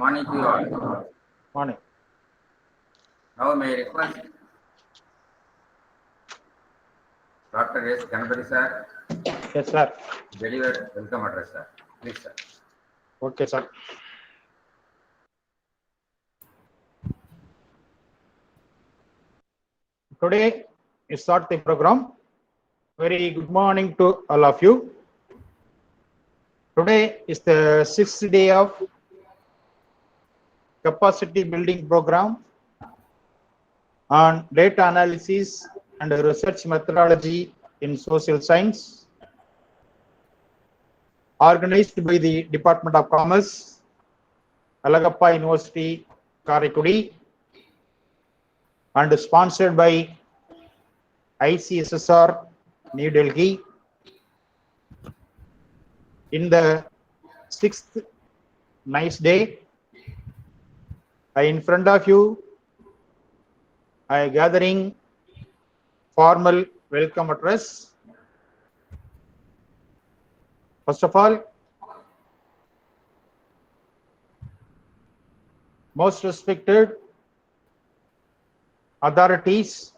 Morning to you all. Morning. Now may I request Dr. S. Ganpati sir Yes, sir. deliver welcome address, sir. Please, sir. Okay, sir. Today we start the program. Very good morning to all of you. Today is the 6th day of capacity building program on data analysis and research methodology in social science, organized by the Department of Commerce, Alagappa University, Karaikudi, and sponsored by ICSSR, New Delhi. In the 6th nice day, in front of you, I am gathering formal welcome address. First of all, most respected authorities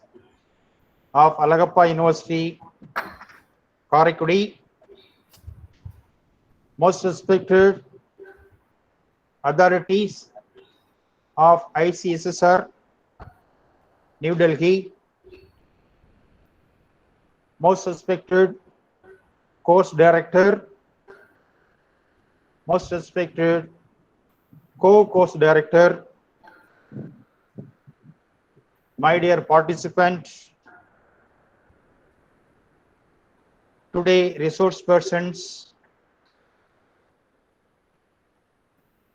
of Alagappa University, Karaikudi, most respected authorities of ICSSR, New Delhi, most respected course director, most respected co-course director, my dear participants, today resource persons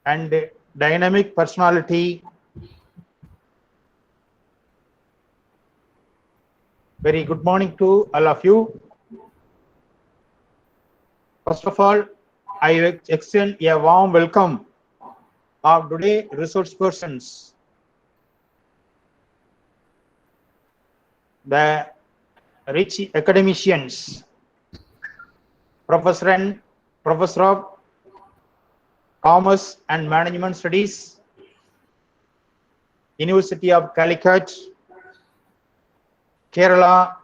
and dynamic personality, very good morning to all of you. First of all, I extend a warm welcome of today resource persons, the rich academicians, Professor of Commerce and Management Studies, University of Calicut, Kerala,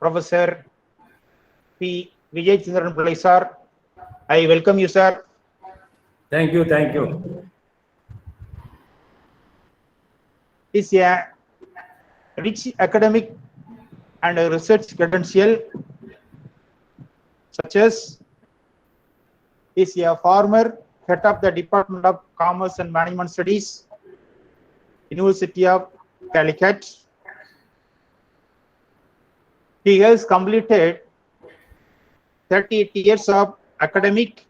Professor P. Vijay Chandran Pillai sir. I welcome you, sir. Thank you, thank you. Is a rich academic and research credential, such as is a former head of the Department of Commerce and Management Studies, University of Calicut. He has completed 38 years of academic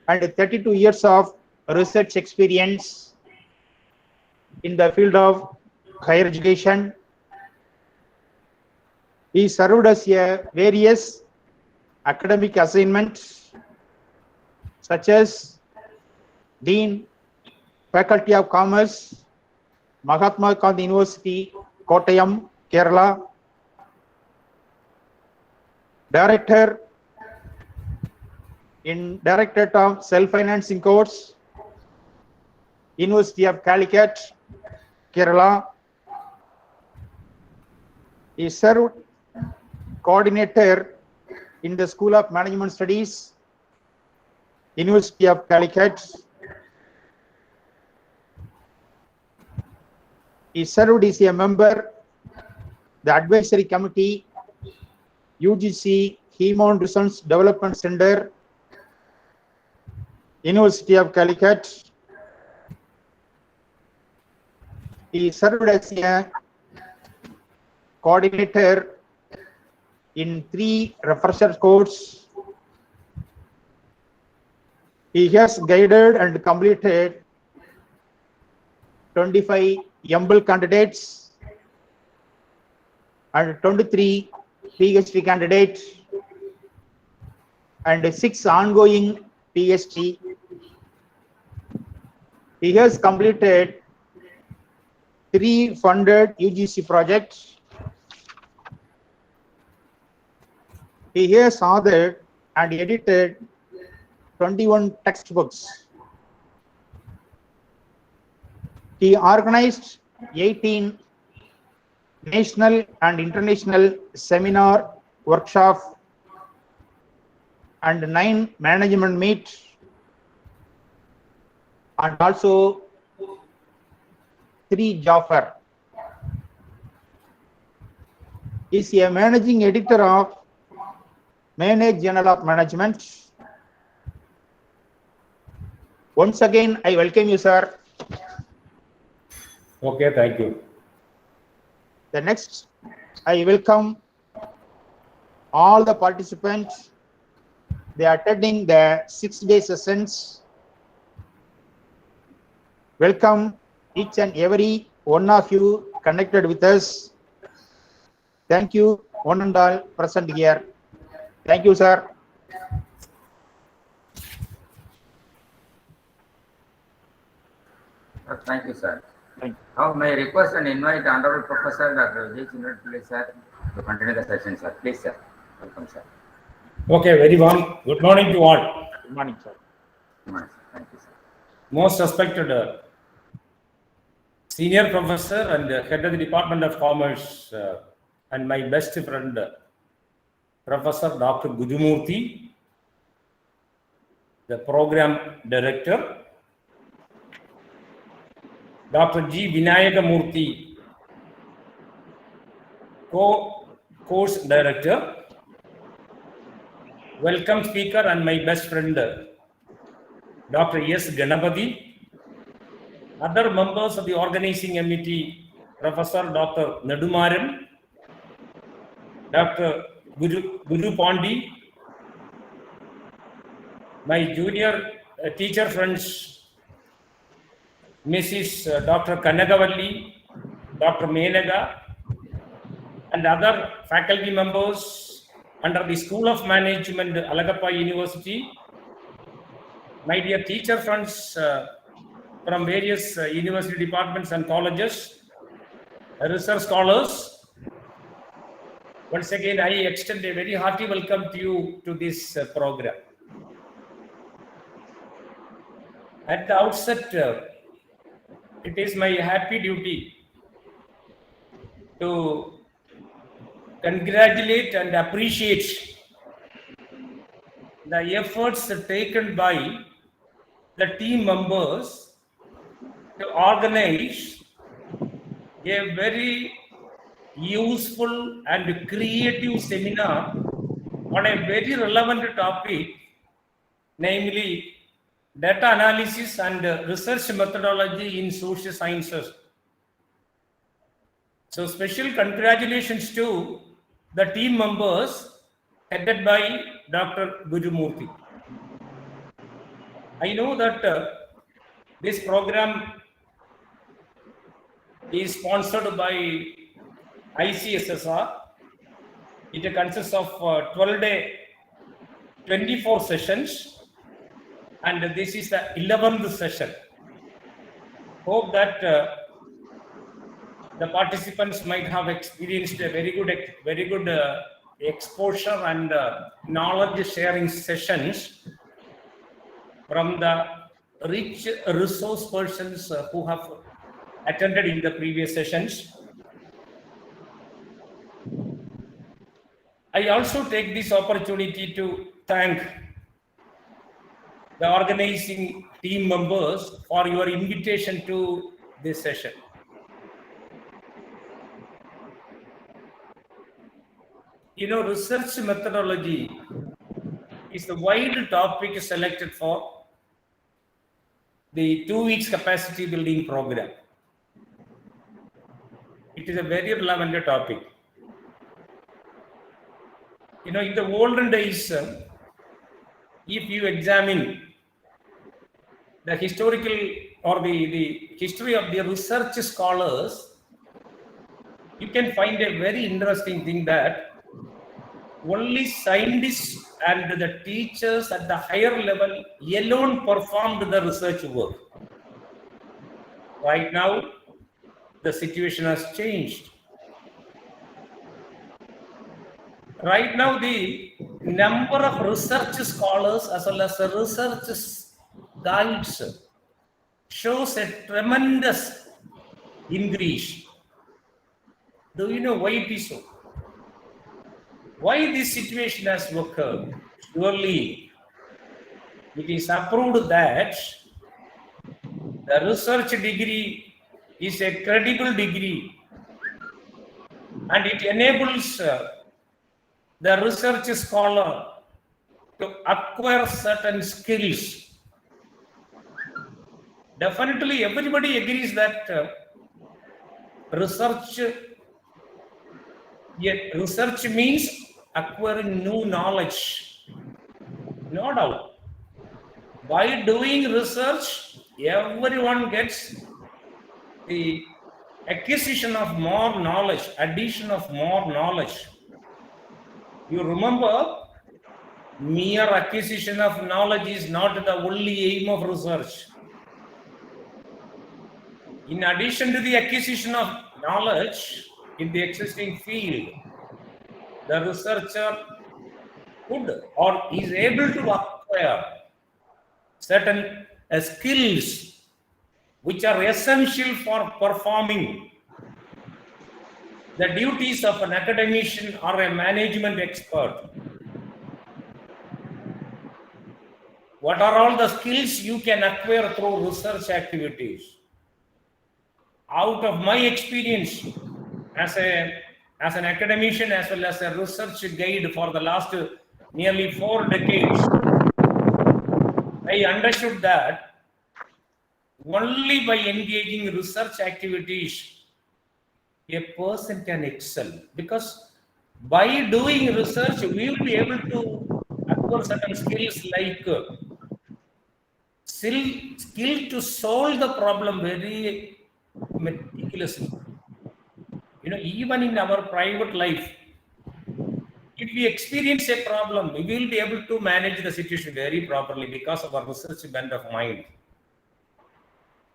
and 32 years of research experience in the field of higher education. He served as a various academic assignments such as Dean, Faculty of Commerce, Mahatma Gandhi University, Kottayam, Kerala, Director in Directorate of Self-Financing Course, University of Calicut, Kerala. He served coordinator in the School of Management Studies, University of Calicut. He served as a member the advisory committee, UGC Human Resource Development Center, University of Calicut. He served as a coordinator in 3 refresher courses. He has guided and completed 25 MBL candidates and 23 PhD candidates and 6 ongoing PhD. He has completed 3 funded UGC projects. He has authored and edited 21 textbooks. He organized 18 national and international seminar, workshop, and 9 management meet, and also 3 job fair. He is a managing editor of Manage Journal of Management. Once again, I welcome you, sir. Okay, thank you. The next, I welcome all the participants. They are attending the 6-day sessions. Welcome each and every one of you connected with us. Thank you, one and all present here. Thank you, sir. Thank you, sir. Thank you. Now may I request and invite Honorable Professor Dr. Vijay Chinnathilli, sir, to continue the session, sir. Please, sir. Welcome, sir. Okay, very warm. Good morning to all. Good morning, sir. Good morning, sir. Thank you, sir. Most respected senior professor and head of the Department of Commerce and my best friend, Professor Dr. Gujumurthy, the program director, Dr. G. Vinayakamurthy, course director, welcome speaker and my best friend, Dr. S. Ganapathy, other members of the organizing committee, Professor Dr. Nedumaran, Dr. Guru Pandi, my junior teacher friends, Mrs. Dr. Kanagavalli, Dr. Menaga, and other faculty members under the School of Management, Alagappa University, my dear teacher friends from various university departments and colleges, research scholars. Once again, I extend a very hearty welcome to you to this program. At the outset, it is my happy duty to congratulate and appreciate the efforts taken by the team members to organize a very useful and creative seminar on a very relevant topic, namely data analysis and research methodology in social sciences. So special congratulations to the team members headed by Dr. Gujumurthy. I know that this program is sponsored by ICSSR. It consists of 12-day, 24 sessions, and this is the 11th session. Hope that the participants might have experienced a very good exposure and knowledge sharing sessions from the rich resource persons who have attended in the previous sessions. I also take this opportunity to thank the organizing team members for your invitation to this session. You know, research methodology is the wide topic selected for the 2 weeks capacity building program. It is a very relevant topic. You know, in the olden days, if you examine the historical or the history of the research scholars, you can find a very interesting thing that only scientists and the teachers at the higher level alone performed the research work. Right now, the situation has changed. Right now, the number of research scholars as well as research guides shows a tremendous in Greece. Do you know why it is so? Why this situation has occurred? Surely it is approved that the research degree is a credible degree and it enables the research scholar to acquire certain skills. Definitely, everybody agrees that research means acquiring new knowledge. No doubt. By doing research, everyone gets the acquisition of more knowledge, addition of more knowledge. You remember, mere acquisition of knowledge is not the only aim of research. In addition to the acquisition of knowledge in the existing field, the researcher could or is able to acquire certain skills which are essential for performing the duties of an academician or a management expert. What are all the skills you can acquire through research activities? Out of my experience as an academician as well as a research guide for the last nearly 4 decades, I understood that only by engaging research activities a person can excel, because by doing research we will be able to acquire certain skills like skill to solve the problem very meticulously. Even in our private life, if we experience a problem, we will be able to manage the situation very properly because of our research bent of mind.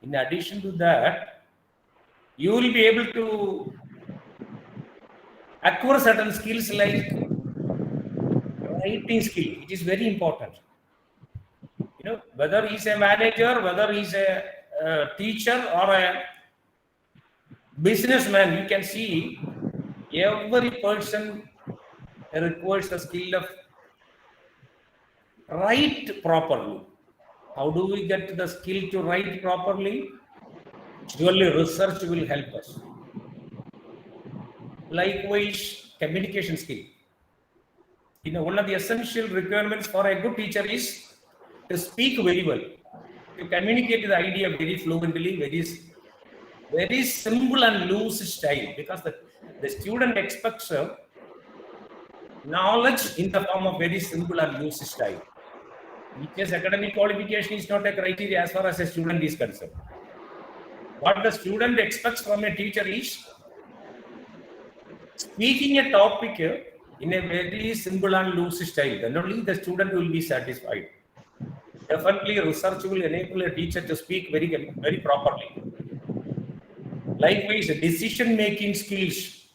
In addition to that, you will be able to acquire certain skills like writing skill, which is very important. Whether he's a manager, whether he's a teacher or a businessman, you can see every person requires the skill of write properly. How do we get the skill to write properly? Surely research will help us. Likewise, communication skill. One of the essential requirements for a good teacher is to speak very well, to communicate the idea very fluently, very simple and loose style, because the student expects knowledge in the form of very simple and loose style. Teacher's academic qualification is not a criteria as far as a student is concerned. What the student expects from a teacher is speaking a topic in a very simple and loose style. Then only the student will be satisfied. Definitely, research will enable a teacher to speak very, very properly. Likewise, decision-making skills.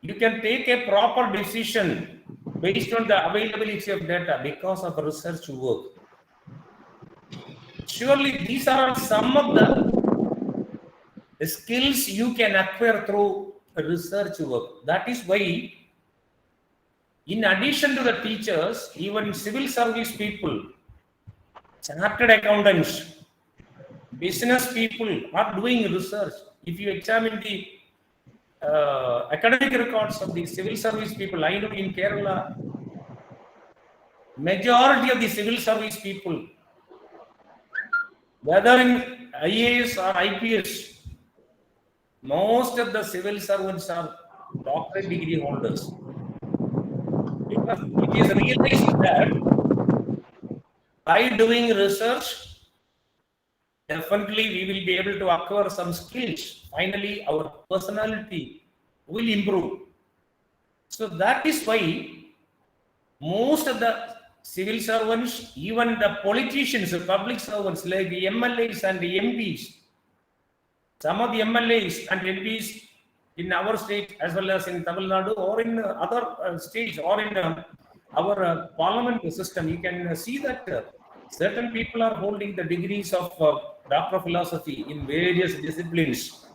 You can take a proper decision based on the availability of data because of research work. Surely, these are some of the skills you can acquire through research work. That is why, in addition to the teachers, even civil service people, chartered accountants, business people are doing research. If you examine the academic records of the civil service people, I know in Kerala, majority of the civil service people, whether in IAS or IPS, most of the civil servants are doctorate degree holders. Because it is realized that by doing research, definitely we will be able to acquire some skills. Finally, our personality will improve. So that is why most of the civil servants, even the politicians, public servants like the MLAs and the MPs, some of the MLAs and MPs in our state as well as in Tamil Nadu or in other states or in our parliament system, you can see that certain people are holding the degrees of Doctor of Philosophy in various disciplines.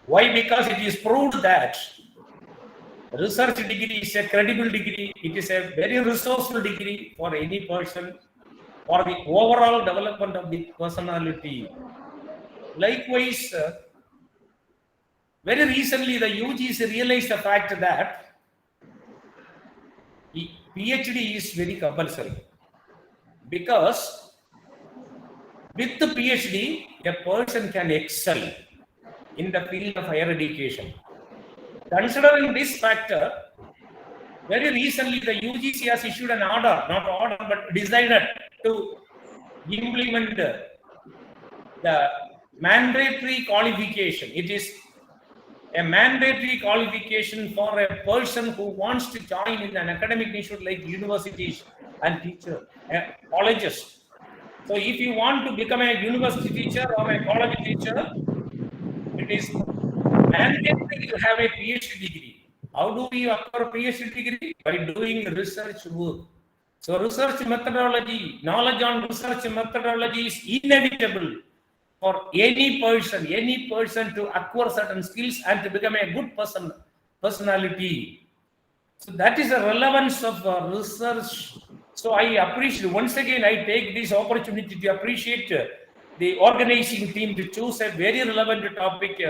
Why? Because it is proved that research degree is a credible degree. It is a very resourceful degree for any person for the overall development of the personality. Likewise, very recently the UGC realized the fact that PhD is very compulsory, because with the PhD, a person can excel in the field of higher education. Considering this factor, very recently the UGC has issued an order, not order, but decided to implement the mandatory qualification. It is a mandatory qualification for a person who wants to join in an academic institute like universities and colleges. So if you want to become a university teacher or a college teacher, it is mandatory to have a PhD degree. How do we acquire a PhD degree? By doing research work. So research methodology, knowledge on research methodology is inevitable for any person to acquire certain skills and to become a good personality. So that is the relevance of research. So I appreciate, once again, I take this opportunity to appreciate the organizing team to choose a very relevant topic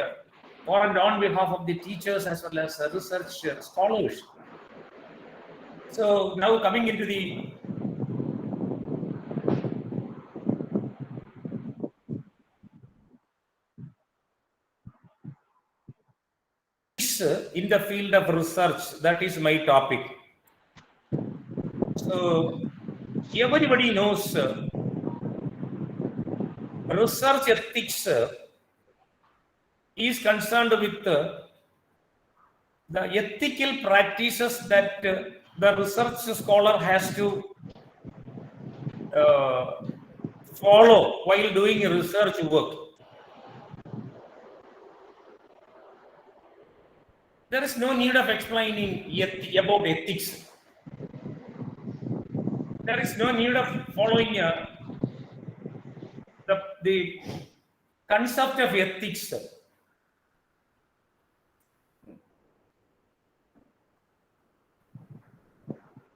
for and on behalf of the teachers as well as research scholars. So now coming into the in the field of research, that is my topic. So everybody knows research ethics is concerned with the ethical practices that the research scholar has to follow while doing research work. There is no need of explaining about ethics. There is no need of following the concept of ethics.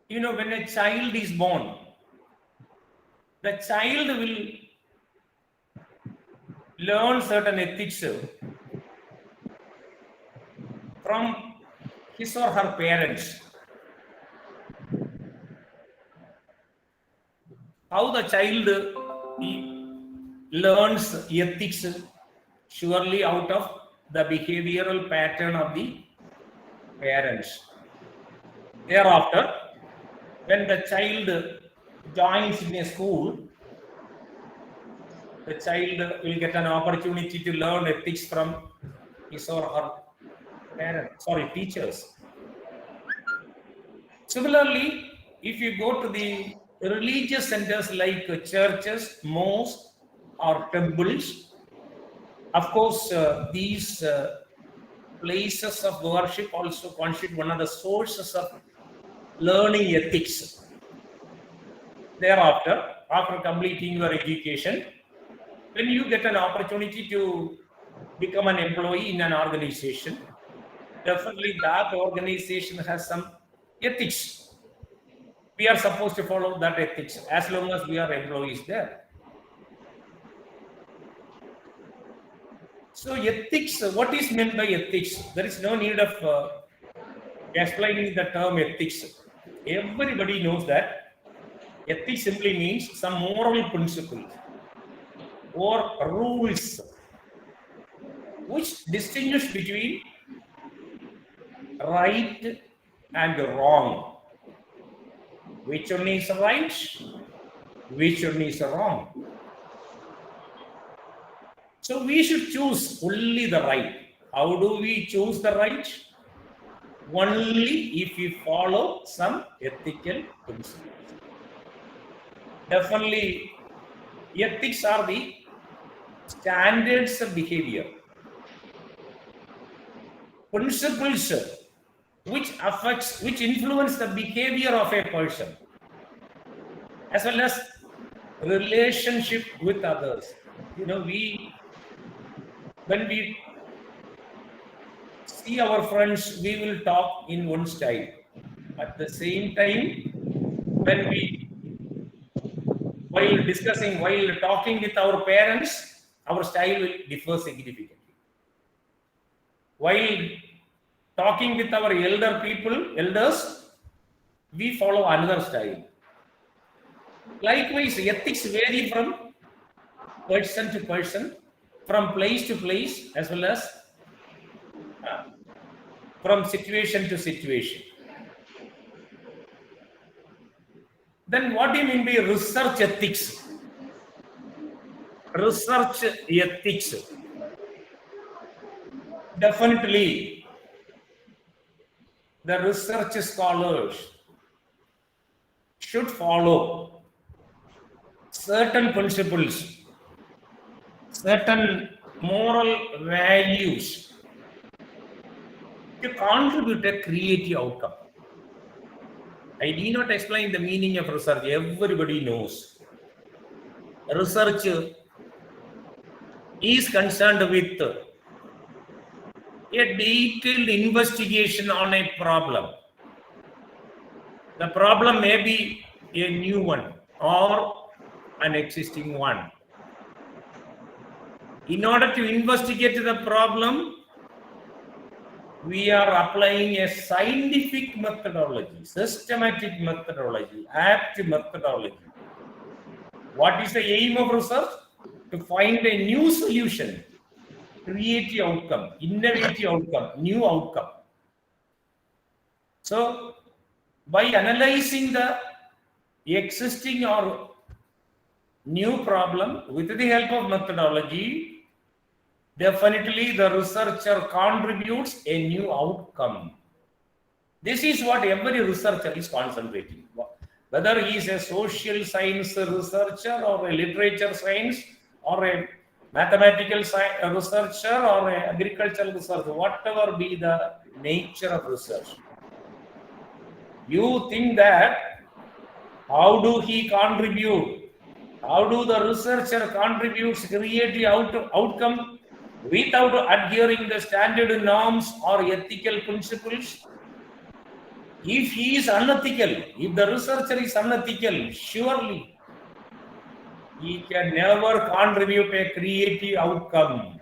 You know, when a child is born, the child will learn certain ethics from his or her parents. How the child learns ethics? Surely out of the behavioral pattern of the parents. Thereafter, when the child joins in a school, the child will get an opportunity to learn ethics from his or her teachers. Similarly, if you go to the religious centers like churches, mosques, or temples, of course, these places of worship also constitute one of the sources of learning ethics. Thereafter, after completing your education, when you get an opportunity to become an employee in an organization, definitely that organization has some ethics. We are supposed to follow that ethics as long as we are employees there. So ethics, what is meant by ethics? There is no need of explaining the term ethics. Everybody knows that ethics simply means some moral principles or rules which distinguish between right and wrong. Which one is right? Which one is wrong? So we should choose only the right. How do we choose the right? Only if we follow some ethical principles. Definitely, ethics are the standards of behavior, principles which influence the behavior of a person, as well as relationship with others. You know, when we see our friends, we will talk in one style. At the same time, when we, while talking with our parents, our style will differ significantly. While talking with our elders, we follow another style. Likewise, ethics vary from person to person, from place to place, as well as from situation to situation. Then what do you mean by research ethics? Research ethics. Definitely, the research scholars should follow certain principles, certain moral values to contribute a creative outcome. I need not explain the meaning of research. Everybody knows. Research is concerned with a detailed investigation on a problem. The problem may be a new one or an existing one. In order to investigate the problem, we are applying a scientific methodology, systematic methodology, apt methodology. What is the aim of research? To find a new solution, creative outcome, innovative outcome, new outcome. So, by analyzing the existing or new problem with the help of methodology, definitely the researcher contributes a new outcome. This is what every researcher is concentrating. Whether he is a social science researcher or a literature science or a mathematical researcher or an agricultural researcher, whatever be the nature of research. You think that how do he contribute? How do the researcher contributes creative outcome without adhering the standard norms or ethical principles? If he is unethical, if the researcher is unethical, surely he can never contribute a creative outcome.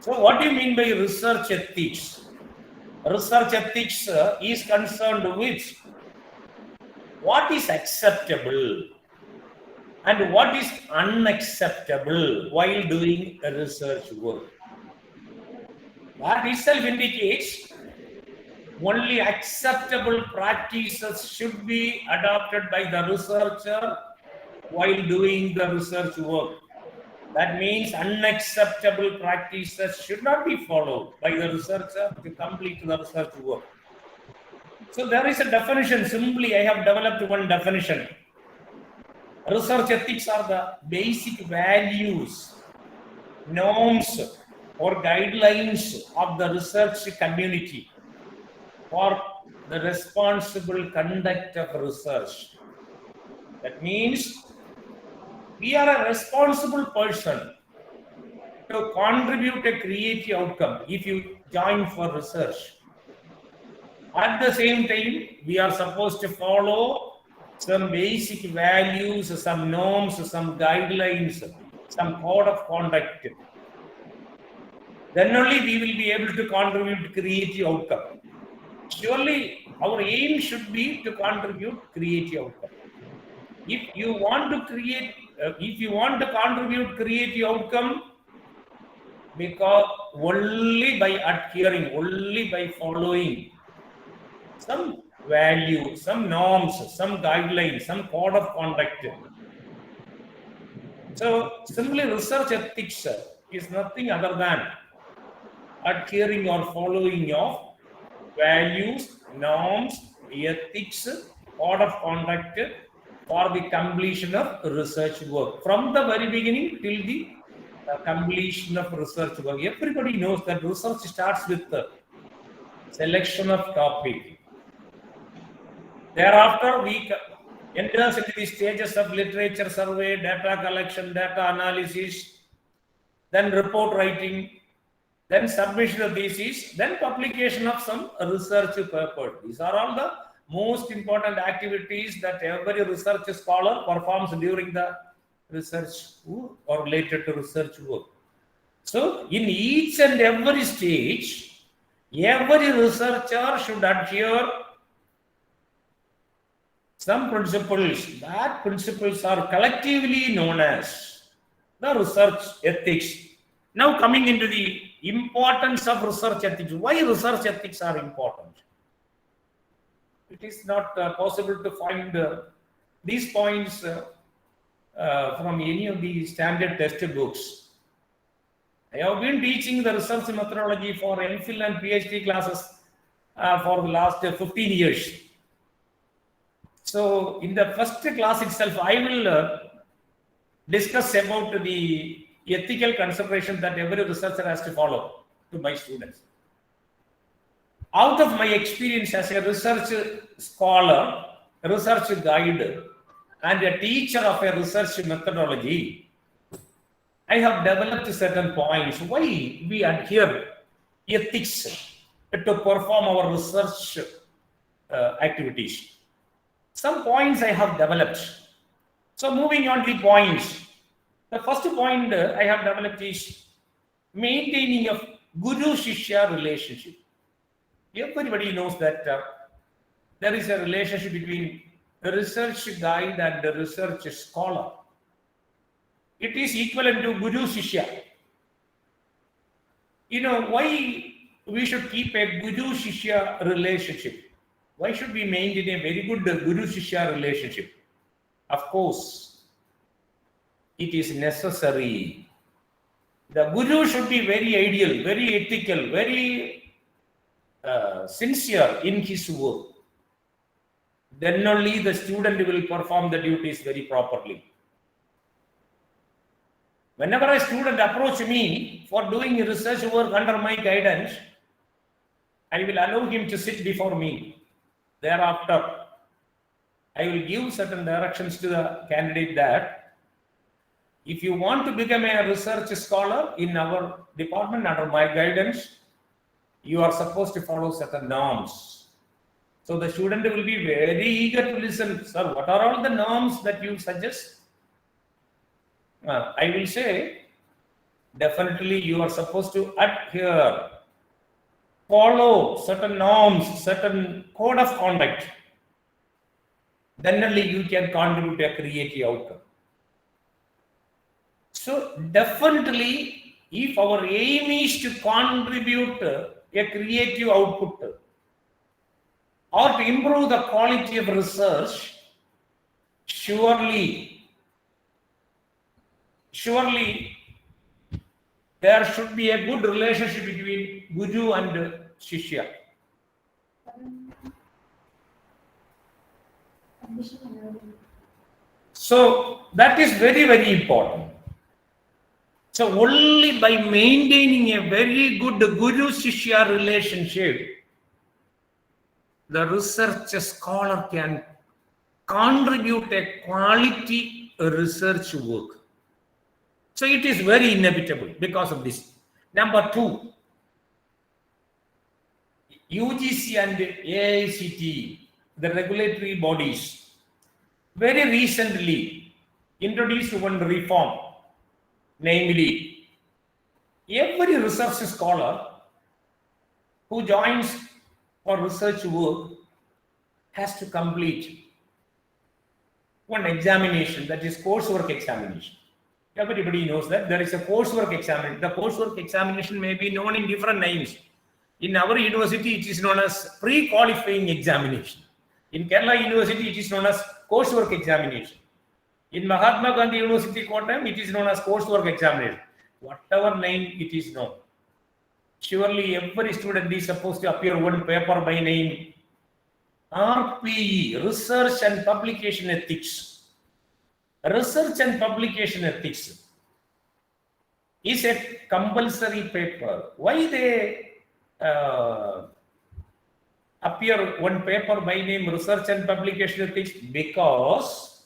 So what do you mean by research ethics? Research ethics is concerned with what is acceptable and what is unacceptable while doing a research work. That itself indicates only acceptable practices should be adopted by the researcher while doing the research work. That means unacceptable practices should not be followed by the researcher to complete the research work. So there is a definition. Simply, I have developed one definition. Research ethics are the basic values, norms, or guidelines of the research community for the responsible conduct of research. That means we are a responsible person to contribute a creative outcome if you join for research. At the same time, we are supposed to follow some basic values, some norms, some guidelines, some code of conduct. Then only we will be able to contribute creative outcome. Surely our aim should be to contribute creative outcome. If you want to contribute creative outcome, because only by adhering, only by following some value, some norms, some guidelines, some code of conduct. So simply research ethics is nothing other than adhering or following of values, norms, ethics, code of conduct for the completion of research work. From the very beginning till the completion of research work. Everybody knows that research starts with the selection of topic. Thereafter, enters into the stages of literature survey, data collection, data analysis, then report writing, then submission of thesis, then publication of some research paper. These are all the most important activities that every research scholar performs during the research work or related to research work. So in each and every stage, every researcher should adhere some principles. That principles are collectively known as the research ethics. Now coming into the importance of research ethics. Why research ethics are important? It is not possible to find these points from any of the standard textbooks. I have been teaching the research methodology for MPhil and PhD classes for the last 15 years. So in the first class itself, I will discuss about the ethical consideration that every researcher has to follow to my students. Out of my experience as a research scholar, research guide, and a teacher of a research methodology, I have developed certain points why we adhere ethics to perform our research activities. Some points I have developed. So moving on to the points. The first point I have developed is maintaining a guru-shishya relationship. Everybody knows that there is a relationship between the research guide and the research scholar. It is equivalent to guru-shishya. You know, why we should keep a guru-shishya relationship? Why should we maintain a very good guru-shishya relationship? Of course, it is necessary. The guru should be very ideal, very ethical, very sincere in his work. Then only the student will perform the duties very properly. Whenever a student approaches me for doing research work under my guidance, I will allow him to sit before me. Thereafter, I will give certain directions to the candidate that if you want to become a research scholar in our department under my guidance, you are supposed to follow certain norms. So the student will be very eager to listen. Sir, what are all the norms that you suggest? I will say, definitely you are supposed to adhere, follow certain norms, certain code of conduct. Then only you can contribute a creative outcome. So definitely, if our aim is to contribute a creative output or to improve the quality of research, surely there should be a good relationship between guru and shishya. So that is very, very important. So only by maintaining a very good guru-shishya relationship, the research scholar can contribute a quality research work. So it is very inevitable because of this. Number two, UGC and AICTE, the regulatory bodies, very recently introduced one reform, namely, every research scholar who joins for research work has to complete one examination, that is coursework examination. Everybody knows that there is a coursework examination. The coursework examination may be known in different names. In our university, it is known as pre-qualifying examination. In Kerala University, it is known as coursework examination. In Mahatma Gandhi University, Kottayam, it is known as coursework examination. Whatever name it is known. Surely every student is supposed to appear one paper by name. RPE, Research and Publication Ethics. Research and Publication Ethics is a compulsory paper. Why they appear one paper by name Research and Publication Ethics? Because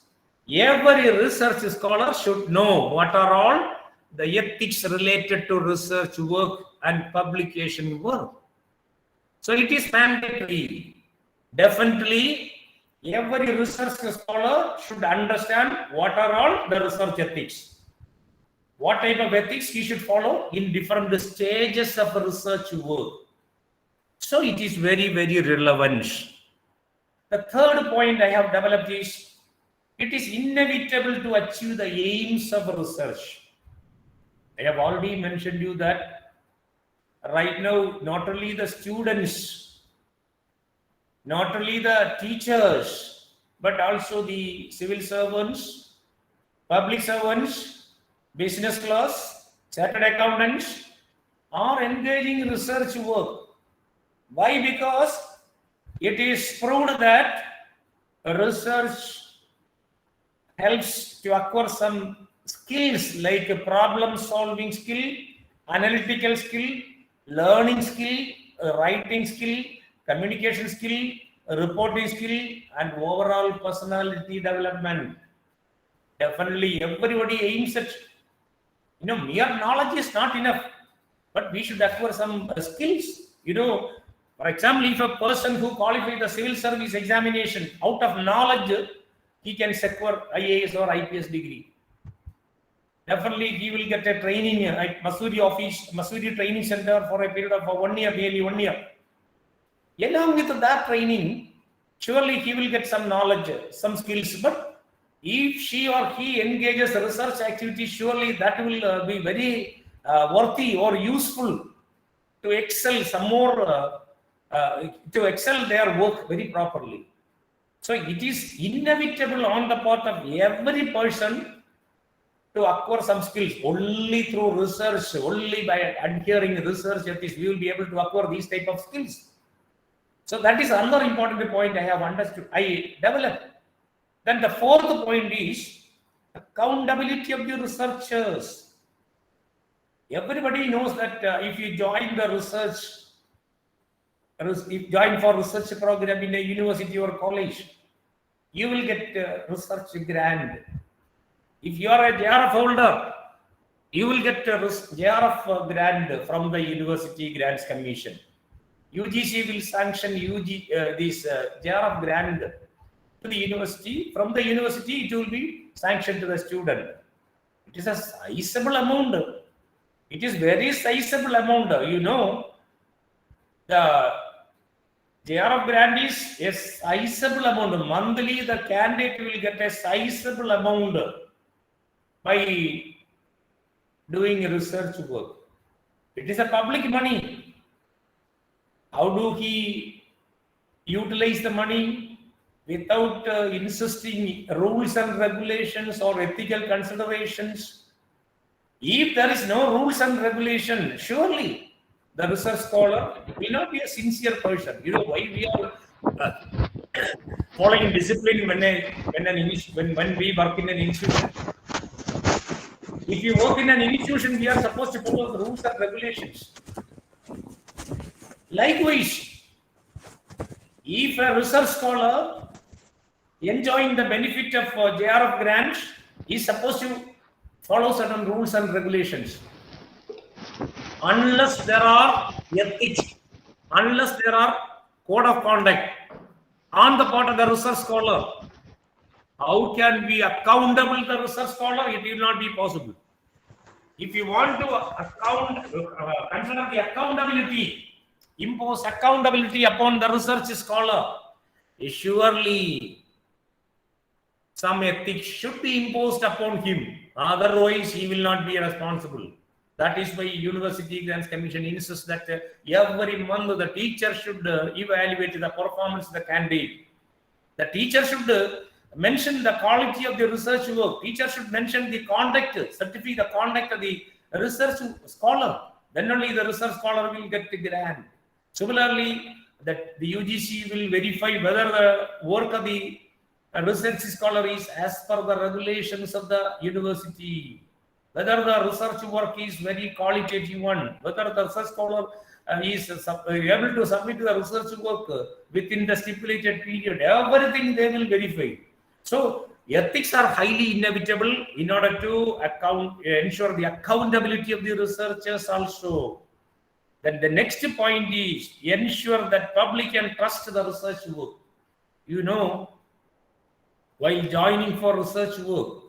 every research scholar should know what are all the ethics related to research work and publication work. So it is mandatory. Definitely, every research scholar should understand what are all the research ethics. What type of ethics he should follow in different stages of research work. So it is very, very relevant. The third point I have developed is it is inevitable to achieve the aims of research. I have already mentioned you that right now, not only the students, not only the teachers, but also the civil servants, public servants, business class, chartered accountants are engaging in research work. Why? Because it is proved that research helps to acquire some skills like a problem solving skill, analytical skill, learning skill, writing skill, communication skill, reporting skill, and overall personality development. Definitely everybody aims at, mere knowledge is not enough, but we should acquire some skills. For example, if a person who qualifies the civil service examination out of knowledge, he can secure IAS or IPS degree. Definitely, he will get a training at Masuri Training Center for a period of 1 year, nearly 1 year. Along with that training, surely he will get some knowledge, some skills. But if she or he engages research activity, surely that will be very worthy or useful to excel some more, to excel their work very properly. So it is inevitable on the part of every person to acquire some skills. Only through research, only by adhering research ethics, we will be able to acquire these type of skills. So that is another important point I have understood, I developed. Then the fourth point is accountability of the researchers. Everybody knows that if you join the research, if you join for research program in a university or college, you will get a research grant. If you are a JRF holder, you will get a JRF grant from the University Grants Commission. UGC will sanction this JRF grant to the university. From the university, it will be sanctioned to the student. It is a sizable amount. It is very sizable amount. The JRF grant is a sizable amount. Monthly, the candidate will get a sizable amount by doing research work. It is a public money. How do he utilize the money without insisting rules and regulations or ethical considerations? If there is no rules and regulation, surely the research scholar will not be a sincere person. Why we are following discipline when we work in an institution? If you work in an institution, we are supposed to follow the rules and regulations. Likewise, if a research scholar enjoying the benefit of JRF grants is supposed to follow certain rules and regulations, unless there are ethics, unless there are code of conduct on the part of the research scholar, how can we accountable the research scholar? It will not be possible. If you want to consider the accountability, impose accountability upon the research scholar, surely some ethics should be imposed upon him. Otherwise, he will not be responsible. That is why University Grants Commission insists that every month the teacher should evaluate the performance of the candidate. The teacher should mention the quality of the research work. Teacher should mention the conduct, certify the conduct of the research scholar. Then only the research scholar will get the grant. Similarly, that the UGC will verify whether the work of the research scholar is as per the regulations of the university, whether the research work is very qualitative one, whether the research scholar he is able to submit the research work within the stipulated period. Everything they will verify. So ethics are highly inevitable in order to ensure the accountability of the researchers also. Then the next point is ensure that public can trust the research work. You know, while joining for research work,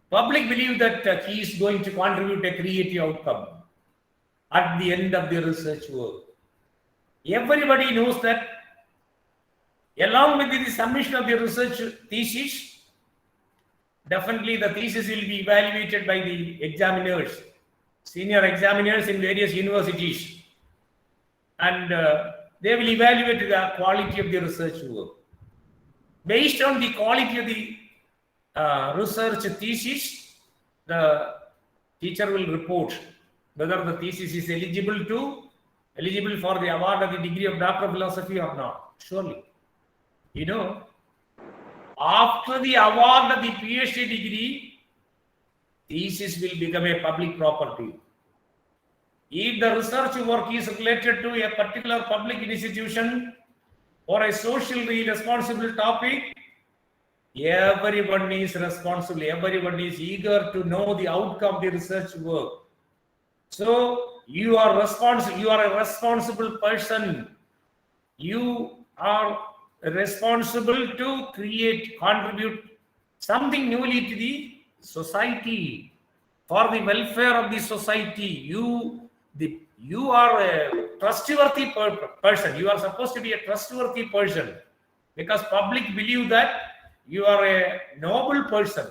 public believe that he is going to contribute a creative outcome at the end of the research work. Everybody knows that along with the submission of the research thesis, definitely the thesis will be evaluated by the examiners, senior examiners in various universities, and they will evaluate the quality of the research work. Based on the quality of the research thesis, the teacher will report whether the thesis is eligible for the award of the degree of Doctor of Philosophy or not. Surely, you know, after the award of the PhD degree, thesis will become a public property. If the research work is related to a particular public institution or a socially responsible topic, everyone is responsible. Everyone is eager to know the outcome of the research work. So you are responsible. You are a responsible person. You are responsible to contribute something newly to the society, for the welfare of the society. You are a trustworthy person. You are supposed to be a trustworthy person because public believe that you are a noble person.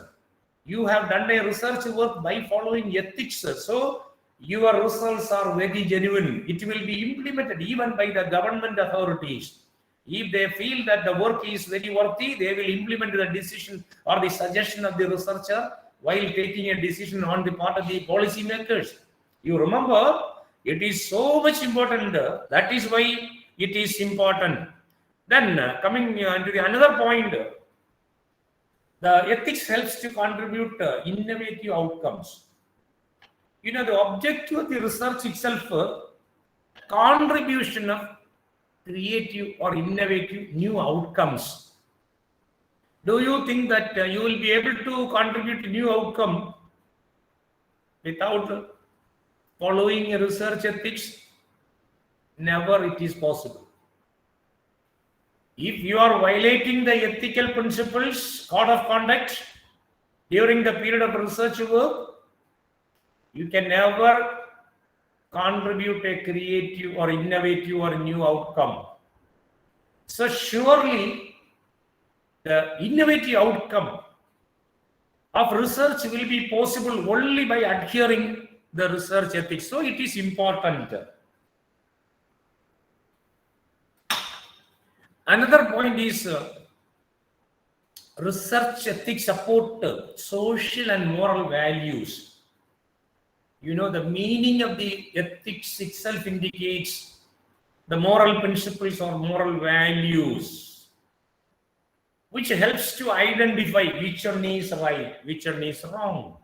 You have done a research work by following ethics. So your results are very genuine. It will be implemented even by the government authorities. If they feel that the work is very worthy, they will implement the decision or the suggestion of the researcher while taking a decision on the part of the policy makers. You remember, it is so much important. That is why it is important. Then coming to the another point, the ethics helps to contribute innovative outcomes. You know, the objective of the research itself, contribution of creative or innovative new outcomes. Do you think that you will be able to contribute a new outcome without following research ethics? Never it is possible. If you are violating the ethical principles, code of conduct during the period of research work, you can never contribute a creative or innovative or new outcome. So surely the innovative outcome of research will be possible only by adhering the research ethics. So it is important. Another point is research ethics support social and moral values. You know, the meaning of the ethics itself indicates the moral principles or moral values, which helps to identify which one is right, which one is wrong.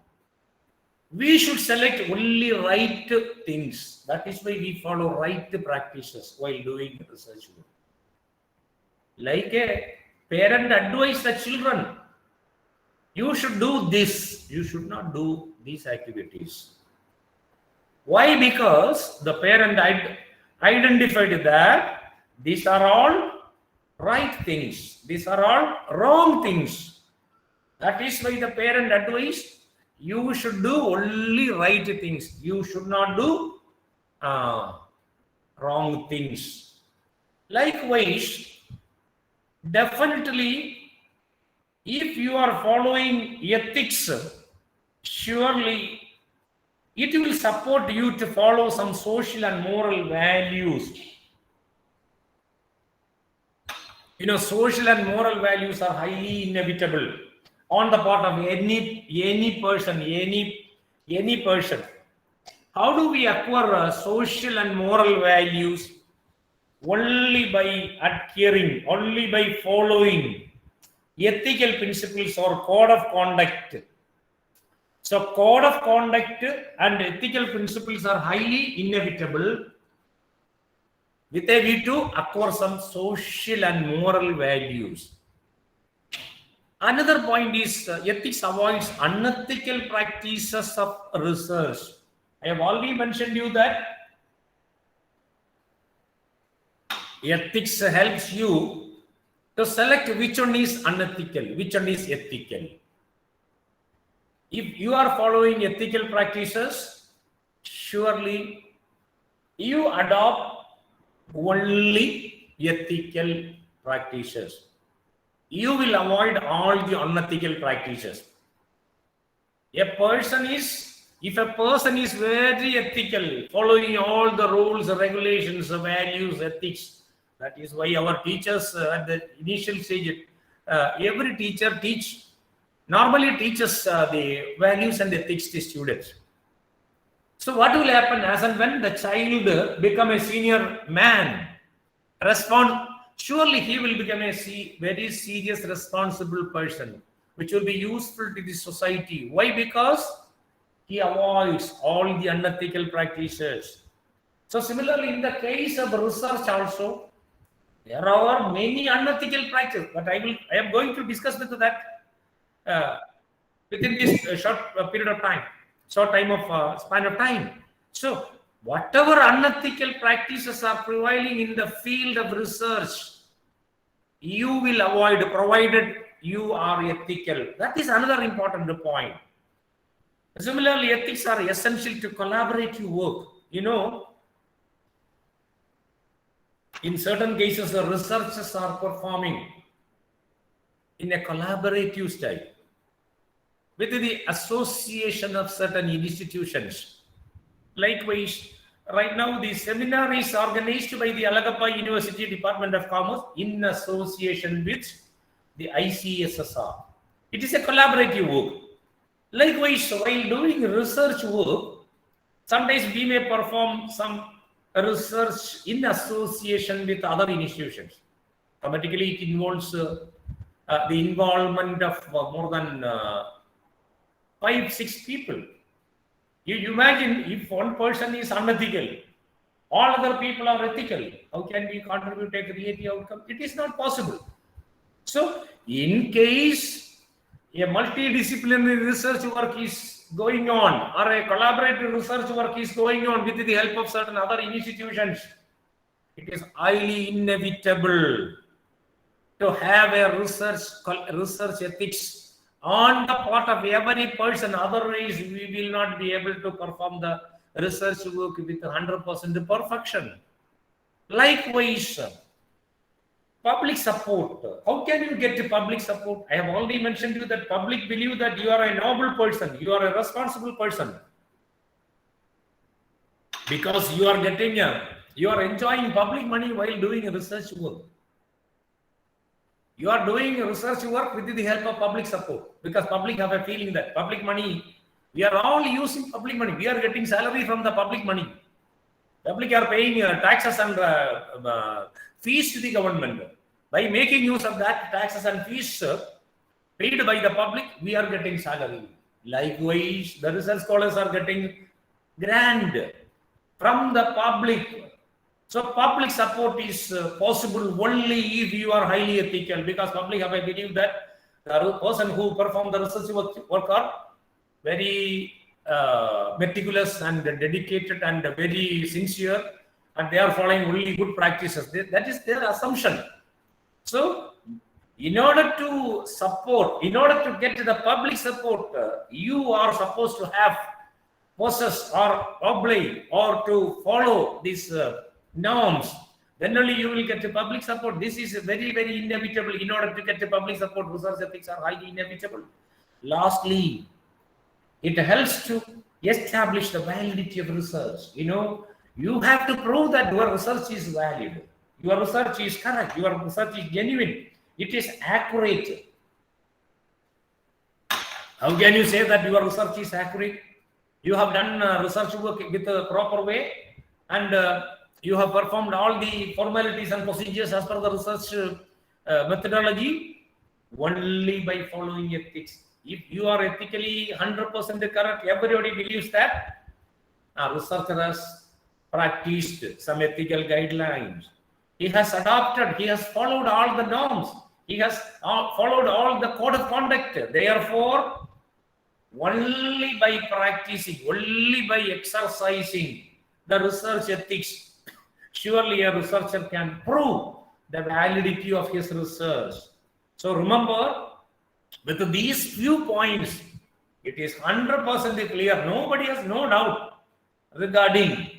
We should select only right things. That is why we follow right practices while doing research work. Like a parent advise the children, you should do this, you should not do these activities. Why? Because the parent identified that these are all right things, these are all wrong things. That is why the parent advised, you should do only right things, you should not do wrong things. Likewise, definitely, if you are following ethics, surely it will support you to follow some social and moral values. You know, social and moral values are highly inevitable on the part of any person. How do we acquire social and moral values? Only by adhering, only by following ethical principles or code of conduct. So code of conduct and ethical principles are highly inevitable with a view to acquire some social and moral values. Another point is ethics avoids unethical practices of research. I have already mentioned you that ethics helps you to select which one is unethical, which one is ethical. If you are following ethical practices, surely you adopt only ethical practices. You will avoid all the unethical practices. If a person is very ethical, following all the rules, regulations, values, ethics, that is why our teachers at the initial stage, every teacher normally teaches the values and ethics to students. So what will happen as and when the child become a senior man, surely he will become a very serious, responsible person, which will be useful to the society. Why? Because he avoids all the unethical practices. So similarly, in the case of research also, there are many unethical practices, but I am going to discuss with that within this short period of time, span of time. So whatever unethical practices are prevailing in the field of research, you will avoid, provided you are ethical. That is another important point. Similarly, ethics are essential to collaborative work. In certain cases, the researchers are performing in a collaborative style with the association of certain institutions. Likewise, right now the seminar is organized by the Alagappa University Department of Commerce in association with the ICSSR. It is a collaborative work. Likewise, while doing research work, sometimes we may perform some research in association with other institutions. Automatically, it involves the involvement of more than 5-6 people. You imagine if one person is unethical, all other people are ethical. How can we contribute a creative outcome? It is not possible. So, in case a multidisciplinary research work is going on, or a collaborative research work is going on with the help of certain other institutions, it is highly inevitable to have a research ethics on the part of every person. Otherwise, we will not be able to perform the research work with 100% perfection. Likewise, public support. How can you get public support? I have already mentioned to you that public believe that you are a noble person, you are a responsible person, because you are enjoying public money while doing research work. You are doing research work with the help of public support, because public have a feeling that public money, we are all using public money. We are getting salary from the public money. Public are paying taxes and fees to the government. By making use of that taxes and fees paid by the public, we are getting salary. Likewise, the research scholars are getting grant from the public. So public support is possible only if you are highly ethical, because public have a belief that the person who perform the research work are very meticulous and dedicated and very sincere, and they are following only good practices. That is their assumption. So in order to get the public support, you are supposed to have possess or obey or to follow these norms. Then only you will get the public support. This is very, very inevitable. In order to get the public support, research ethics are highly inevitable. Lastly, it helps to establish the validity of research. You have to prove that your research is valid, your research is correct, your research is genuine, it is accurate. How can you say that your research is accurate? You have done research work with a proper way, and you have performed all the formalities and procedures as per the research methodology only by following ethics. If you are ethically 100% correct, everybody believes that researchers practiced some ethical guidelines. He has adopted, he has followed all the norms. He has followed all the code of conduct. Therefore, only by practicing, only by exercising the research ethics, surely a researcher can prove the validity of his research. So remember, with these few points, it is 100% clear. Nobody has no doubt regarding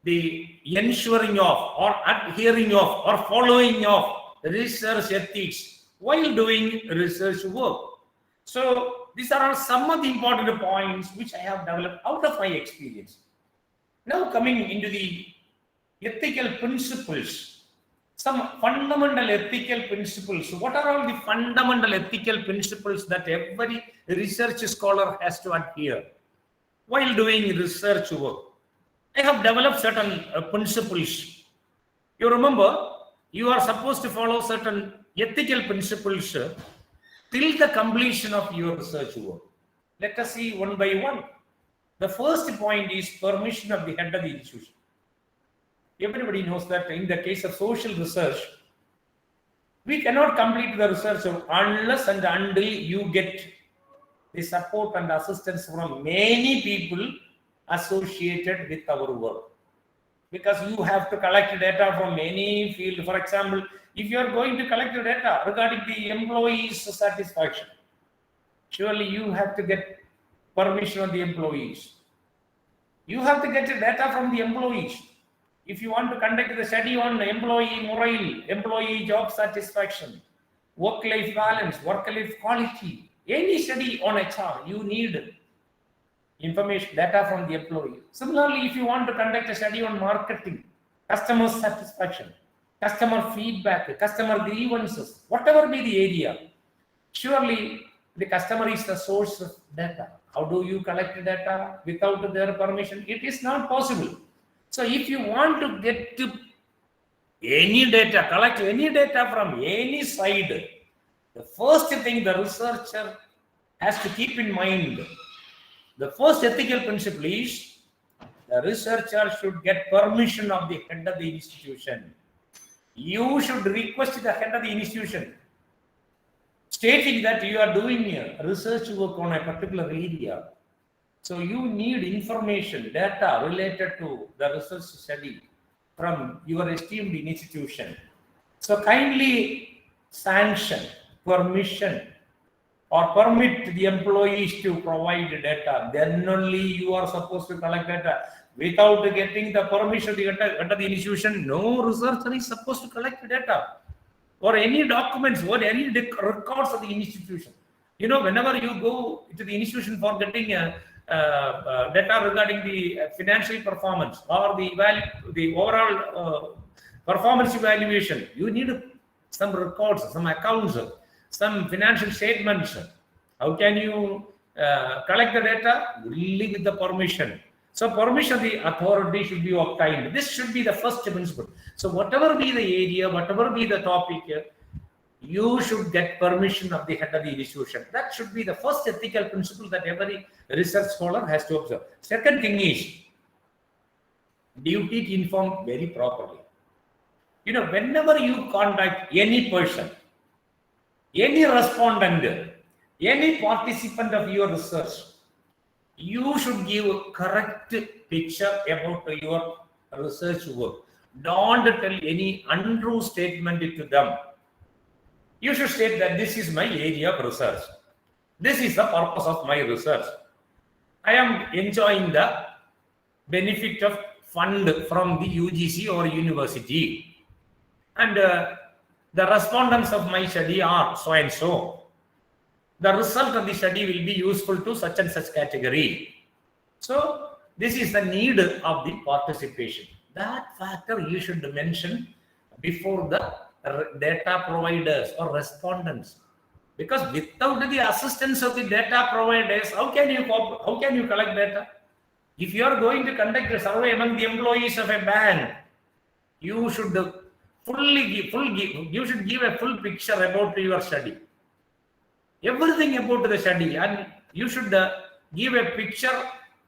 the ensuring of or adhering of or following of research ethics while doing research work. So these are some of the important points which I have developed out of my experience. Now coming into the ethical principles, some fundamental ethical principles. What are all the fundamental ethical principles that every research scholar has to adhere while doing research work? I have developed certain principles. You remember, you are supposed to follow certain ethical principles till the completion of your research work. Let us see one by one. The first point is permission of the head of the institution. Everybody knows that in the case of social research, we cannot complete the research unless and until you get the support and assistance from many people associated with our work. Because you have to collect data from any field. For example, if you are going to collect the data regarding the employees' satisfaction, surely you have to get permission of the employees. You have to get the data from the employees. If you want to conduct the study on employee morale, employee job satisfaction, work-life balance, work-life quality, any study on HR, you need information, data from the employee. Similarly, if you want to conduct a study on marketing, customer satisfaction, customer feedback, customer grievances, whatever be the area, surely the customer is the source of data. How do you collect data without their permission? It is not possible. So if you want to get to any data, collect any data from any side, the first thing the researcher has to keep in mind, the first ethical principle is the researcher should get permission of the head of the institution. You should request the head of the institution stating that you are doing research work on a particular area. So you need information, data related to the research study from your esteemed institution. So kindly sanction, permission, or permit the employees to provide data. Then only you are supposed to collect data. Without getting the permission under the institution, no researcher is supposed to collect data or any documents or any records of the institution. You know, whenever you go to the institution for getting data regarding the financial performance or the overall performance evaluation, you need some records, some accounts, some financial statements. How can you collect the data? Only with the permission. So permission of the authority should be obtained. This should be the first principle. So whatever be the area, whatever be the topic, you should get permission of the head of the institution. That should be the first ethical principle that every research scholar has to observe. Second thing is duty to inform very properly. You know, whenever you contact any person, any respondent, any participant of your research, you should give a correct picture about your research work. Don't tell any untrue statement to them. You should state that this is my area of research. This is the purpose of my research. I am enjoying the benefit of fund from the UGC or university. And the respondents of my study are so and so. The result of the study will be useful to such and such category. So this is the need of the participation. That factor you should mention before the data providers or respondents. Because without the assistance of the data providers, how can you collect data? If you are going to conduct a survey among the employees of a bank, you should give a full picture about your study. Everything about the study, and you should give a picture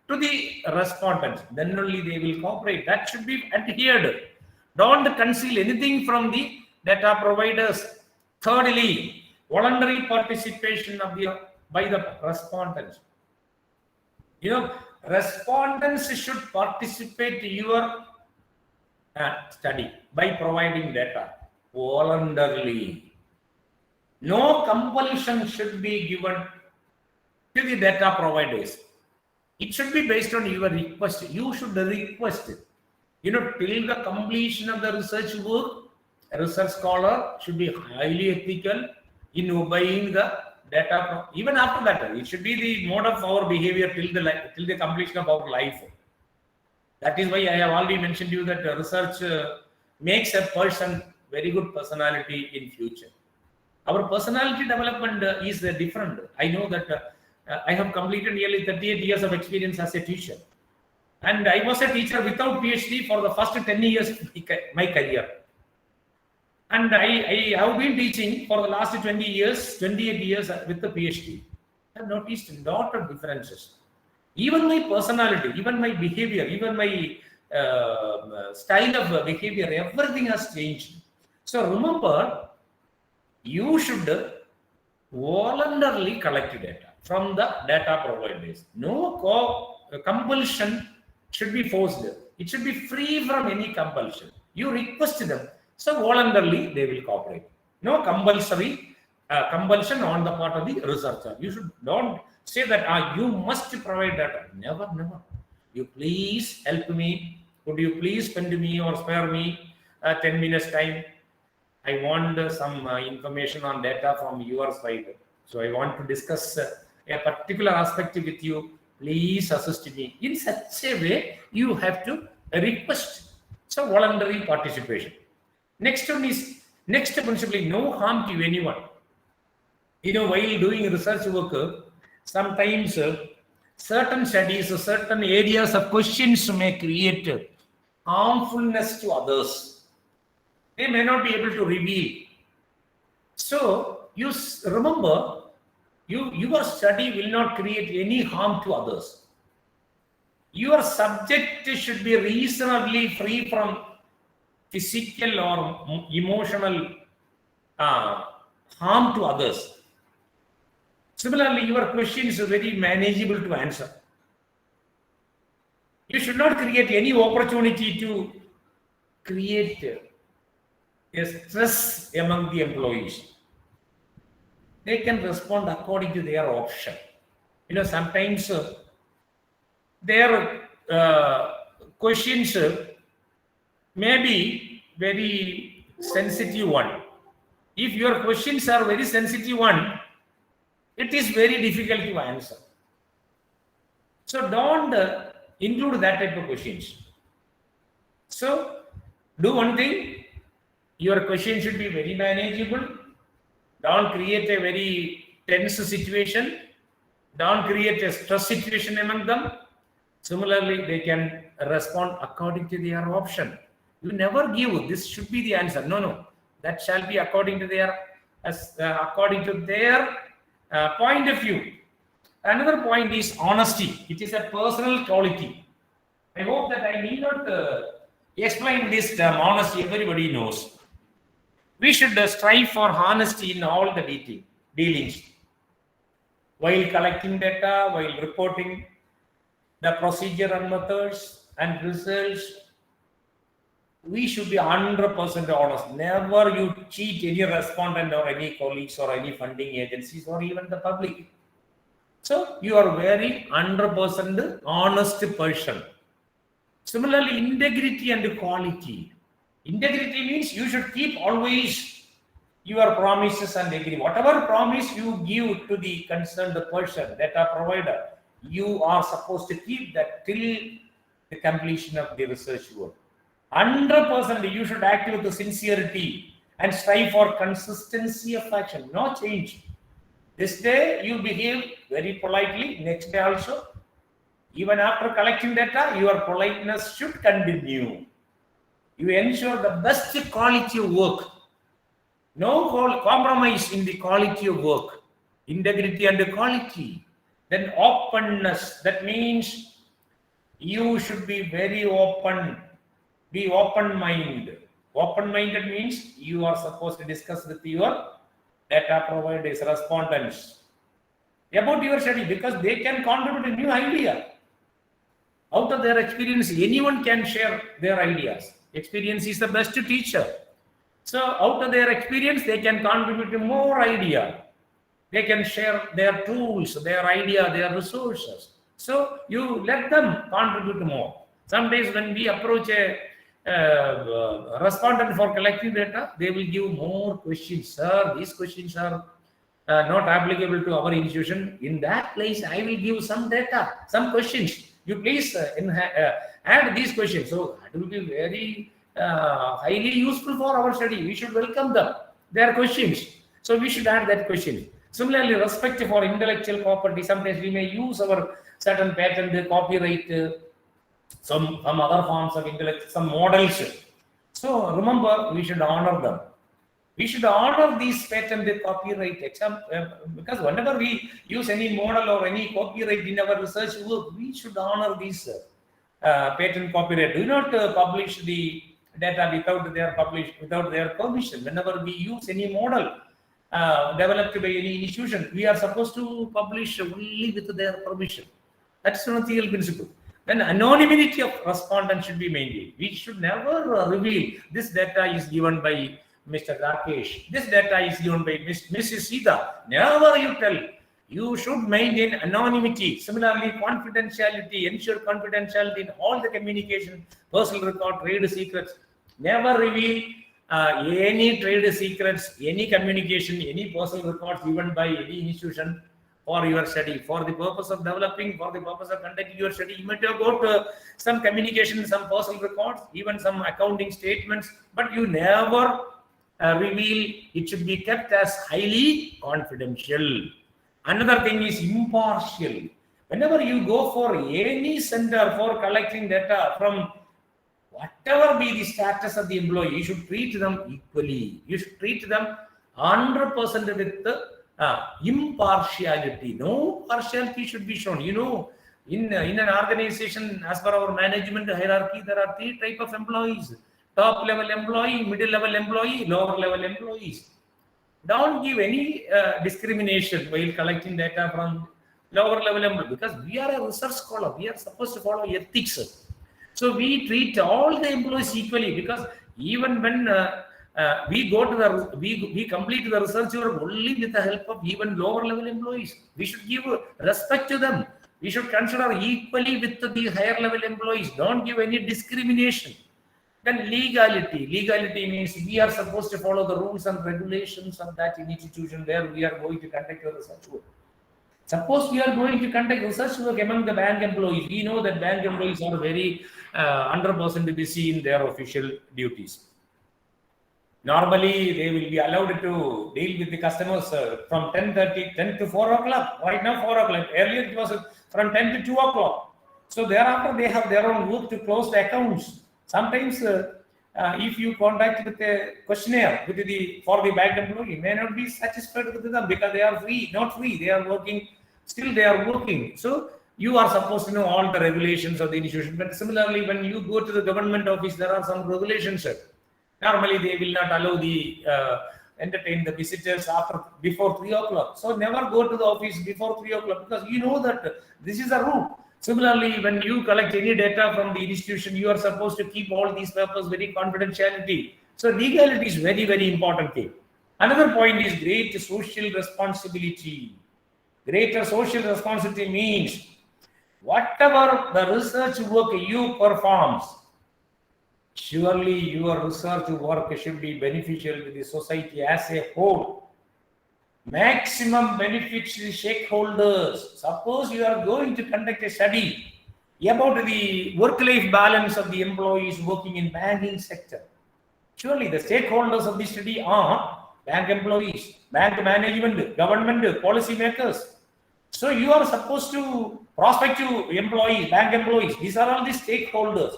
to the respondents. Then only they will cooperate. That should be adhered. Don't conceal anything from the data providers. Thirdly, voluntary participation by the respondents. Respondents should participate in your study by providing data voluntarily. No compulsion should be given to the data providers. It should be based on your request. You should request it. Till the completion of the research work, a research scholar should be highly ethical in obeying the data. Even after that, it should be the mode of our behavior till the completion of our life. That is why I have already mentioned to you that research makes a person very good personality in future. Our personality development is different. I know that I have completed nearly 38 years of experience as a teacher. And I was a teacher without PhD for the first 10 years of my career. And I have been teaching for the last 28 years with the PhD. I have noticed a lot of differences. Even my personality, even my behavior, even my style of behavior, everything has changed. So remember, you should voluntarily collect data from the data providers. No compulsion should be forced. It should be free from any compulsion. You request them, so voluntarily they will cooperate. No compulsion on the part of the researcher. You should don't say that you must provide data. Never. You please help me. Could you please spend me or spare me 10 minutes time? I want some information on data from your side. So I want to discuss a particular aspect with you. Please assist me. In such a way, you have to request. So voluntary participation. Next principle, no harm to anyone. While doing research work, sometimes certain studies, certain areas of questions may create harmfulness to others. They may not be able to reveal. So you remember, your study will not create any harm to others. Your subject should be reasonably free from physical or emotional harm to others. Similarly, your question is very manageable to answer. You should not create any opportunity to create a stress among the employees. They can respond according to their option. Sometimes their questions may be very sensitive one. If your questions are very sensitive one, it is very difficult to answer. So don't include that type of questions. So do one thing, your question should be very manageable. Don't create a very tense situation. Don't create a stress situation among them. Similarly, they can respond according to their option. You never give, this should be the answer. No. That shall be according to their point of view. Another point is honesty. It is a personal quality. I hope that I need not explain this term. Honesty, everybody knows. We should strive for honesty in all the dealings. While collecting data, while reporting the procedure and methods and results, we should be 100% honest. Never you cheat any respondent or any colleagues or any funding agencies or even the public. So you are very 100% honest person. Similarly, integrity and quality. Integrity means you should keep always your promises and agree. Whatever promise you give to the concerned person, data provider, you are supposed to keep that till the completion of the research work. 100% you should act with sincerity and strive for consistency of action. No change. This day you behave very politely, next day also. Even after collecting data, your politeness should continue. You ensure the best quality of work. No compromise in the quality of work. Integrity and quality. Then openness. That means you should be very open. Be open-minded. Open-minded means you are supposed to discuss with your data providers, respondents about your study, because they can contribute a new idea. Out of their experience, anyone can share their ideas. Experience is the best teacher. So out of their experience, they can contribute more idea. They can share their tools, their idea, their resources. So you let them contribute more. Sometimes when we approach a respondent for collecting data, they will give more questions. Sir, these questions are not applicable to our institution. In that place, I will give some data, some questions. You please add these questions. So that will be very highly useful for our study. We should welcome them. Their questions. So we should add that question. Similarly, respect for intellectual property. Sometimes we may use our certain patent, copyright, some other forms of intellect, some models. So remember, we should honor them. We should honor these patent copyright because whenever we use any model or any copyright in our research work, we should honor these patent copyright. Do not publish the data without their permission. Whenever we use any model developed by any institution, we are supposed to publish only with their permission. That's an ethical principle. Then anonymity of respondent should be maintained. We should never reveal this data is given by Mr. Rakesh. This data is given by Mrs. Sita. Never you tell. You should maintain anonymity. Similarly, confidentiality, ensure confidentiality in all the communication, personal record, trade secrets. Never reveal any trade secrets, any communication, any personal records given by any institution for your study, for the purpose of developing, for the purpose of conducting your study. You might have got some communication, some personal records, even some accounting statements, but you never reveal. It should be kept as highly confidential. Another thing is impartial. Whenever you go for any center for collecting data from whatever be the status of the employee, you should treat them equally. You should treat them 100% with the impartiality. No partiality should be shown. You know, in an organization, as per our management hierarchy, there are 3 types of employees: top level employee, middle level employee, lower level employees. Don't give any discrimination while collecting data from lower level employees, because we are a research scholar. We are supposed to follow ethics. So we treat all the employees equally, because even when we go to the we complete the research work only with the help of even lower level employees. We should give respect to them. We should consider equally with the higher level employees. Don't give any discrimination. Then legality. Legality means we are supposed to follow the rules and regulations of that institution where we are going to conduct the research work. Suppose we are going to conduct research work among the bank employees. We know that bank employees are very 100% busy in their official duties. Normally, they will be allowed to deal with the customers from 10 to 4 o'clock. Right now, 4 o'clock. Earlier, it was from 10 to 2 o'clock. So thereafter, they have their own work to close the accounts. Sometimes, if you contact with a questionnaire for the bank employee, may not be satisfied with them because they are free, not free. They are working. Still, they are working. So you are supposed to know all the regulations of the institution. But similarly, when you go to the government office, there are some regulations. Normally, they will not allow the entertain the visitors before 3 o'clock. So never go to the office before 3 o'clock, because you know that this is a rule. Similarly, when you collect any data from the institution, you are supposed to keep all these papers very confidentiality. So legality is very, very important thing. Another point is great social responsibility. Greater social responsibility means whatever the research work you perform, surely your research work should be beneficial to the society as a whole. Maximum benefits to the stakeholders. Suppose you are going to conduct a study about the work-life balance of the employees working in banking sector. Surely the stakeholders of the study are bank employees, bank management, government, policy makers. So you are supposed to prospective employees, bank employees. These are all the stakeholders.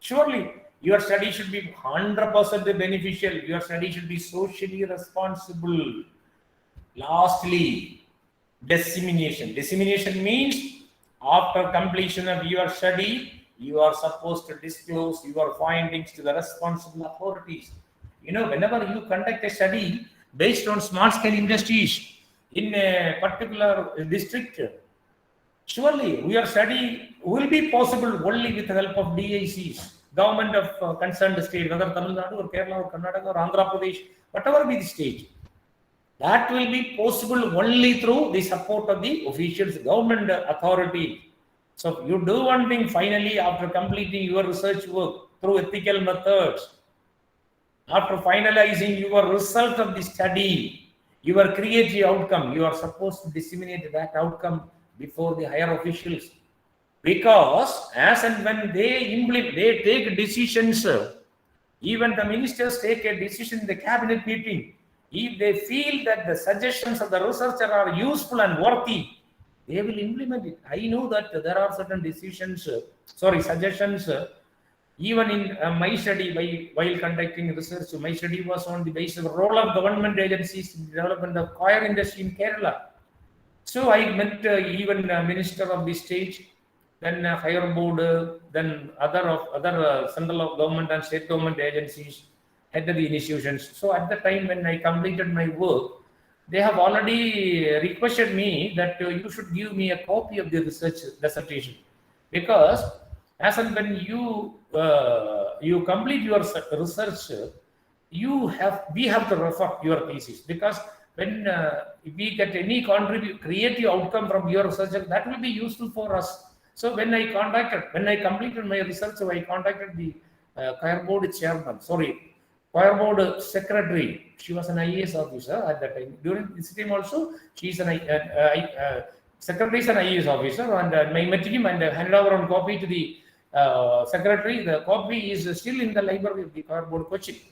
Surely your study should be 100% beneficial. Your study should be socially responsible. Lastly, dissemination. Dissemination means after completion of your study, you are supposed to disclose your findings to the responsible authorities. Whenever you conduct a study based on small-scale industries in a particular district, surely your study will be possible only with the help of DICs, government of concerned state, whether Tamil Nadu or Kerala or Karnataka or Andhra Pradesh, whatever be the state. That will be possible only through the support of the officials, government authority. So you do one thing finally after completing your research work through ethical methods. After finalizing your result of the study, your creative outcome, you are supposed to disseminate that outcome before the higher officials. Because as and when they take decisions, even the ministers take a decision in the cabinet meeting, if they feel that the suggestions of the researcher are useful and worthy, they will implement it. I know that there are certain suggestions, even in my study, while conducting research, my study was on the basis of role of government agencies in the development of choir industry in Kerala. So I met even minister of the state, then higher board, then other central government and state government agencies, head of the institutions. So at the time when I completed my work, they have already requested me that you should give me a copy of the research dissertation, because as and when you complete your research, we have to refer your thesis, because when if we get any creative outcome from your research, that will be useful for us. So when I completed my research, I contacted the choir board secretary. She was an IAS officer at that time. During this time also, she is an secretary is an IAS officer, and I met him and handed over one copy to the secretary. The copy is still in the library of the choir board Kochi.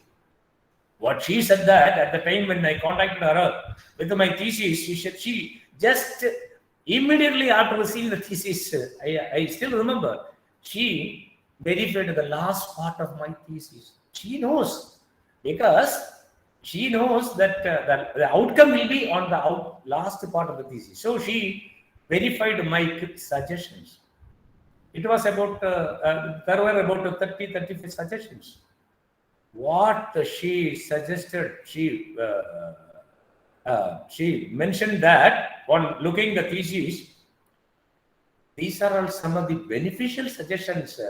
What she said that at the time when I contacted her with my thesis, she said she just immediately after receiving the thesis, I still remember, she verified the last part of my thesis. She knows, because she knows that the outcome will be on the last part of the thesis. So she verified my suggestions. It was about, there were about 35 suggestions. What she suggested, she mentioned that on looking the thesis, these are all some of the beneficial suggestions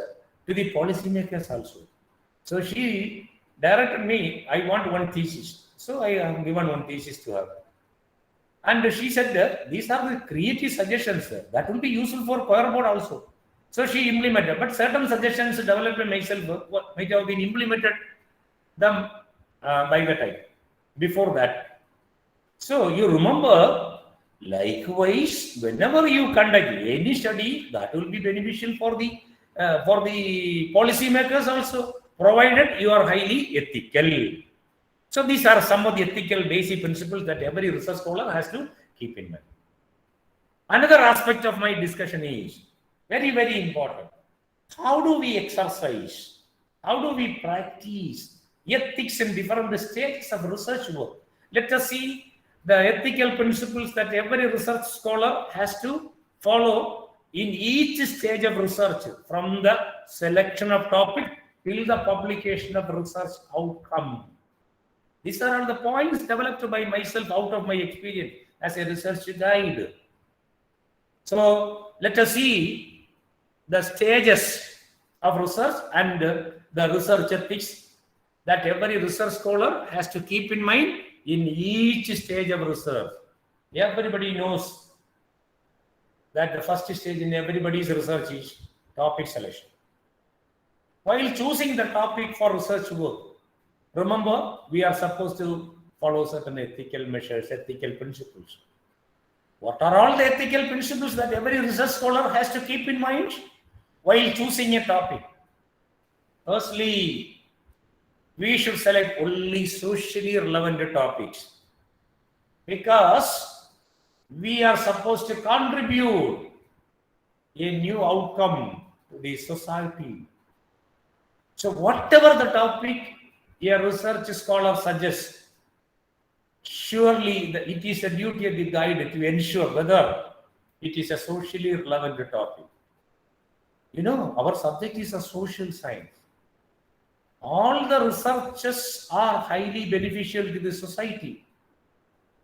to the policymakers also. So she directed me, I want one thesis. So I have given one thesis to her. And she said, these are the creative suggestions that will be useful for choir board also. So she implemented, but certain suggestions developed by myself might have been implemented them by the time before that. So you remember, likewise, whenever you conduct any study, that will be beneficial for the policymakers also, provided you are highly ethical. So these are some of the ethical basic principles that every research scholar has to keep in mind. Another aspect of my discussion is very, very important. How do we exercise? How do we practice ethics in different stages of research work? Let us see the ethical principles that every research scholar has to follow in each stage of research, from the selection of topic till the publication of research outcome. These are all the points developed by myself out of my experience as a research guide. So let us see the stages of research and the research ethics that every research scholar has to keep in mind in each stage of research. Everybody knows that the first stage in everybody's research is topic selection. While choosing the topic for research work, remember, we are supposed to follow certain ethical measures, ethical principles. What are all the ethical principles that every research scholar has to keep in mind while choosing a topic? Firstly, we should select only socially relevant topics, because we are supposed to contribute a new outcome to the society. So whatever the topic a research scholar suggests, surely it is a duty of the guide to ensure whether it is a socially relevant topic. You know, our subject is a social science. All the researches are highly beneficial to the society.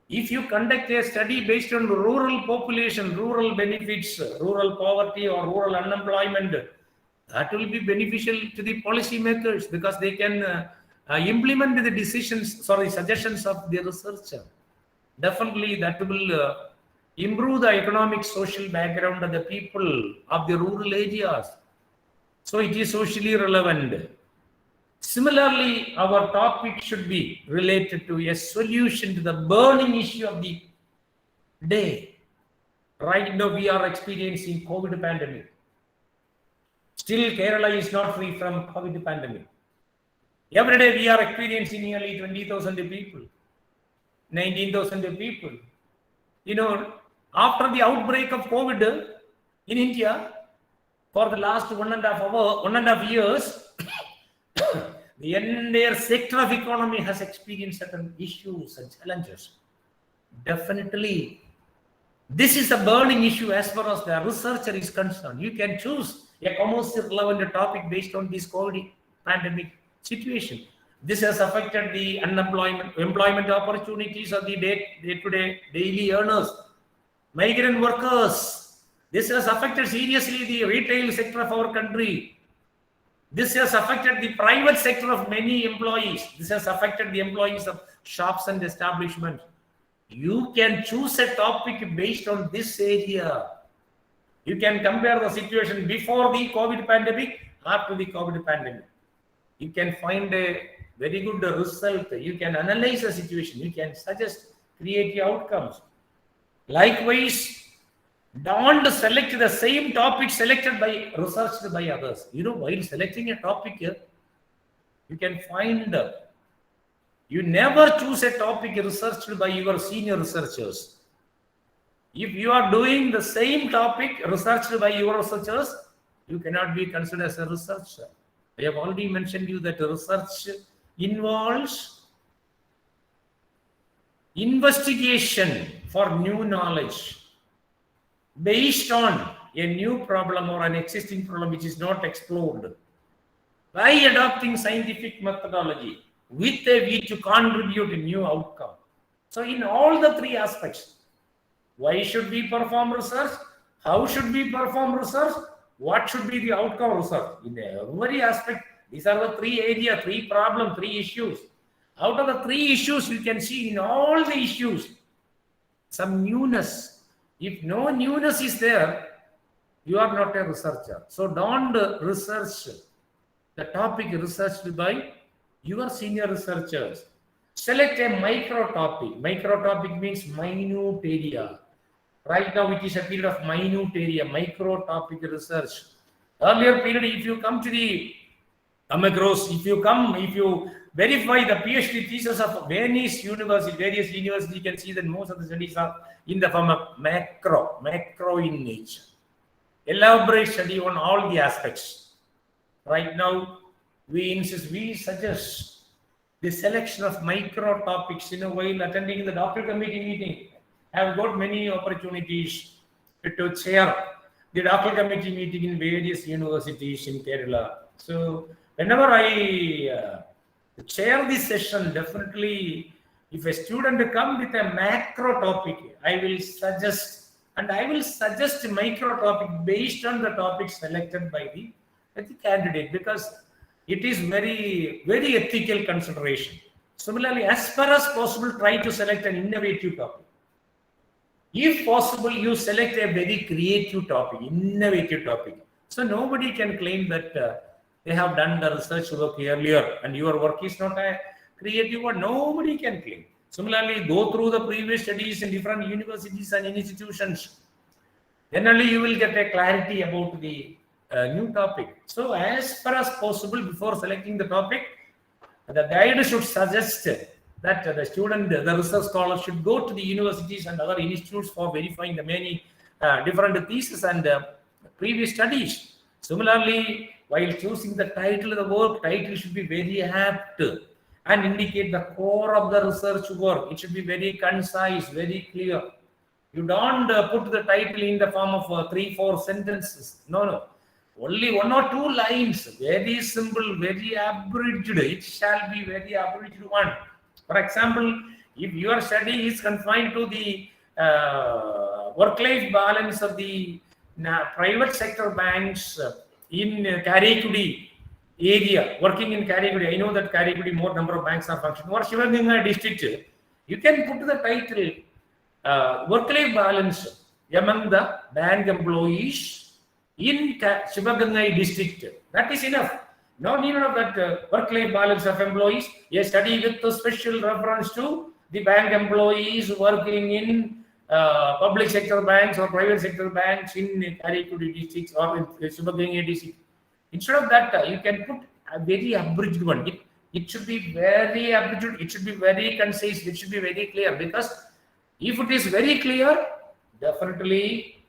If you conduct a study based on rural population, rural benefits, rural poverty or rural unemployment, that will be beneficial to the policymakers because they can implement the suggestions of the researcher. Definitely that will improve the economic social background of the people of the rural areas. So it is socially relevant. Similarly, our topic should be related to a solution to the burning issue of the day. Right now, we are experiencing COVID pandemic. Still, Kerala is not free from COVID pandemic. Every day, we are experiencing nearly 20,000 people, 19,000 people. You know, after the outbreak of COVID in India, for the last 1.5 years, the entire sector of economy has experienced certain issues and challenges. Definitely, this is a burning issue as far as the researcher is concerned. You can choose a commercially relevant topic based on this COVID pandemic situation. This has affected the employment opportunities of the day-to-day daily earners, migrant workers. This has affected seriously the retail sector of our country. This has affected the private sector of many employees. This has affected the employees of shops and establishments. You can choose a topic based on this area. You can compare the situation before the COVID pandemic, after the COVID pandemic. You can find a very good result. You can analyze the situation. You can suggest creative outcomes. Likewise, don't select the same topic selected by researched by others. You know, while selecting a topic here, you can find you never choose a topic researched by your senior researchers. If you are doing the same topic researched by your researchers, you cannot be considered as a researcher. I have already mentioned you that research involves investigation for new knowledge based on a new problem or an existing problem which is not explored, by adopting scientific methodology with a view to contribute a new outcome. So in all the three aspects, why should we perform research? How should we perform research? What should be the outcome of research? In every aspect, these are the three areas, three problems, three issues. Out of the three issues, you can see in all the issues some newness. If no newness is there, you are not a researcher. So don't research the topic researched by your senior researchers. Select a micro topic. Micro topic means minute area. Right now it is a period of minute area, micro topic research. Earlier period, if you come to the if you verify the PhD thesis of various universities, you can see that most of the studies are in the form of macro in nature. Elaborate study on all the aspects. Right now, we suggest the selection of micro topics. While attending the doctor committee meeting, I have got many opportunities to chair the doctor committee meeting in various universities in Kerala. So whenever I chair this session, definitely if a student come with a macro topic, I will suggest a micro topic based on the topic selected by the candidate, because it is very, very ethical consideration. Similarly, as far as possible, try to select an innovative topic. If possible, you select a very creative topic, innovative topic. So nobody can claim that they have done the research work earlier and your work is not a creative one. Nobody can claim. Similarly, go through the previous studies in different universities and institutions. Then only you will get a clarity about the new topic. So as far as possible, before selecting the topic, the guide should suggest that the student, the research scholar, should go to the universities and other institutes for verifying the many different theses and previous studies. Similarly, while choosing the title of the work, title should be very apt and indicate the core of the research work. It should be very concise, very clear. You don't put the title in the form of 3-4 sentences. No. only 1 or 2 lines, very simple, very abridged. It shall be very abridged one. For example, if your study is confined to the work-life balance of the private sector banks in Karikudi area, working in Karikudi, I know that Karikudi more number of banks are functioning, or Shivaganga district, you can put the title work-life balance among the bank employees in Shivaganga district. That is enough. No need of that work-life balance of employees. A study with a special reference to the bank employees working in public sector banks or private sector banks in Karikudi districts or in Shivaganga district. Instead of that, you can put a very abridged one. It should be very abridged. It should be very concise. It should be very clear, because if it is very clear, definitely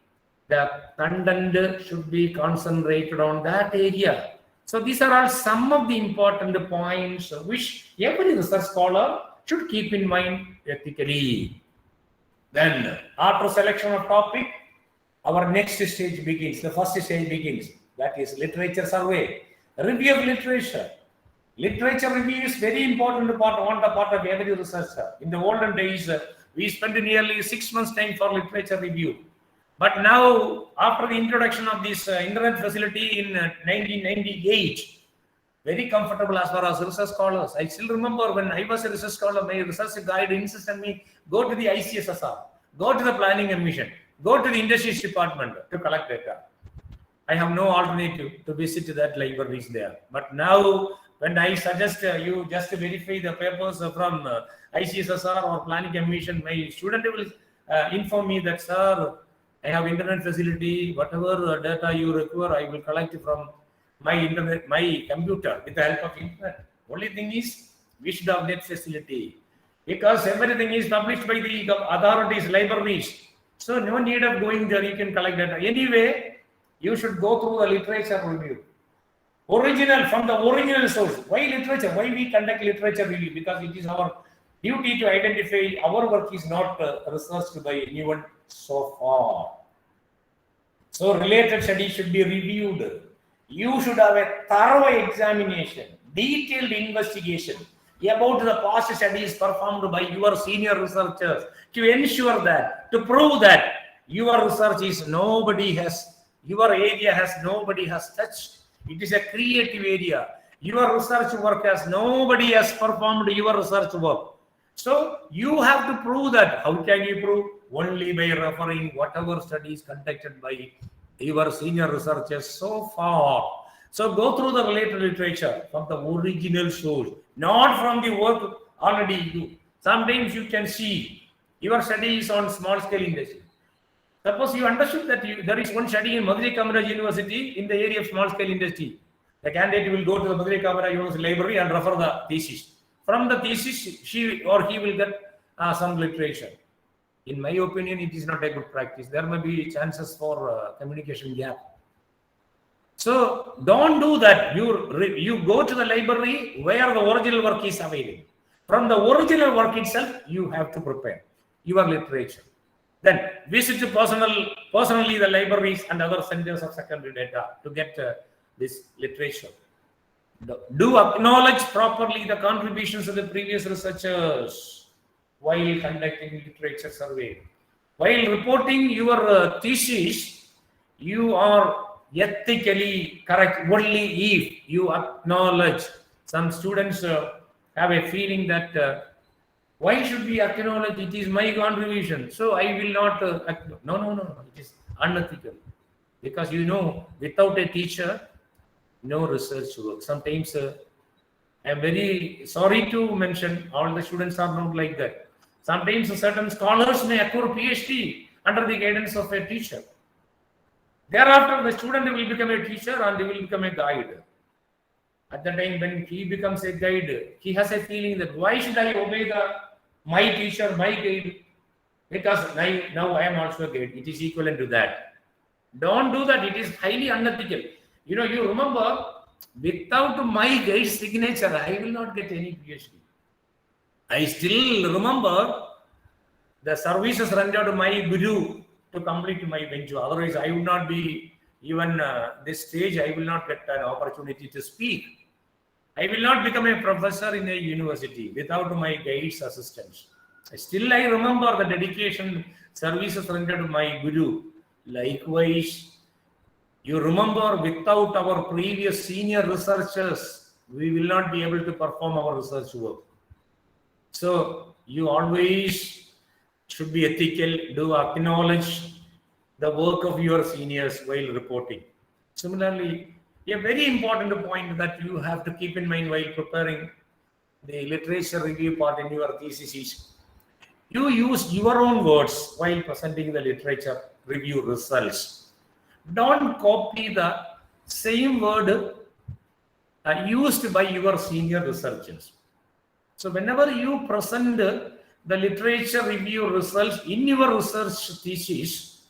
the content should be concentrated on that area. So these are all some of the important points which every research scholar should keep in mind ethically. Then, after selection of topic, our next stage begins. The first stage begins. That is literature survey. Review of literature. Literature review is very important part of every researcher. In the olden days, we spent nearly 6 months time for literature review. But now, after the introduction of this internet facility in 1998, very comfortable as far as research scholars. I still remember when I was a research scholar, my research guide insisted on me, go to the ICSSR, go to the planning commission, go to the industries department to collect data. I have no alternative to visit that libraries there. But now, when I suggest you just verify the papers from ICSSR or planning commission, my student will inform me that, sir, I have internet facility, whatever data you require, I will collect from my computer with the help of internet. Only thing is, we should have net facility, because everything is published by the authorities, libraries. So no need of going there, you can collect data. Anyway, you should go through the literature review. Original, from the original source. Why literature? Why we conduct literature review? Because it is our duty to identify our work is not researched by anyone so far. So related studies should be reviewed. You should have a thorough examination, detailed investigation about the past studies performed by your senior researchers to ensure that, to prove that your research is your area has nobody has touched. It is a creative area. Your research work nobody has performed your research work. So you have to prove that. How can you prove? Only by referring whatever studies conducted by your senior researchers so far. So go through the related literature from the original source, not from the work already you. Sometimes you can see your studies on small scale industry. Suppose you understood that there is one study in Madurai Kamaraj University in the area of small scale industry. The candidate will go to the Madurai Kamaraj University library and refer the thesis. From the thesis, she or he will get some literature. In my opinion, it is not a good practice. There may be chances for communication gap. So don't do that. You go to the library where the original work is available. From the original work itself, you have to prepare your literature. Then visit personally the libraries and other centers of secondary data to get this literature. Do acknowledge properly the contributions of the previous researchers while conducting literature survey. While reporting your thesis, you are ethically correct only if you acknowledge. Some students have a feeling that why should we acknowledge? It is my contribution, so I will not. No. It is unethical, because without a teacher, no research work. Sometimes I am very sorry to mention, all the students are not like that. Sometimes certain scholars may acquire PhD under the guidance of a teacher. Thereafter, the student will become a teacher and they will become a guide. At the time when he becomes a guide, he has a feeling that why should I obey my teacher, my guide? Because now I am also a guide. It is equivalent to that. Don't do that. It is highly unethical. You remember, without my guide's signature, I will not get any PhD. I still remember the services rendered to my guru to complete my venture. Otherwise, I would not be even this stage, I will not get an opportunity to speak. I will not become a professor in a university without my guide's assistance. Still, I remember the dedication services rendered to my guru. Likewise, you remember, without our previous senior researchers, we will not be able to perform our research work. So, you always should be ethical, do acknowledge the work of your seniors while reporting. Similarly, a very important point that you have to keep in mind while preparing the literature review part in your thesis is you use your own words while presenting the literature review results. Don't copy the same word used by your senior researchers. So whenever you present the literature review results in your research thesis,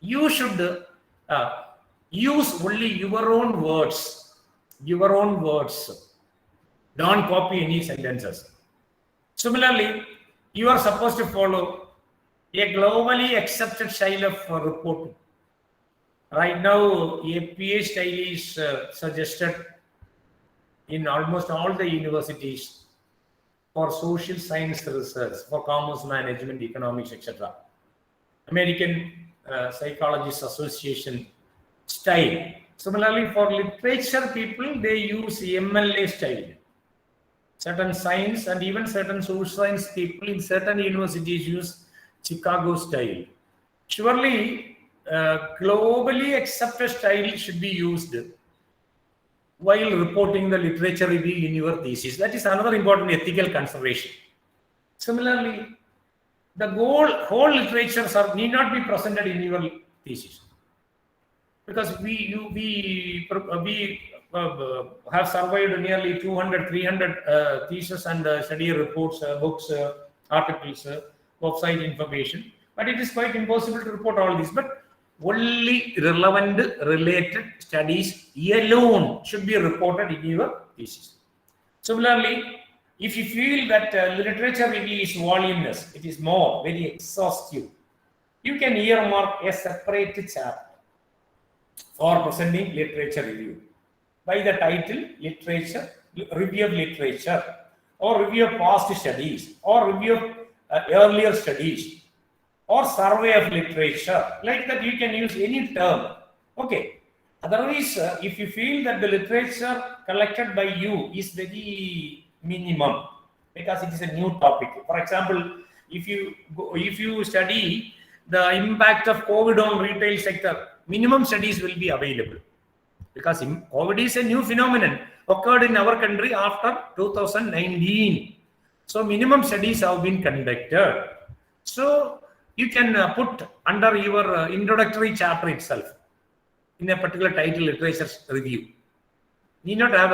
you should use only your own words. Your own words. Don't copy any sentences. Similarly, you are supposed to follow a globally accepted style of reporting. Right now, APA style is suggested in almost all the universities for social science research, for commerce management, economics, etc. American Psychologists Association style. Similarly, for literature people, they use MLA style. Certain science and even certain social science people in certain universities use Chicago style. Surely, globally accepted style should be used while reporting the literature review in your thesis. That is another important ethical consideration. Similarly, the whole literatures need not be presented in your thesis, because we have surveyed nearly 200, 300 theses and study reports, books, articles, website information. But it is quite impossible to report all this. But only relevant, related studies alone should be reported in your thesis. Similarly, if you feel that literature review is voluminous, it is more, very exhaustive, you can earmark a separate chapter for presenting literature review by the title literature, review of literature, or review of past studies, or review of earlier studies, or survey of literature. Like that, you can use any term. Okay. Otherwise, if you feel that the literature collected by you is very minimum because it is a new topic. For example, if you study the impact of COVID on retail sector, minimum studies will be available because COVID is a new phenomenon occurred in our country after 2019. So minimum studies have been conducted. So you can put under your introductory chapter itself in a particular title, literature review. You need not have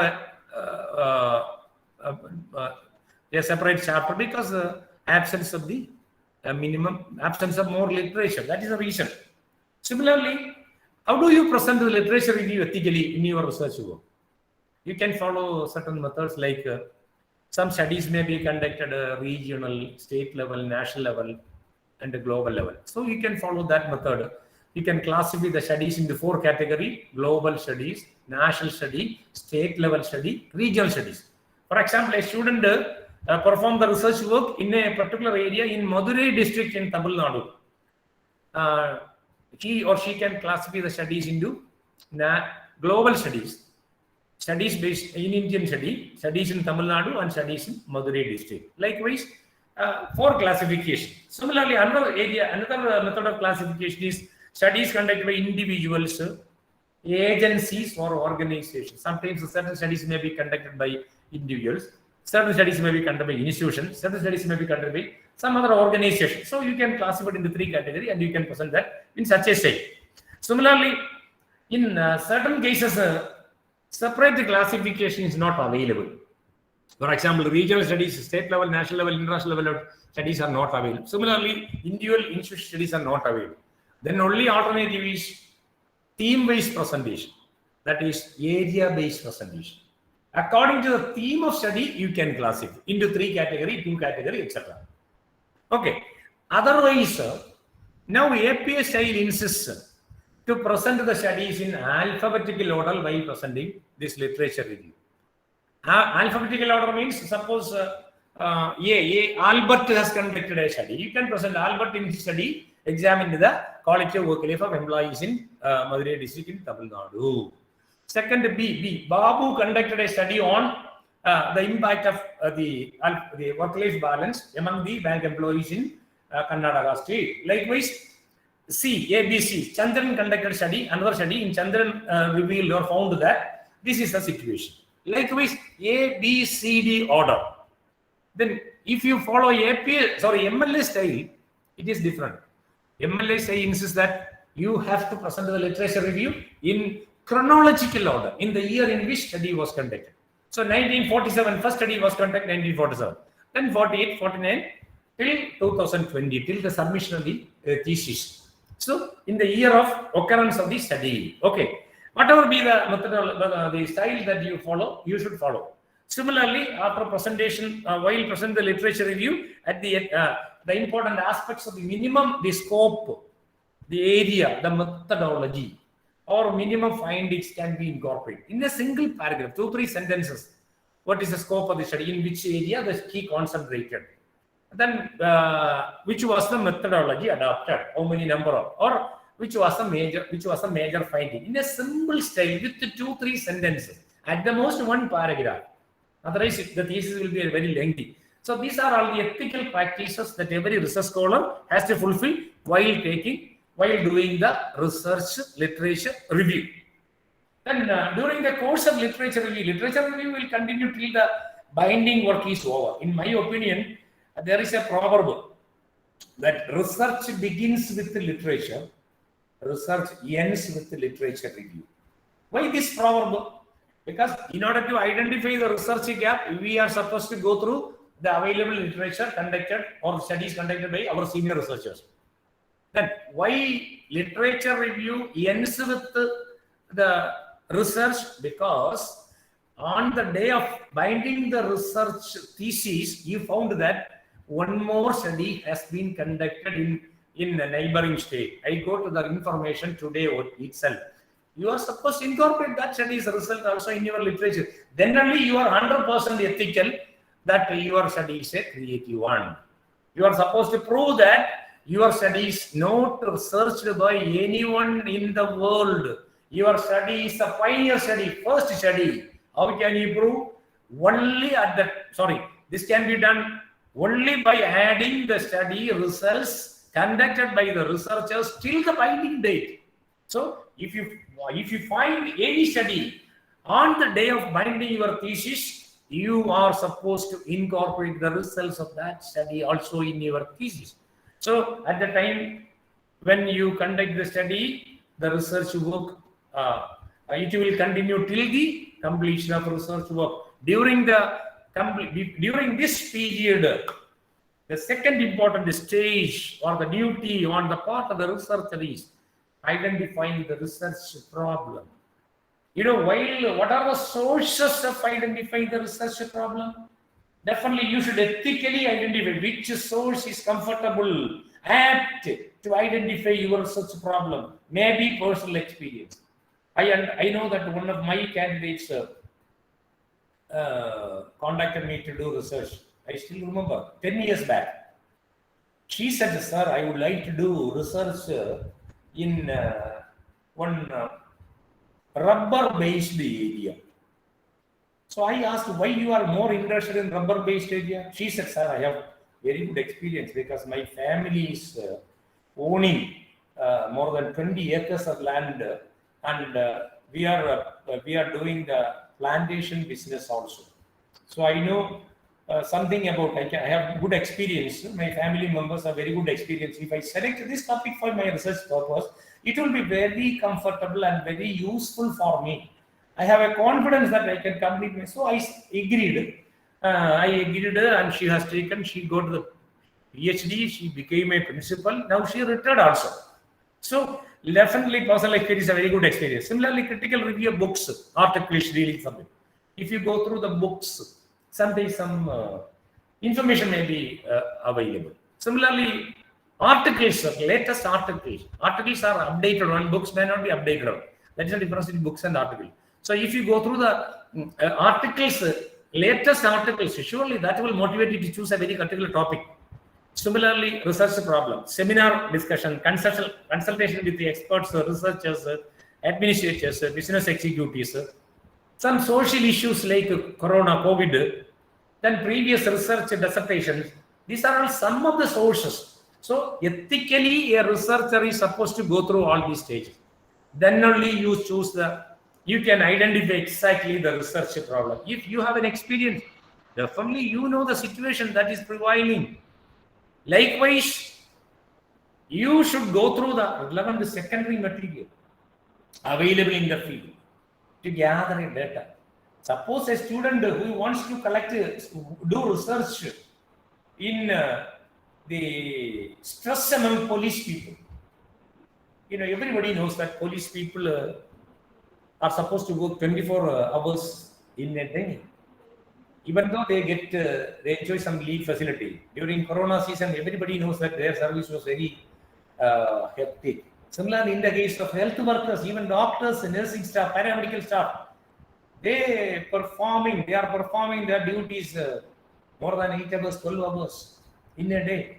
a separate chapter because absence of the absence of more literature. That is the reason. Similarly, how do you present the literature review ethically in your research work? You can follow certain methods like some studies may be conducted at regional, state level, national level, and a global level. So you can follow that method. You can classify the studies into 4 categories: global studies, national study, state level study, regional studies. For example, a student perform the research work in a particular area in Madurai district in Tamil Nadu. He or she can classify the studies into global studies, studies based in Indian studies in Tamil Nadu, and studies in Madurai district. Likewise, for classification. Similarly, another method of classification is studies conducted by individuals, agencies, or organizations. Sometimes certain studies may be conducted by individuals, certain studies may be conducted by institutions, certain studies may be conducted by some other organization. So you can classify it into 3 categories and you can present that in such a way. Similarly, in certain cases, separate classification is not available. For example, regional studies, state level, national level, international level studies are not available. Similarly, individual institution studies are not available. Then only alternative is theme-based presentation, that is area-based presentation. According to the theme of study, you can classify into 3 categories, 2 categories, etc. Okay. Otherwise, now APA style insists to present the studies in alphabetical order while presenting this literature review. Alphabetical order means, suppose Albert has conducted a study. You can present Albert in his study, examine the quality of work life of employees in Madurai district in Tamil Nadu. Second, B. Babu conducted a study on the impact of the work-life balance among the bank employees in Karnataka state. Likewise, C, ABC. Chandran conducted study, another study in Chandran revealed or found that this is the situation. Likewise, A, B, C, D order. Then, if you follow MLA style, it is different. MLA style insists that you have to present the literature review in chronological order, in the year in which study was conducted. So 1947, first study was conducted 1947. Then 48, 49, till 2020, till the submission of the thesis. So in the year of occurrence of the study. Okay. Whatever be the methodology, the style that you follow, you should follow. Similarly, after presentation, while presenting the literature review, at the important aspects of the minimum, the scope, the area, the methodology, or minimum findings can be incorporated in a single paragraph, 2-3 sentences. What is the scope of the study? In which area the key concentrated? Then, which was the methodology adopted? How many number of, or which was the major finding? In a simple style with 2-3 sentences, at the most one paragraph. Otherwise, the thesis will be very lengthy. So these are all the ethical practices that every research scholar has to fulfill while doing the research literature review. Then during the course of literature review will continue till the binding work is over. In my opinion, there is a proverb that research begins with the literature, research ends with the literature review. Why this proverb? Because in order to identify the research gap, we are supposed to go through the available literature conducted or studies conducted by our senior researchers. Then why literature review ends with the research? Because on the day of binding the research thesis, you found that one more study has been conducted in a neighboring state. I go to the information today itself. You are supposed to incorporate that study's result also in your literature. Then only you are 100% ethical that your study is a creative one. You are supposed to prove that your study is not researched by anyone in the world. Your study is a pioneer study, first study. How can you prove? This can be done only by adding the study results conducted by the researchers till the binding date. So if you find any study on the day of binding your thesis, you are supposed to incorporate the results of that study also in your thesis. So at the time when you conduct the study, the research work, it will continue till the completion of research work. During this period, the second important stage or the duty on the part of the researcher is identifying the research problem. What are the sources of identifying the research problem? Definitely you should ethically identify which source is comfortable, apt to identify your research problem. Maybe personal experience. I know that one of my candidates contacted me to do research. I still remember 10 years back. She said, "Sir, I would like to do research in one rubber-based area." So I asked, why you are more interested in rubber-based area? She said, "Sir, I have very good experience because my family is owning more than 20 acres of land, and we are doing the plantation business also. So I know something about. I have good experience. My family members have very good experience. If I select this topic for my research purpose, it will be very comfortable and very useful for me. I have a confidence that I can complete my." So I agreed. And she has taken. She got the PhD. She became a principal. Now she retired also. So definitely personal experience is a very good experience. Similarly, critical review of books, articles dealing something. If you go through the books, sometimes some information may be available. Similarly, Articles, sir, latest articles. Articles are updated on, books may not be updated on. That is the difference between books and articles. So if you go through the articles, latest articles, surely that will motivate you to choose a very particular topic. Similarly, research problem, seminar discussion, consultation with the experts, researchers, administrators, business executives, some social issues like corona, COVID, then previous research dissertations. These are all some of the sources. So ethically, a researcher is supposed to go through all these stages. Then only you choose you can identify exactly the research problem. If you have an experience, definitely you know the situation that is prevailing. Likewise, you should go through the relevant secondary material available in the field to gather data. Suppose a student who wants to do research in the stress among police people. Everybody knows that police people are supposed to work 24 hours in a day. Even though they enjoy some leave facility. During Corona season, everybody knows that their service was very hectic. Similarly, in the case of health workers, even doctors, nursing staff, paramedical staff, they are performing their duties more than 8 hours, 12 hours in a day.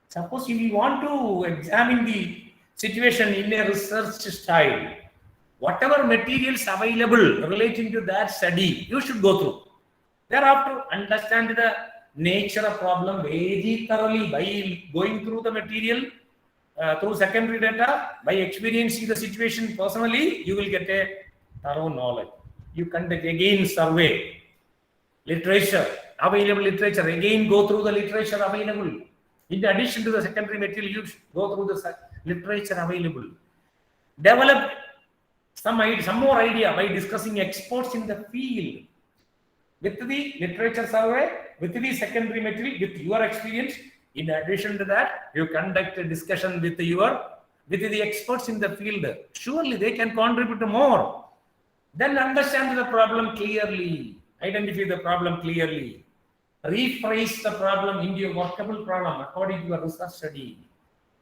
Suppose if you want to examine the situation in a research style, whatever materials available relating to that study, you should go through. Thereafter, understand the nature of problem very thoroughly by going through the material, through secondary data, by experiencing the situation personally, you will get a thorough knowledge. You conduct again survey, literature, available literature, again go through the literature available. In addition to the secondary material, you go through the literature available. Develop some more idea by discussing experts in the field. With the literature survey, with the secondary material, with your experience. In addition to that, you conduct a discussion with the experts in the field. Surely they can contribute more. Then understand the problem clearly. Identify the problem clearly. Rephrase the problem into a workable problem according to your research study.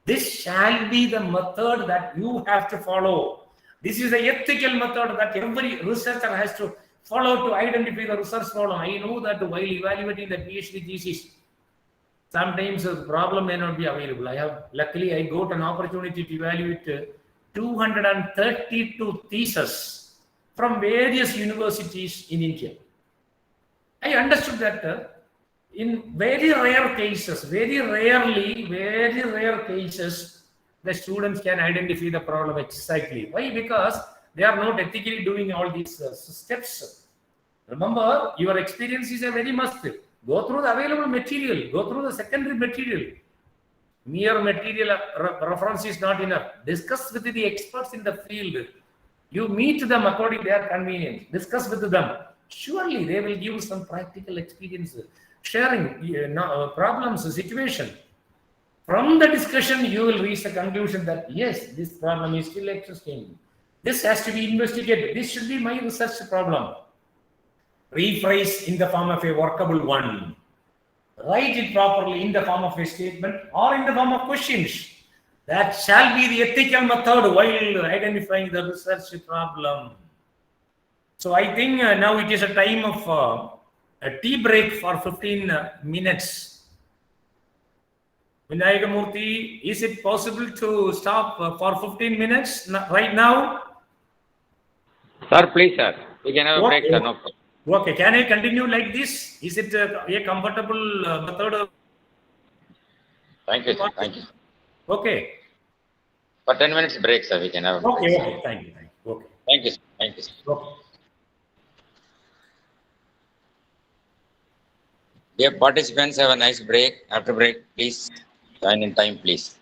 This shall be the method that you have to follow. This is the ethical method that every researcher has to follow to identify the research problem. I know that while evaluating the PhD thesis, sometimes the problem may not be available. Luckily, I got an opportunity to evaluate 232 theses from various universities in India. I understood that in very rare cases, very rare cases, the students can identify the problem exactly. Why? Because they are not ethically doing all these steps. Remember, your experience is a very must. Go through the available material, go through the secondary material. Mere material reference is not enough. Discuss with the experts in the field. You meet them according to their convenience. Discuss with them. Surely they will give some practical experience, sharing problems, situation. From the discussion, you will reach the conclusion that yes, this problem is still existing. This has to be investigated. This should be my research problem. Rephrase in the form of a workable one. Write it properly in the form of a statement or in the form of questions. That shall be the ethical method while identifying the research problem. So I think now it is a time of a tea break for 15 minutes. Vinayakamurthy, is it possible to stop for 15 minutes right now? Sir, please, sir. We can have a break, sir. No problem. Okay, can I continue like this? Is it a comfortable method? Thank you, sir. Thank you. Okay. For 10 minutes break, sir, we can have a break. Okay, okay. Thank you. Okay. Thank you, sir. Thank you, sir. Okay. Dear participants, have a nice break. After break, please join in time, please.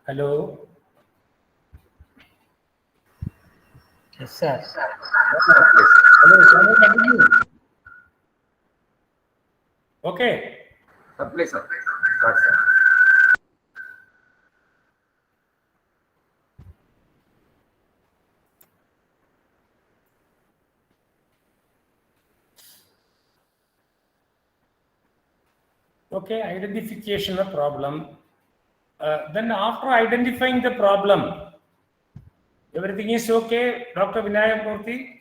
Hello. Yes, sir. Hello. Can I continue? Okay. Please, sir. Start, sir. Okay, identification of problem. Then after identifying the problem, everything is okay, Dr. Vinayak Murthy?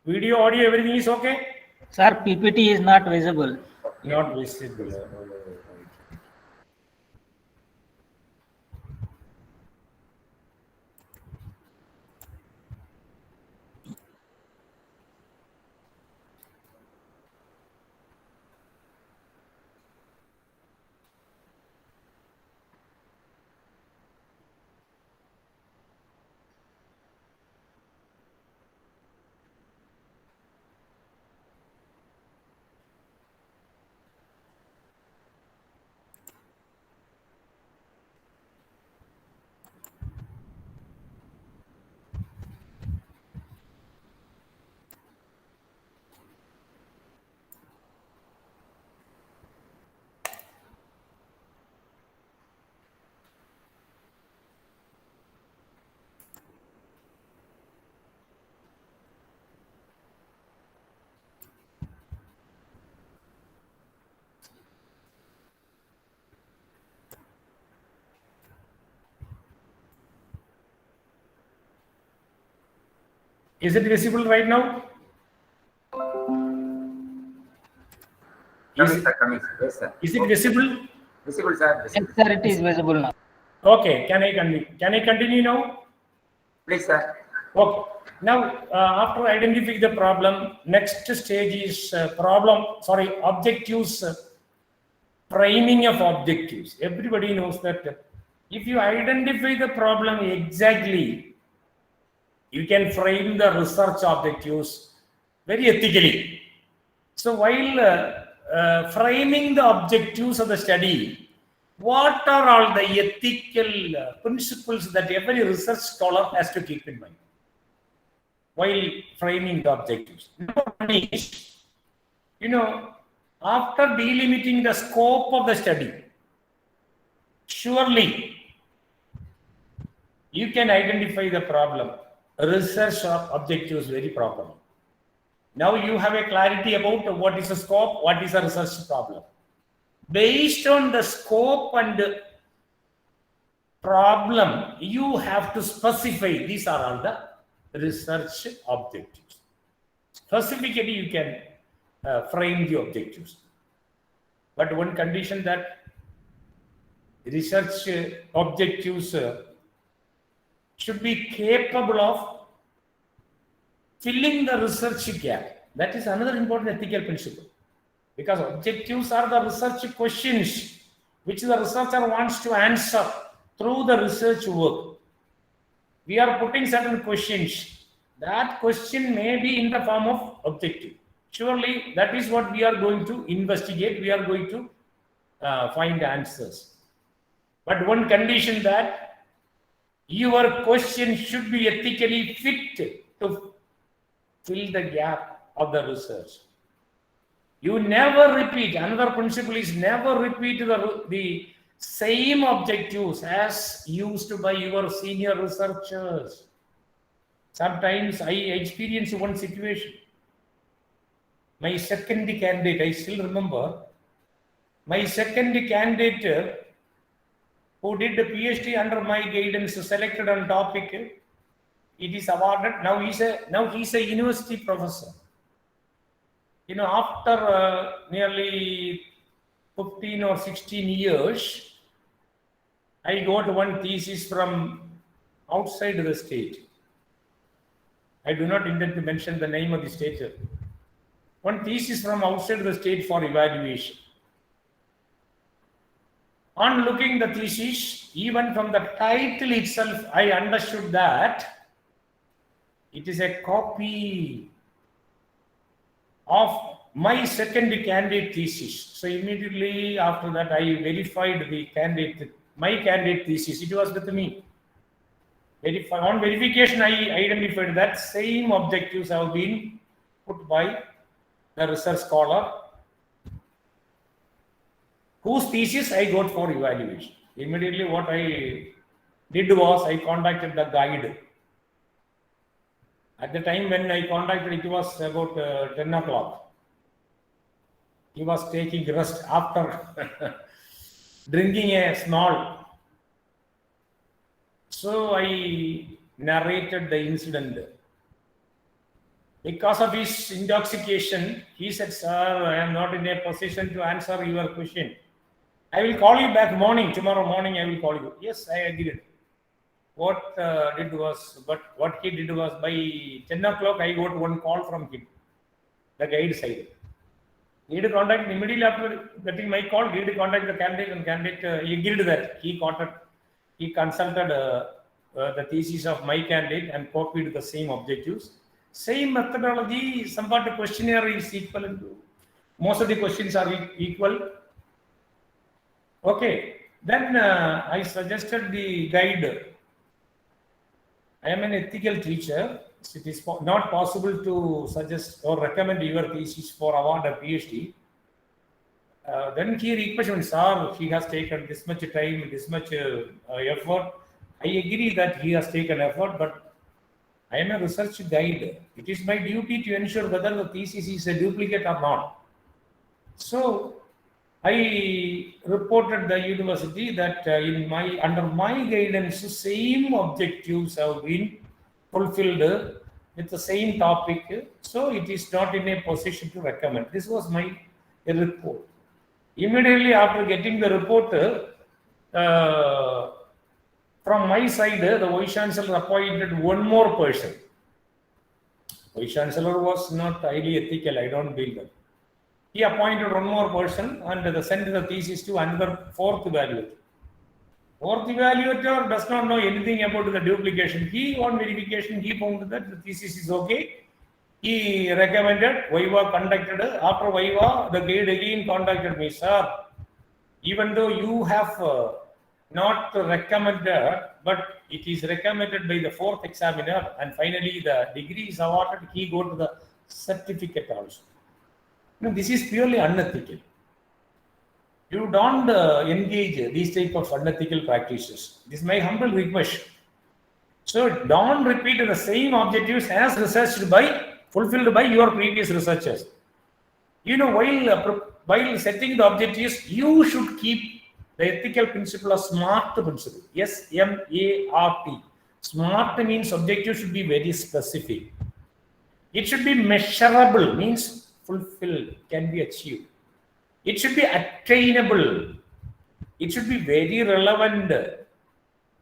Video, audio, everything is okay? Sir, PPT is not visible. Not visible. Is it visible right now? Coming, sir. Coming, sir. Yes, sir. Is it visible? Visible, sir. Yes, Visible. sir, it is visible now. Okay, can I continue? Can I continue now? Please, sir. Okay. Now, after identifying the problem, next stage is objectives, framing of objectives. Everybody knows that if you identify the problem exactly, you can frame the research objectives very ethically. So while framing the objectives of the study, what are all the ethical principles that every research scholar has to keep in mind while framing the objectives? Number one is, after delimiting the scope of the study, surely you can identify the problem, research objectives very properly. Now you have a clarity about what is the scope, what is the research problem. Based on the scope and problem, you have to specify these are all the research objectives. Specifically, you can frame the objectives. But one condition that research objectives should be capable of filling the research gap. That is another important ethical principle. Because objectives are the research questions which the researcher wants to answer through the research work. We are putting certain questions. That question may be in the form of objective. Surely that is what we are going to investigate. We are going to find answers. But one condition that your question should be ethically fit to fill the gap of the research. You never repeat, another principle is never repeat the same objectives as used by your senior researchers. Sometimes I experienced one situation. My second candidate, I still remember, my second candidate who did the PhD under my guidance, selected on topic, it is awarded. Now he's a university professor. After nearly 15 or 16 years, I got one thesis from outside the state. I do not intend to mention the name of the state. One thesis from outside the state for evaluation. On looking the thesis, even from the title itself, I understood that it is a copy of my second candidate thesis. So immediately after that, I verified the candidate my candidate thesis. It was with me. On verification, I identified that same objectives have been put by the research scholar whose thesis I got for evaluation. Immediately what I did was I contacted the guide. At the time when I contacted, it was about 10 o'clock. He was taking rest after drinking a small. So I narrated the incident. Because of his intoxication, he said, "Sir, I am not in a position to answer your question. I will call you back tomorrow morning I will call you." Yes, I agreed. What he did was by 10 o'clock, I got one call from him, the guide side. He had contacted immediately after getting my call. He had contacted the candidate, and candidate he agreed that he consulted the thesis of my candidate and copied the same objectives. Same methodology, somewhat the questionnaire is equal. Most of the questions are equal. Okay, then I suggested the guide. I am an ethical teacher. It is not possible to suggest or recommend your thesis for award a PhD. Then he requested, "Sir, he has taken this much time, this much effort." I agree that he has taken effort, but I am a research guide. It is my duty to ensure whether the thesis is a duplicate or not. So I reported the university that under my guidance, same objectives have been fulfilled with the same topic. So it is not in a position to recommend. This was my report. Immediately after getting the report, from my side, the Vice Chancellor appointed one more person. Vice Chancellor was not highly ethical, I don't believe that. He appointed one more person and sent the thesis to another fourth evaluator. Fourth evaluator does not know anything about the duplication. On verification, he found that the thesis is okay. He recommended, Viva conducted. After Viva, the guide again contacted me, "Sir, even though you have not recommended, but it is recommended by the fourth examiner, and finally the degree is awarded, he got the certificate also." No, this is purely unethical. You don't engage these type of unethical practices. This is my humble request. So don't repeat the same objectives as fulfilled by your previous researchers. While setting the objectives, you should keep the ethical principle of SMART principle. SMART. SMART means objective should be very specific. It should be measurable, means fulfilled, can be achieved. It should be attainable. It should be very relevant.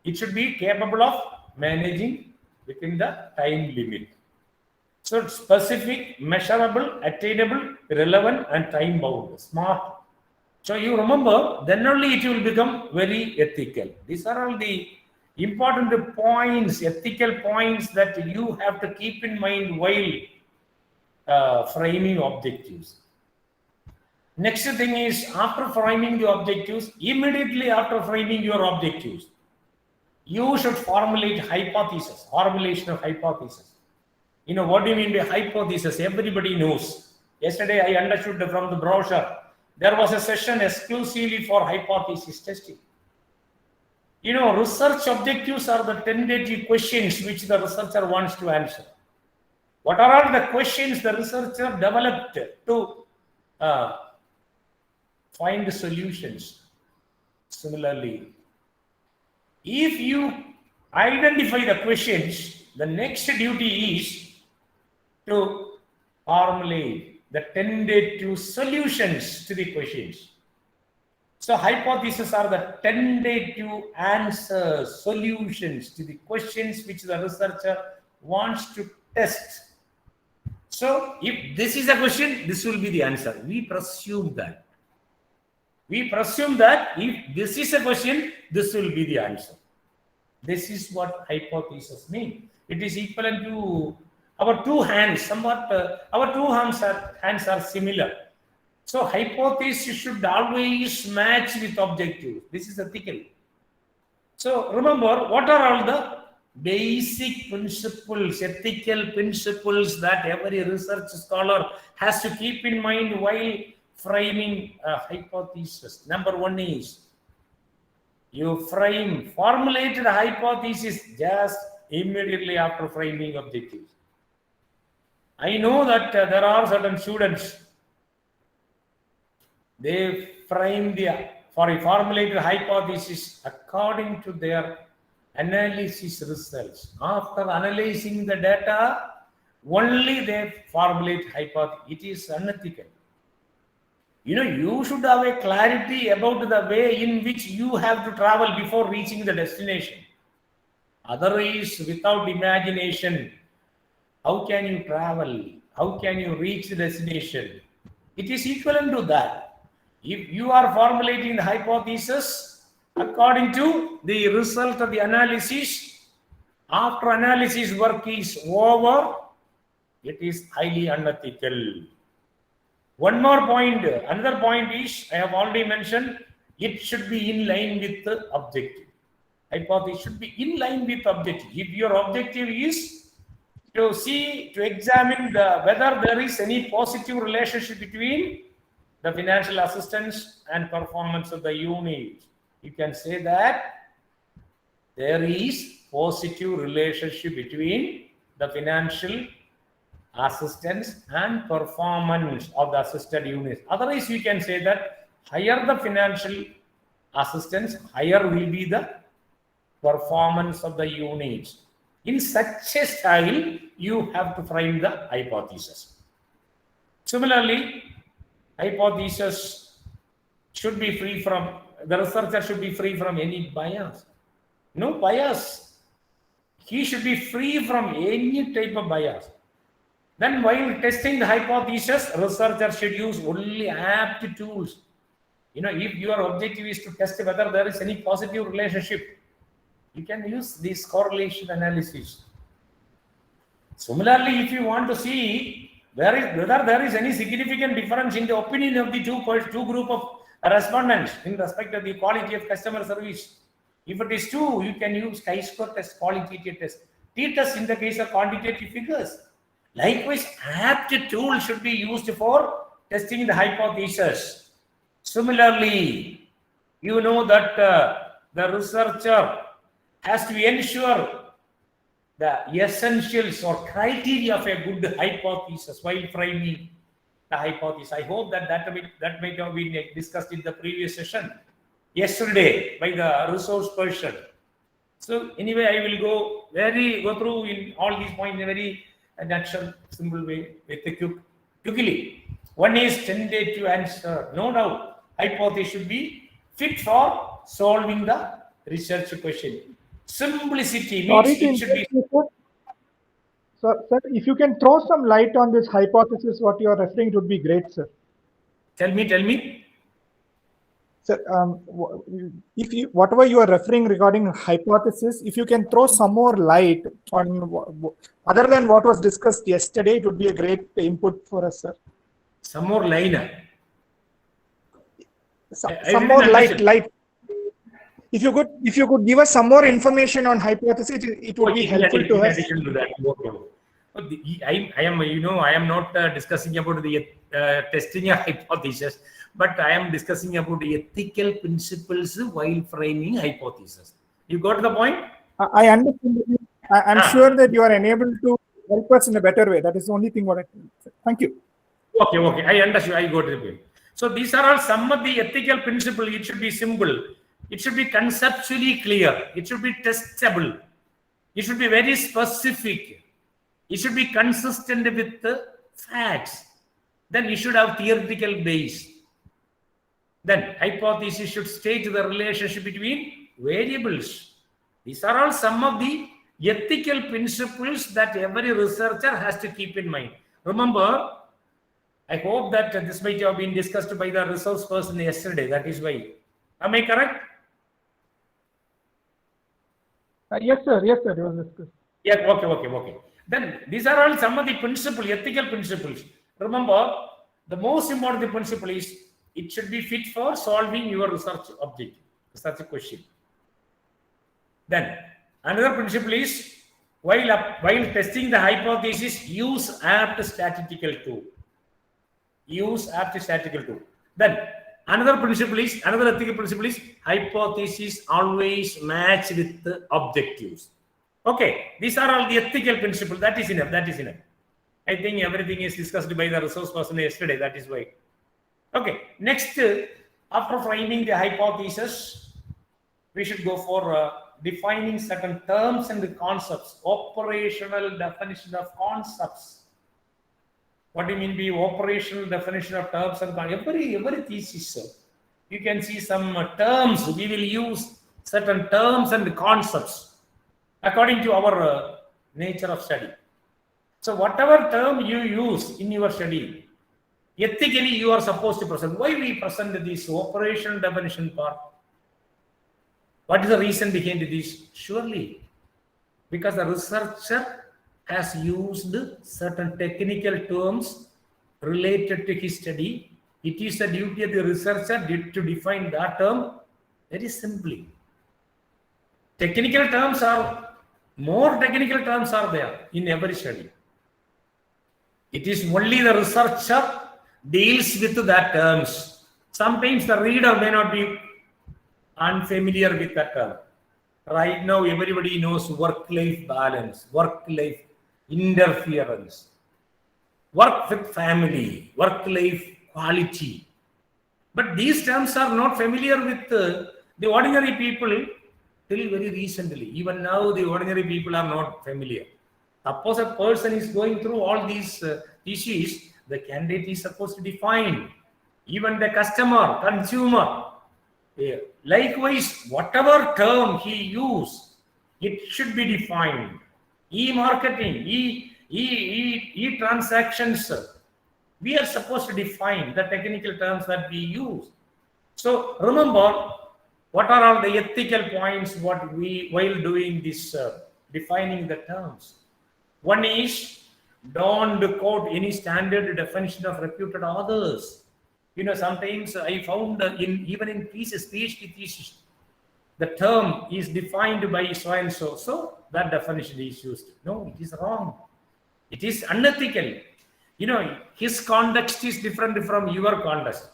It should be capable of managing within the time limit. So specific, measurable, attainable, relevant, and time bound. SMART. So you remember, then only it will become very ethical. These are all the important points, ethical points that you have to keep in mind while framing objectives. Next thing is, after framing the objectives, immediately after framing your objectives, you should formulate hypothesis, formulation of hypothesis. What do you mean by hypothesis? Everybody knows. Yesterday I understood from the brochure, there was a session exclusively for hypothesis testing. Research objectives are the tentative questions which the researcher wants to answer. What are all the questions the researcher developed to find solutions? Similarly, if you identify the questions, the next duty is to formulate the tentative solutions to the questions. So hypotheses are the tentative answers, solutions to the questions which the researcher wants to test. So if this is a question, this will be the answer. We presume that. If this is a question, this will be the answer. This is what hypothesis means. It is equivalent to our two hands. Somewhat, our two hands are similar. So hypothesis should always match with objective. This is ethical. So remember, what are all the basic principles, ethical principles that every research scholar has to keep in mind while framing a hypothesis? Number one is you formulate the hypothesis just immediately after framing objectives. I know that there are certain students, they formulate a hypothesis according to their analysis results. After analyzing the data, only they formulate hypothesis. It is unethical. You should have a clarity about the way in which you have to travel before reaching the destination. Otherwise, without imagination, how can you travel? How can you reach the destination? It is equivalent to that. If you are formulating the hypothesis according to the result of the analysis, after analysis work is over, it is highly unethical. One more point, another point is, I have already mentioned, it should be in line with the objective. Hypothesis should be in line with objective. If your objective is to examine whether there is any positive relationship between the financial assistance and performance of the unit, you can say that there is positive relationship between the financial assistance and performance of the assisted units. Otherwise, you can say that higher the financial assistance, higher will be the performance of the units. In such a style, you have to frame the hypothesis. Similarly, hypothesis should be free from, the researcher should be free from any bias. No bias. He should be free from any type of bias. Then while testing the hypothesis, researcher should use only apt tools. If your objective is to test whether there is any positive relationship, you can use this correlation analysis. Similarly, if you want to see whether there is any significant difference in the opinion of the two group of respondents in respect of the quality of customer service, if it is true, you can use chi-square test, qualitative test, t-test in the case of quantitative figures. Likewise, apt tool should be used for testing the hypothesis. Similarly, you know that the researcher has to ensure the essentials or criteria of a good hypothesis while framing the hypothesis. I hope that might have been discussed in the previous session yesterday by the resource person. So anyway, I will go through in all these points in a very natural, simple way, with a quickly. One is tentative answer. No doubt, hypothesis should be fit for solving the research question. Simplicity means it should be. Sir, if you can throw some light on this hypothesis, what you are referring to would be great, sir. Tell me. Sir, whatever you are referring regarding hypothesis, if you can throw some more light on other than what was discussed yesterday, it would be a great input for us, sir. Some more line. Some more light. If you could give us some more information on hypothesis, it would be helpful to us. To that. Okay. I am not discussing about the testing a hypothesis, but I am discussing about the ethical principles while framing hypothesis. You got the point? I understand. I'm sure that you are enabled to help us in a better way. That is the only thing what I can say. Thank you. Okay. I understand. I got the point. So these are all some of the ethical principles. It should be simple. It should be conceptually clear. It should be testable. It should be very specific. It should be consistent with the facts. Then it should have theoretical base. Then hypothesis should state the relationship between variables. These are all some of the ethical principles that every researcher has to keep in mind. Remember, I hope that this might have been discussed by the resource person yesterday. That is why. Am I correct? Yes, sir. It was discussed. Yeah, okay. Then these are all some of the ethical principles. Remember, the most important principle is it should be fit for solving your research objective, research question. Then another principle is while testing the hypothesis, use apt statistical tool. Use apt statistical tool. Then another ethical principle is hypothesis always match with the objectives. Okay, these are all the ethical principles. That is enough. I think everything is discussed by the resource person yesterday. That is why. Okay, next, after framing the hypothesis, we should go for defining certain terms and concepts, operational definition of concepts. What do you mean by operational definition of terms and concepts? Every thesis, you can see some terms. We will use certain terms and concepts according to our nature of study. So whatever term you use in your study, ethically you are supposed to present. Why we present this operational definition part? What is the reason behind this? Surely because the researcher has used certain technical terms related to his study. It is the duty of the researcher to define that term very simply. More technical terms are there in every study. It is only the researcher deals with that terms. Sometimes the reader may not be unfamiliar with that term. Right now, everybody knows work-life balance, work-life interference, work with family, work-life quality. But these terms are not familiar with the ordinary people till very recently. Even now, the ordinary people are not familiar. Suppose a person is going through all these issues, the candidate is supposed to define. Even the consumer. Likewise, whatever term he use, it should be defined. E-marketing, e-transactions, we are supposed to define the technical terms that we use. So remember, what are all the ethical points while doing this defining the terms? One is, don't quote any standard definition of reputed authors. Sometimes I found even in PhD thesis, the term is defined by so and so. So that definition is used. No, it is wrong. It is unethical. His context is different from your context.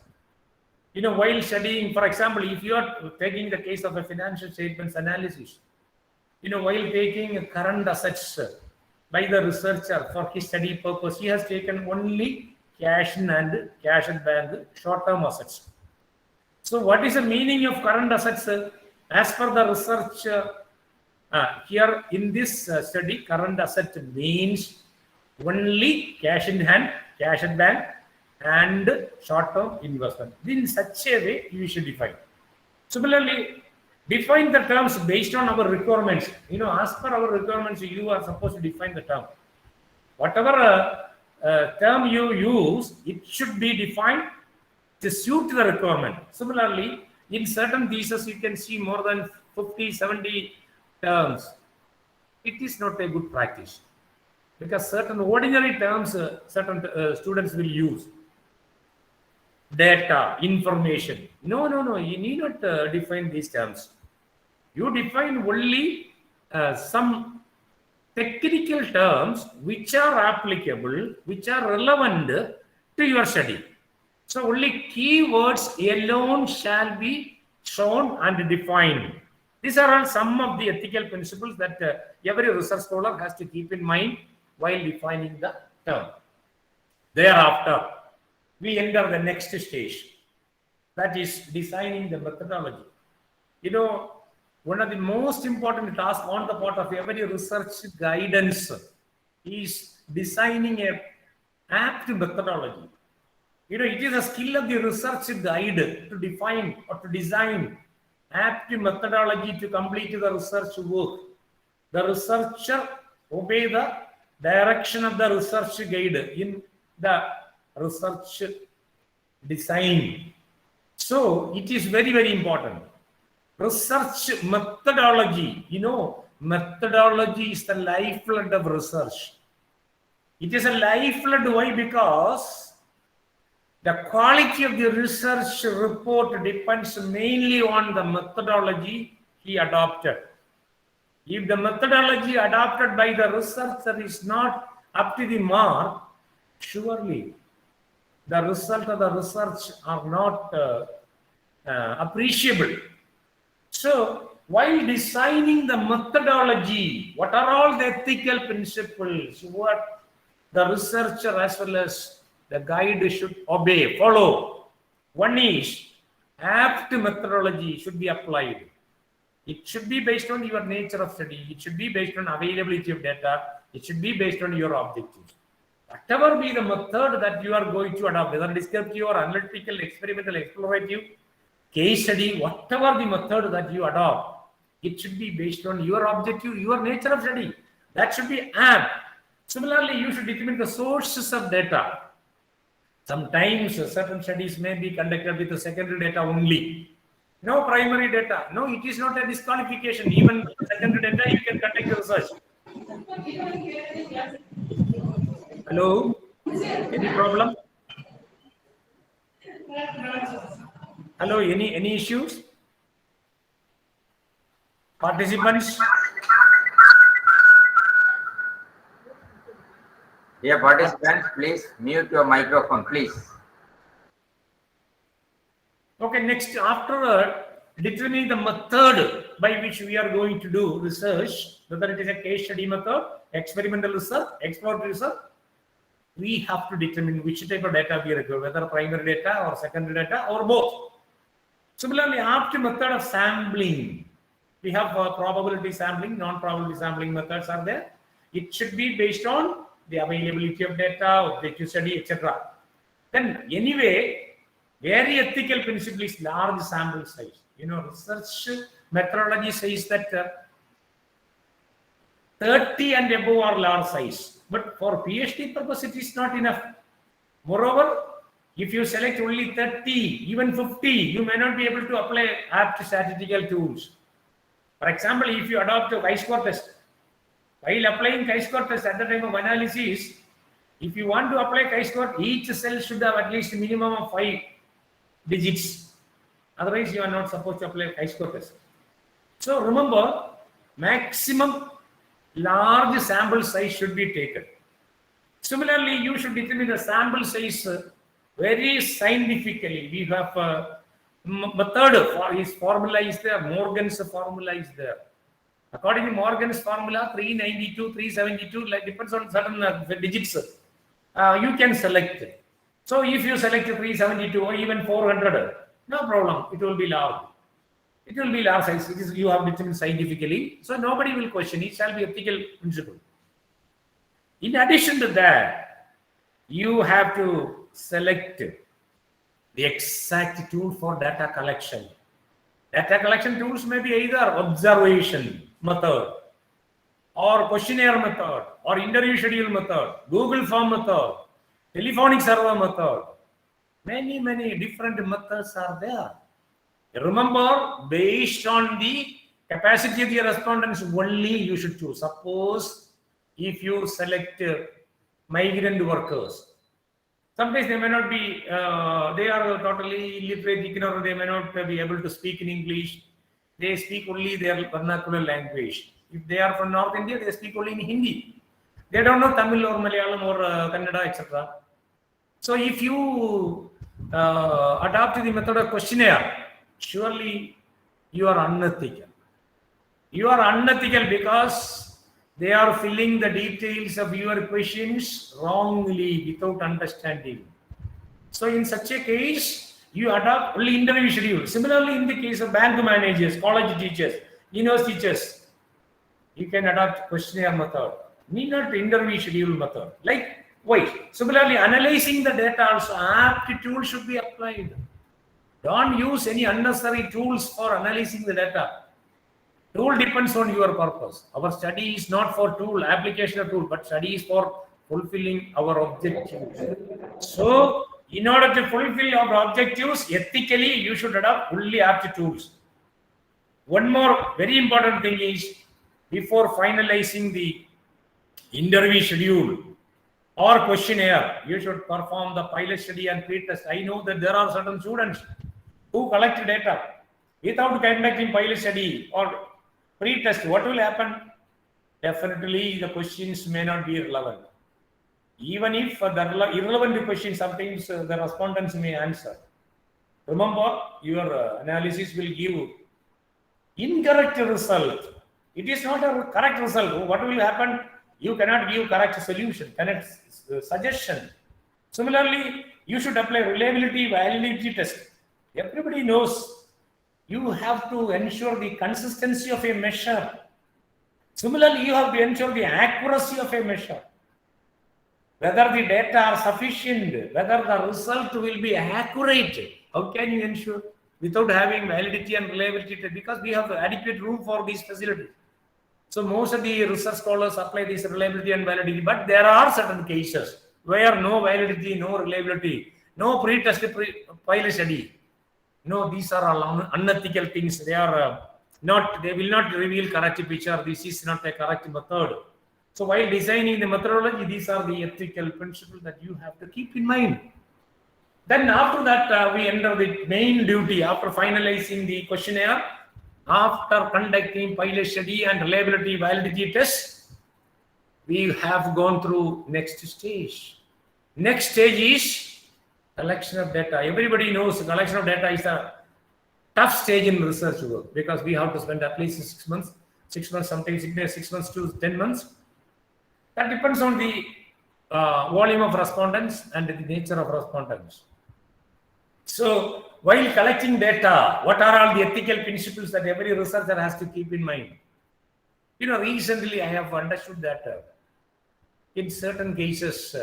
While studying, for example, if you are taking the case of a financial statements analysis, while taking current assets by the researcher for his study purpose, he has taken only cash and bank short-term assets. So what is the meaning of current assets? As per the research here in this study, current asset means only cash in hand, cash at bank, and short-term investment. In such a way, you should define. Similarly, define the terms based on our requirements. As per our requirements, you are supposed to define the term. Whatever term you use, it should be defined to suit the requirement. Similarly, in certain theses, you can see more than 50, 70 terms. It is not a good practice because certain ordinary terms certain students will use. Data, information. No. You need not define these terms. You define only some technical terms which are applicable, which are relevant to your study. So only keywords alone shall be shown and defined. These are all some of the ethical principles that every research scholar has to keep in mind while defining the term. Thereafter, we enter the next stage, that is designing the methodology. One of the most important tasks on the part of every research guidance is designing a apt methodology. It is a skill of the research guide to define or to design apt methodology to complete the research work. The researcher obey the direction of the research guide in the research design. So it is very, very important. Research methodology, methodology is the lifeblood of research. It is a lifeblood. Why? Because the quality of the research report depends mainly on the methodology he adopted. If the methodology adopted by the researcher is not up to the mark, surely the result of the research are not appreciable. So, while designing the methodology, what are all the ethical principles what the researcher as well as the guide should obey, follow? One is apt methodology should be applied. It should be based on your nature of study. It should be based on availability of data. It should be based on your objectives. Whatever be the method that you are going to adopt, whether descriptive or analytical, experimental, explorative, case study, whatever the method that you adopt, it should be based on your objective, your nature of study. That should be apt. Similarly, you should determine the sources of data. Sometimes certain studies may be conducted with the secondary data only. No primary data. No, it is not a disqualification. Even secondary data, you can conduct research. Hello? Any problem? Hello, any issues? Participants? Yeah, participants, please mute your microphone, please. Okay, next, after determining the method by which we are going to do research, whether it is a case study method, experimental research, exploratory research, we have to determine which type of data we require, whether primary data or secondary data or both. Similarly, after method of sampling, we have probability sampling, non-probability sampling methods are there. It should be based on the availability of data, objective study, etc. Then anyway, very ethical principle is large sample size. Research methodology says that 30 and above are large size. But for PhD purpose, it is not enough. Moreover, if you select only 30, even 50, you may not be able to apply apt statistical tools. For example, if you adopt a chi-square test, while applying chi-square test at the time of analysis, if you want to apply chi-square, each cell should have at least a minimum of 5 digits. Otherwise, you are not supposed to apply chi-square test. So remember, maximum large sample size should be taken. Similarly, you should determine the sample size very scientifically. We have a method is formula is there, Morgan's formula is there. According to Morgan's formula, 392, 372, like depends on certain digits. You can select. So if you select 372 or even 400, no problem. It will be large. It will be large size. It is you have determined scientifically. So nobody will question. It shall be ethical principle. In addition to that, you have to select the exact tool for data collection. Data collection tools may be either observation method or questionnaire method or interview schedule method, Google form method, telephonic server method. Many different methods are there. Remember, based on the capacity of the respondents only you should choose. Suppose if you select migrant workers, sometimes they may not be, they are totally illiterate, ignorant, they may not be able to speak in English. They speak only their vernacular language. If they are from North India, they speak only in Hindi. They don't know Tamil or Malayalam or Kannada, etc. So if you adopt the method of questionnaire, surely you are unethical. You are unethical because they are filling the details of your questions wrongly without understanding. So in such a case, you adopt only interview schedule. Similarly, in the case of bank managers, college teachers, university teachers, you can adopt questionnaire method. Need not interview schedule method. Like why? Similarly, analyzing the data also, apt tool should be applied. Don't use any unnecessary tools for analyzing the data. Tool depends on your purpose. Our study is not for tool, application of tool, but study is for fulfilling our objectives. So, in order to fulfill our objectives, ethically, you should adopt only apt tools. One more very important thing is, before finalizing the interview schedule or questionnaire, you should perform the pilot study and pre-test. I know that there are certain students who collect data without conducting pilot study or Pre-test, what will happen? Definitely the questions may not be relevant. Even if the irrelevant question, sometimes the respondents may answer. Remember, your analysis will give incorrect result. It is not a correct result. What will happen? You cannot give correct solution, correct suggestion. Similarly, you should apply reliability validity test. Everybody knows you have to ensure the consistency of a measure. Similarly, you have to ensure the accuracy of a measure. Whether the data are sufficient, whether the result will be accurate. How can you ensure without having validity and reliability test? Because we have adequate room for these facilities. So most of the research scholars apply this reliability and validity, but there are certain cases where no validity, no reliability, no pre-test pilot study. No, these are all unethical things. They are they will not reveal correct picture. This is not a correct method. So while designing the methodology, these are the ethical principles that you have to keep in mind. Then after that, we enter the main duty after finalizing the questionnaire. After conducting pilot study and reliability validity tests, we have gone through next stage. Next stage is collection of data. Everybody knows collection of data is a tough stage in research work because we have to spend at least 6 months, sometimes 6 months to 10 months. That depends on the volume of respondents and the nature of respondents. So while collecting data, what are all the ethical principles that every researcher has to keep in mind? Recently I have understood that in certain cases,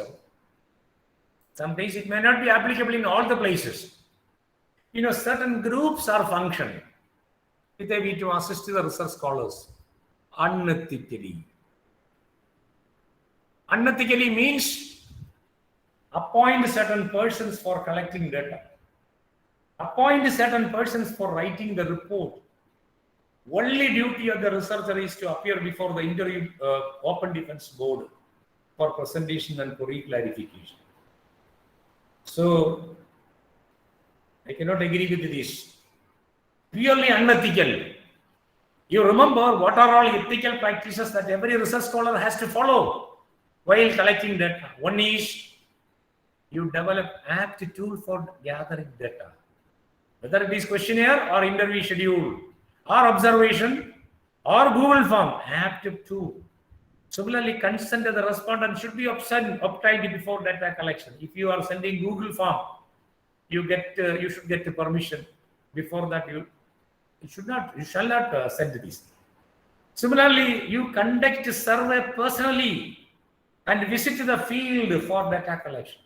sometimes it may not be applicable in all the places. Certain groups are functioning with a view to assist the research scholars unethically. Unethically means appoint certain persons for collecting data. Appoint certain persons for writing the report. Only duty of the researcher is to appear before the interview open defense board for presentation and for clarification. So I cannot agree with this. Purely unethical. You remember what are all ethical practices that every research scholar has to follow while collecting data. One is you develop apt tool for gathering data. Whether it is questionnaire or interview schedule or observation or Google form, apt tool. Similarly, consent of the respondent should be obtained before data collection. If you are sending Google form, you should get the permission. Before that, you shall not send this. Similarly, you conduct a survey personally and visit the field for data collection.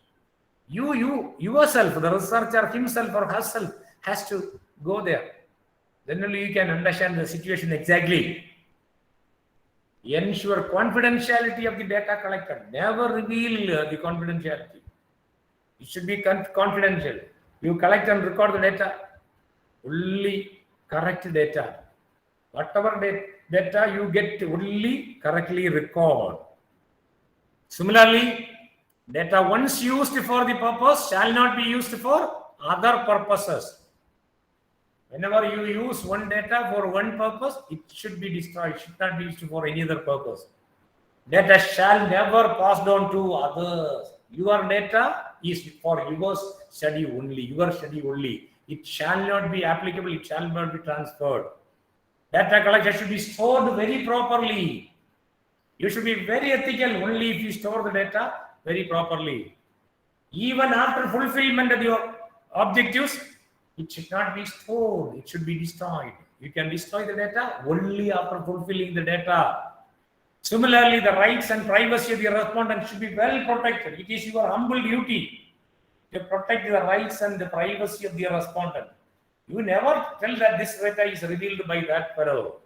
You yourself, the researcher himself or herself, has to go there. Then only you can understand the situation exactly. Ensure confidentiality of the data collected. Never reveal the confidentiality. It should be confidential. You collect and record the data, only correct data. Whatever data you get, only correctly record. Similarly, data once used for the purpose shall not be used for other purposes. Whenever you use one data for one purpose, it should be destroyed. It should not be used for any other purpose. Data shall never pass down to others. Your data is for your study only. It shall not be applicable. It shall not be transferred. Data collection should be stored very properly. You should be very ethical only if you store the data very properly. Even after fulfillment of your objectives, it should not be stored. It should be destroyed. You can destroy the data only after fulfilling the data. Similarly, the rights and privacy of the respondent should be well protected. It is your humble duty to protect the rights and the privacy of the respondent. You never tell that this data is revealed by that fellow.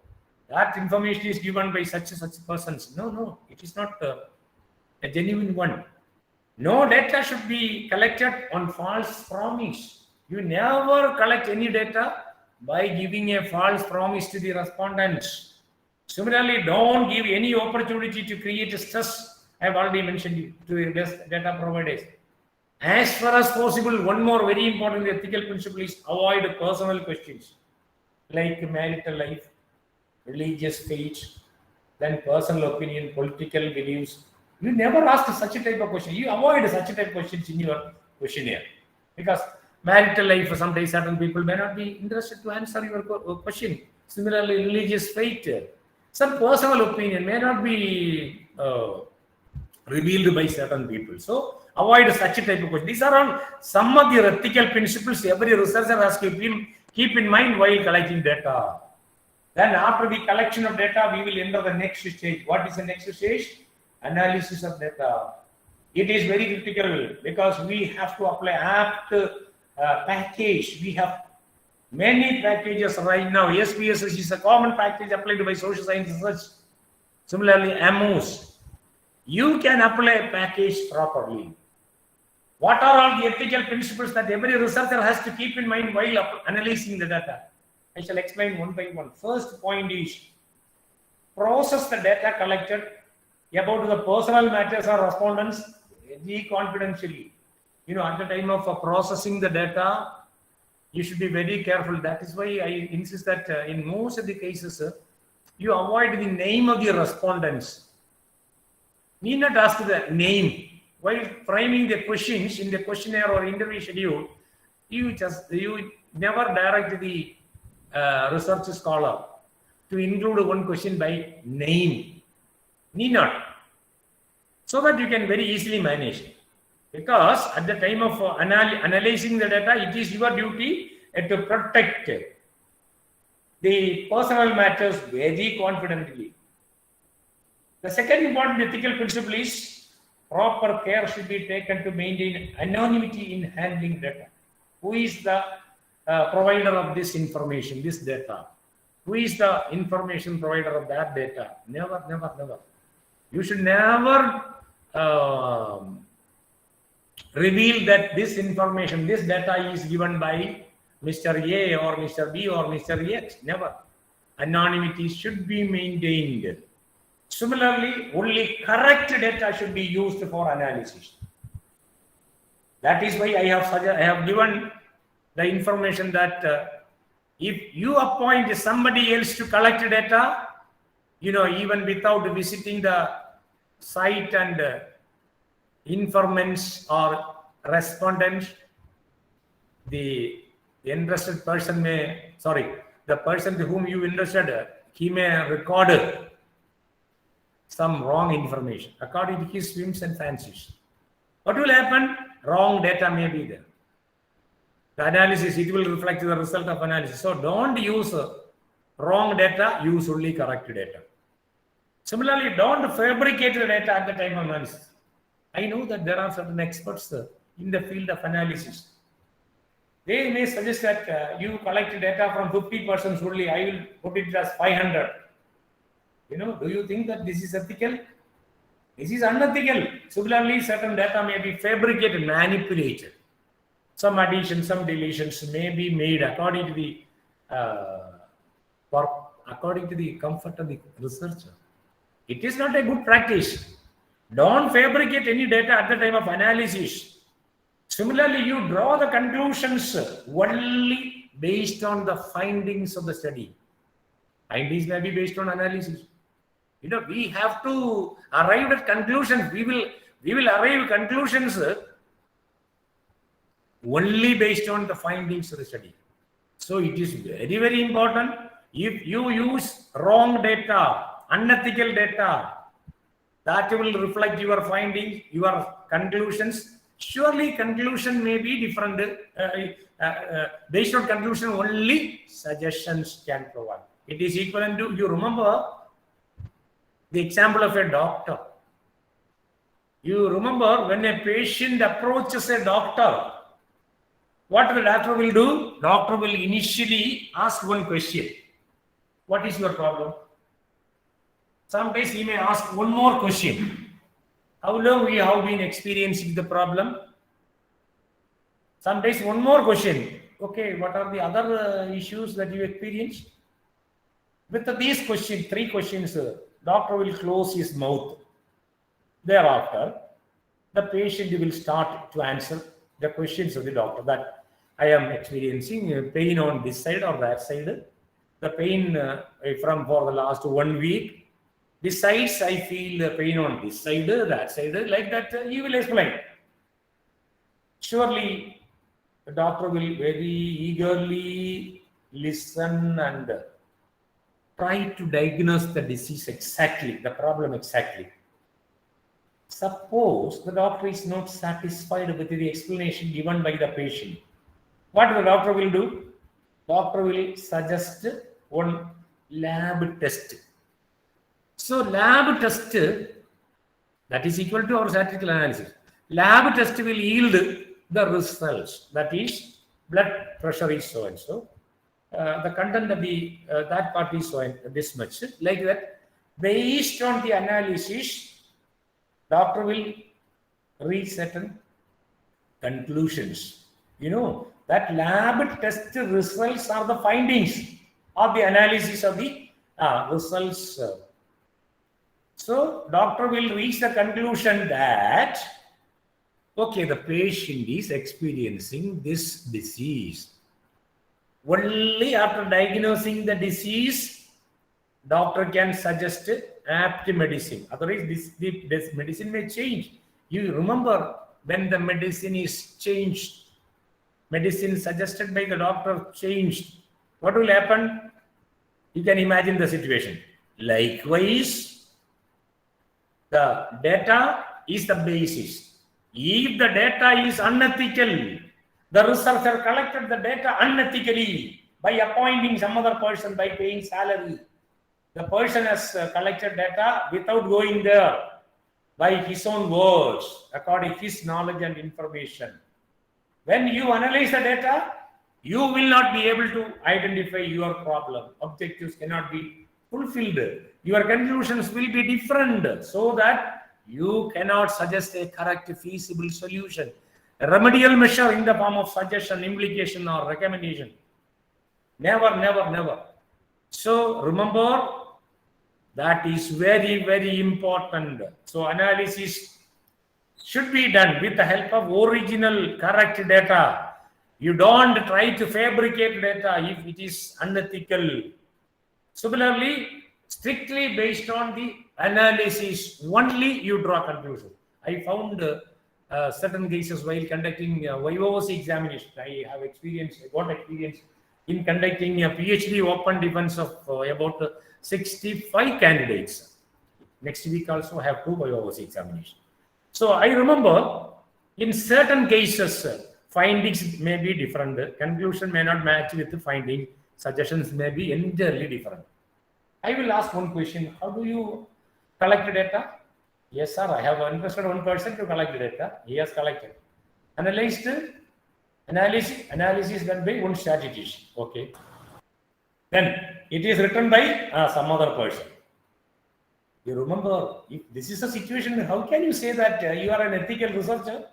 That information is given by such persons. No, it is not a genuine one. No data should be collected on false promise. You never collect any data by giving a false promise to the respondents. Similarly, don't give any opportunity to create stress. I have already mentioned to data providers. As far as possible, one more very important ethical principle is avoid personal questions like marital life, religious faith, then personal opinion, political beliefs. You never ask such a type of question. You avoid such a type of questions in your questionnaire because marital life, sometimes certain people may not be interested to answer your question. Similarly, religious faith, some personal opinion may not be revealed by certain people. So avoid such a type of question. These are all some of the ethical principles every researcher has to keep in mind while collecting data. Then after the collection of data, we will enter the next stage. What is the next stage? Analysis of data. It is very critical because we have to apply apt package. We have many packages right now. SPSS is a common package applied by social science research. Similarly, AMOS. You can apply a package properly. What are all the ethical principles that every researcher has to keep in mind while analyzing the data? I shall explain one by one. First point is process the data collected about the personal matters or respondents very confidentially. At the time of processing the data, you should be very careful. That is why I insist that in most of the cases, you avoid the name of the respondents. Need not ask the name. While framing the questions in the questionnaire or interview schedule, you never direct the research scholar to include one question by name. Need not. So that you can very easily manage it. Because at the time of analyzing the data, it is your duty to protect the personal matters very confidently. The second important ethical principle is proper care should be taken to maintain anonymity in handling data. Who is the provider of this information, this data? Who is the information provider of that data? Never, never, never. You should never reveal that this information, this data is given by Mr. A or Mr. B or Mr. X. Never. Anonymity should be maintained. Similarly, only correct data should be used for analysis. That is why I have given the information that if you appoint somebody else to collect data, even without visiting the site and informants or respondents, the interested person the person to whom you interested, he may record some wrong information according to his whims and fancies. What will happen? Wrong data may be there. The analysis, it will reflect the result of analysis. So don't use wrong data, use only correct data. Similarly, don't fabricate the data at the time of analysis. I know that there are certain experts in the field of analysis. They may suggest that you collect data from 50 persons only. I will put it as 500. Do you think that this is ethical? This is unethical. Similarly, certain data may be fabricated, manipulated. Some additions, some deletions may be made according to the comfort of the researcher. It is not a good practice. Don't fabricate any data at the time of analysis. Similarly, you draw the conclusions only based on the findings of the study. Findings may be based on analysis. We have to arrive at conclusions. We will arrive at conclusions only based on the findings of the study. So it is very, very important. If you use wrong data, unethical data, that will reflect your findings, your conclusions. Surely conclusion may be different. Based on conclusion, only suggestions can provide. It is equivalent to, you remember the example of a doctor. You remember when a patient approaches a doctor, what the doctor will do? Doctor will initially ask one question. What is your problem? Sometimes he may ask one more question. How long we have been experiencing the problem? Sometimes one more question. Okay, what are the other issues that you experienced? With these questions, 3 questions, doctor will close his mouth. Thereafter, the patient will start to answer the questions of the doctor, that I am experiencing pain on this side or that side. the pain for the last 1 week. Besides, I feel pain on this side, that side, like that. He will explain. Surely, the doctor will very eagerly listen and try to diagnose the disease exactly, the problem exactly. Suppose the doctor is not satisfied with the explanation given by the patient. What the doctor will do? Doctor will suggest one lab test. So lab test, that is equal to our statistical analysis. Lab test will yield the results. That is, blood pressure is so and so. The content of the that part is so and this much. Like that, based on the analysis, doctor will reach certain conclusions. You know, that lab test results are the findings of the analysis of the results. So, doctor will reach the conclusion that, okay, the patient is experiencing this disease. Only after diagnosing the disease, doctor can suggest apt medicine. Otherwise, this medicine may change. You remember when the medicine is changed, medicine suggested by the doctor changed. What will happen? You can imagine the situation. Likewise, the data is the basis. If the data is unethical, the researcher collected the data unethically by appointing some other person, by paying salary. The person has collected data without going there, by his own words, according to his knowledge and information. When you analyze the data, you will not be able to identify your problem. Objectives cannot be fulfilled. Your conclusions will be different, so that you cannot suggest a correct, feasible solution. A remedial measure in the form of suggestion, implication, or recommendation. Never, never, never. So remember, that is very, very important. So analysis should be done with the help of original, correct data. You don't try to fabricate data if it is unethical. Similarly, strictly based on the analysis, only you draw conclusion. I found certain cases while conducting YOC examination. I got experience in conducting a PhD open defense of about 65 candidates. Next week also have 2 YOC examinations. So I remember in certain cases, findings may be different. Conclusion may not match with the finding. Suggestions may be entirely different. I will ask one question. How do you collect data? Yes, sir. I have entrusted one person to collect the data. He has collected. Analysis done by one statistician. Okay. Then it is written by some other person. You remember, if this is a situation, how can you say that you are an ethical researcher?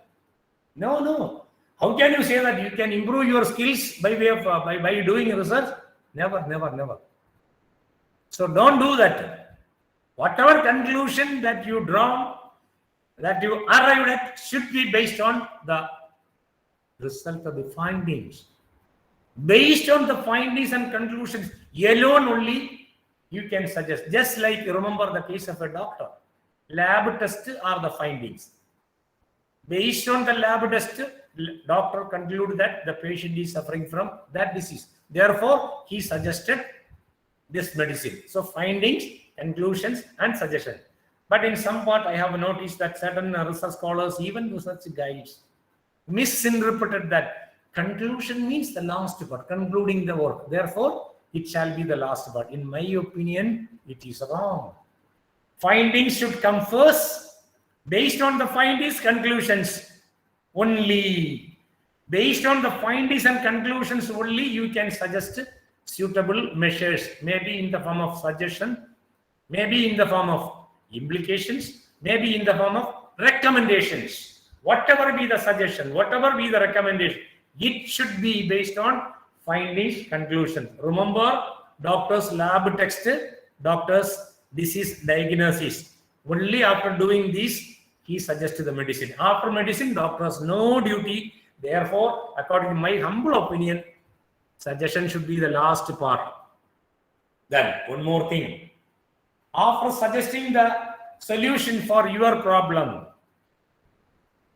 No. How can you say that you can improve your skills by way of by doing research? Never. So don't do that. Whatever conclusion that you draw, that you arrived at, should be based on the result of the findings. Based on the findings and conclusions alone only, you can suggest. Just like you remember the case of a doctor. Lab test are the findings. Based on the lab test, doctor concluded that the patient is suffering from that disease. Therefore, he suggested this medicine. So findings, conclusions, and suggestions. But in some part, I have noticed that certain research scholars, even research guides, misinterpreted that conclusion means the last part, concluding the work. Therefore, it shall be the last part. In my opinion, it is wrong. Findings should come first. Based on the findings, conclusions only. Based on the findings and conclusions only, you can suggest suitable measures, maybe in the form of suggestion, maybe in the form of implications, maybe in the form of recommendations. Whatever be the suggestion, whatever be the recommendation, it should be based on findings, conclusions. Remember, doctor's lab text, doctor's disease diagnosis. Only after doing this, he suggested the medicine. After medicine, doctor has no duty. Therefore, according to my humble opinion, suggestion should be the last part. Then, one more thing. After suggesting the solution for your problem,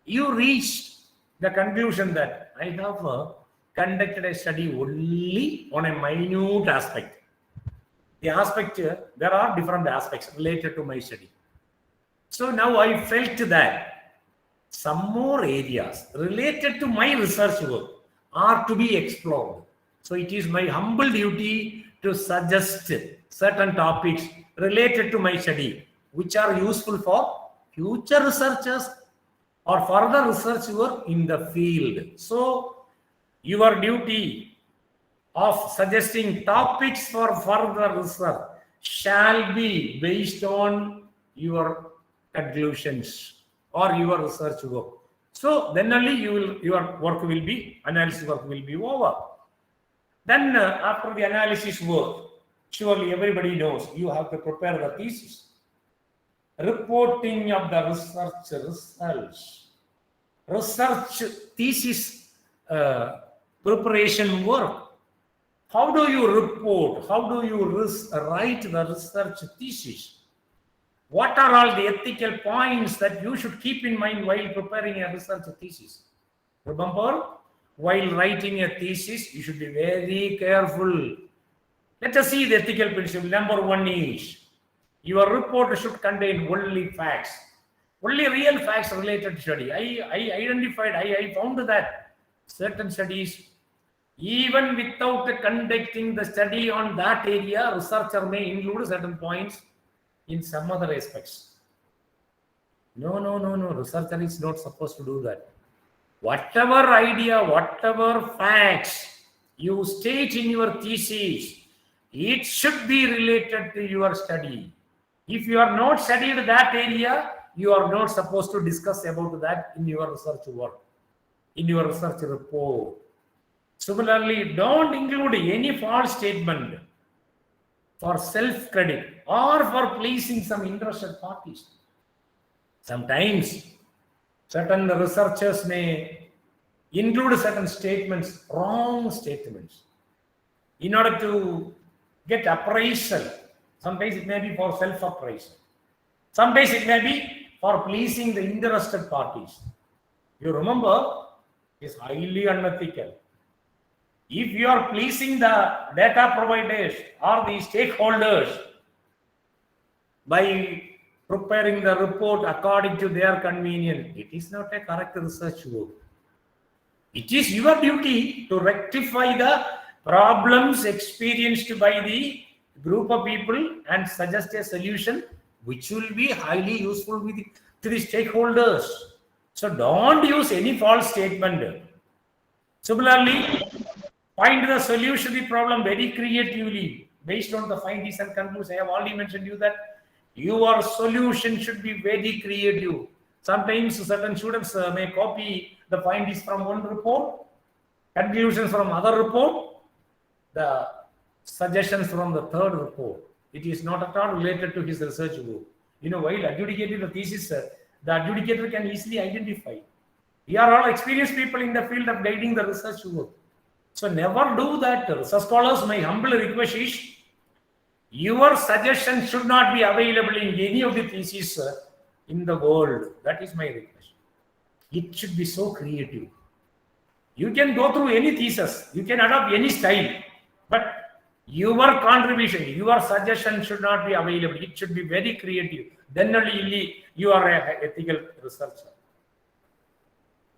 you reach the conclusion that I have conducted a study only on a minute aspect. The aspect, there are different aspects related to my study. So now I felt that some more areas related to my research work are to be explored. So it is my humble duty to suggest certain topics related to my study, which are useful for future researchers or further research work in the field. So your duty of suggesting topics for further research shall be based on your conclusions or your research work. So then only your work will be, analysis work will be over. Then after the analysis work, surely everybody knows you have to prepare the thesis. Reporting of the research results. Research thesis preparation work. How do you report? How do you write the research thesis? What are all the ethical points that you should keep in mind while preparing a research thesis? Remember, while writing a thesis, you should be very careful. Let us see the ethical principle. Number one is, your report should contain only facts, only real facts related to study. I found that certain studies, even without conducting the study on that area, researcher may include certain points in some other aspects. No. Researcher is not supposed to do that. Whatever idea, whatever facts you state in your thesis, it should be related to your study. If you are not studied that area, you are not supposed to discuss about that in your research work, in your research report. Similarly, don't include any false statement for self-credit or for pleasing some interested parties. Sometimes certain researchers may include certain statements, wrong statements, in order to get appraisal. Sometimes it may be for self-appraisal. Sometimes it may be for pleasing the interested parties. You remember, it's highly unethical. If you are pleasing the data providers or the stakeholders by preparing the report according to their convenience, it is not a correct research work. It is your duty to rectify the problems experienced by the group of people and suggest a solution which will be highly useful to the stakeholders. So don't use any false statement. Similarly, find the solution to the problem very creatively based on the findings and conclusions. I have already mentioned you that your solution should be very creative. Sometimes certain students may copy the findings from one report, conclusions from other report, the suggestions from the third report. It is not at all related to his research work. While adjudicating the thesis, the adjudicator can easily identify. We are all experienced people in the field of guiding the research work. So never do that. Research scholars, my humble request is, your suggestion should not be available in any of the theses in the world. That is my request. It should be so creative. You can go through any thesis, you can adopt any style, but your contribution, your suggestion should not be available. It should be very creative. Then only you are an ethical researcher.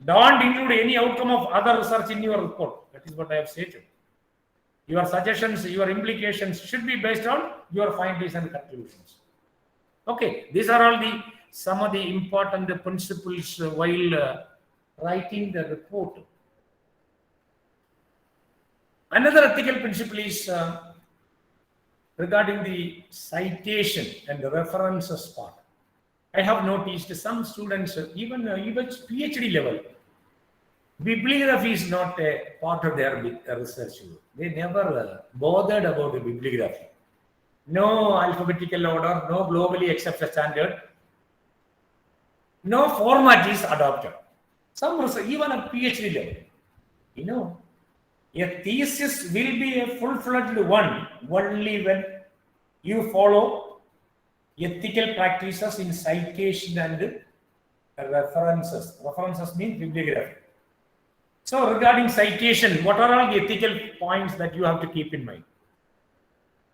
Don't include any outcome of other research in your report. That is what I have stated. Your suggestions, your implications should be based on your findings and conclusions. Okay, these are all some of the important principles while writing the report. Another ethical principle is regarding the citation and the references part. I have noticed some students, even PhD level, bibliography is not a part of their research. They never bothered about the bibliography. No alphabetical order, no globally accepted standard, no format is adopted. Some research, even at PhD level, a thesis will be a full-fledged one only when you follow ethical practices in citation and references. References mean bibliography. So regarding citation, what are all the ethical points that you have to keep in mind?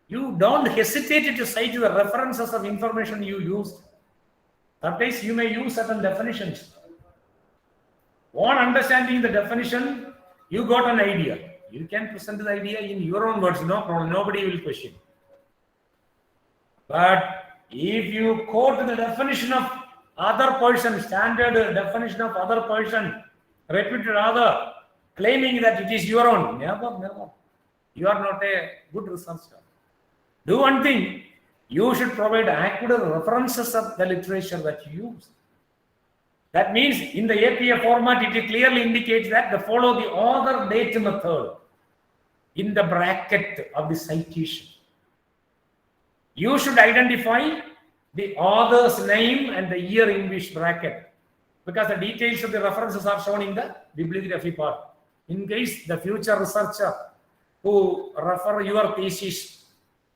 You don't hesitate to cite the references of information you used. Sometimes you may use certain definitions. On understanding the definition, you got an idea. You can present the idea in your own words, no problem. Nobody will question. But if you quote the definition of other person, standard definition of other person, reputed author, claiming that it is your own, never. You are not a good researcher. Do one thing, you should provide accurate references of the literature that you use. That means in the APA format, it clearly indicates that they follow the author date method in the bracket of the citation. You should identify the author's name and the year in which bracket, because the details of the references are shown in the bibliography part. In case the future researcher who refer your thesis,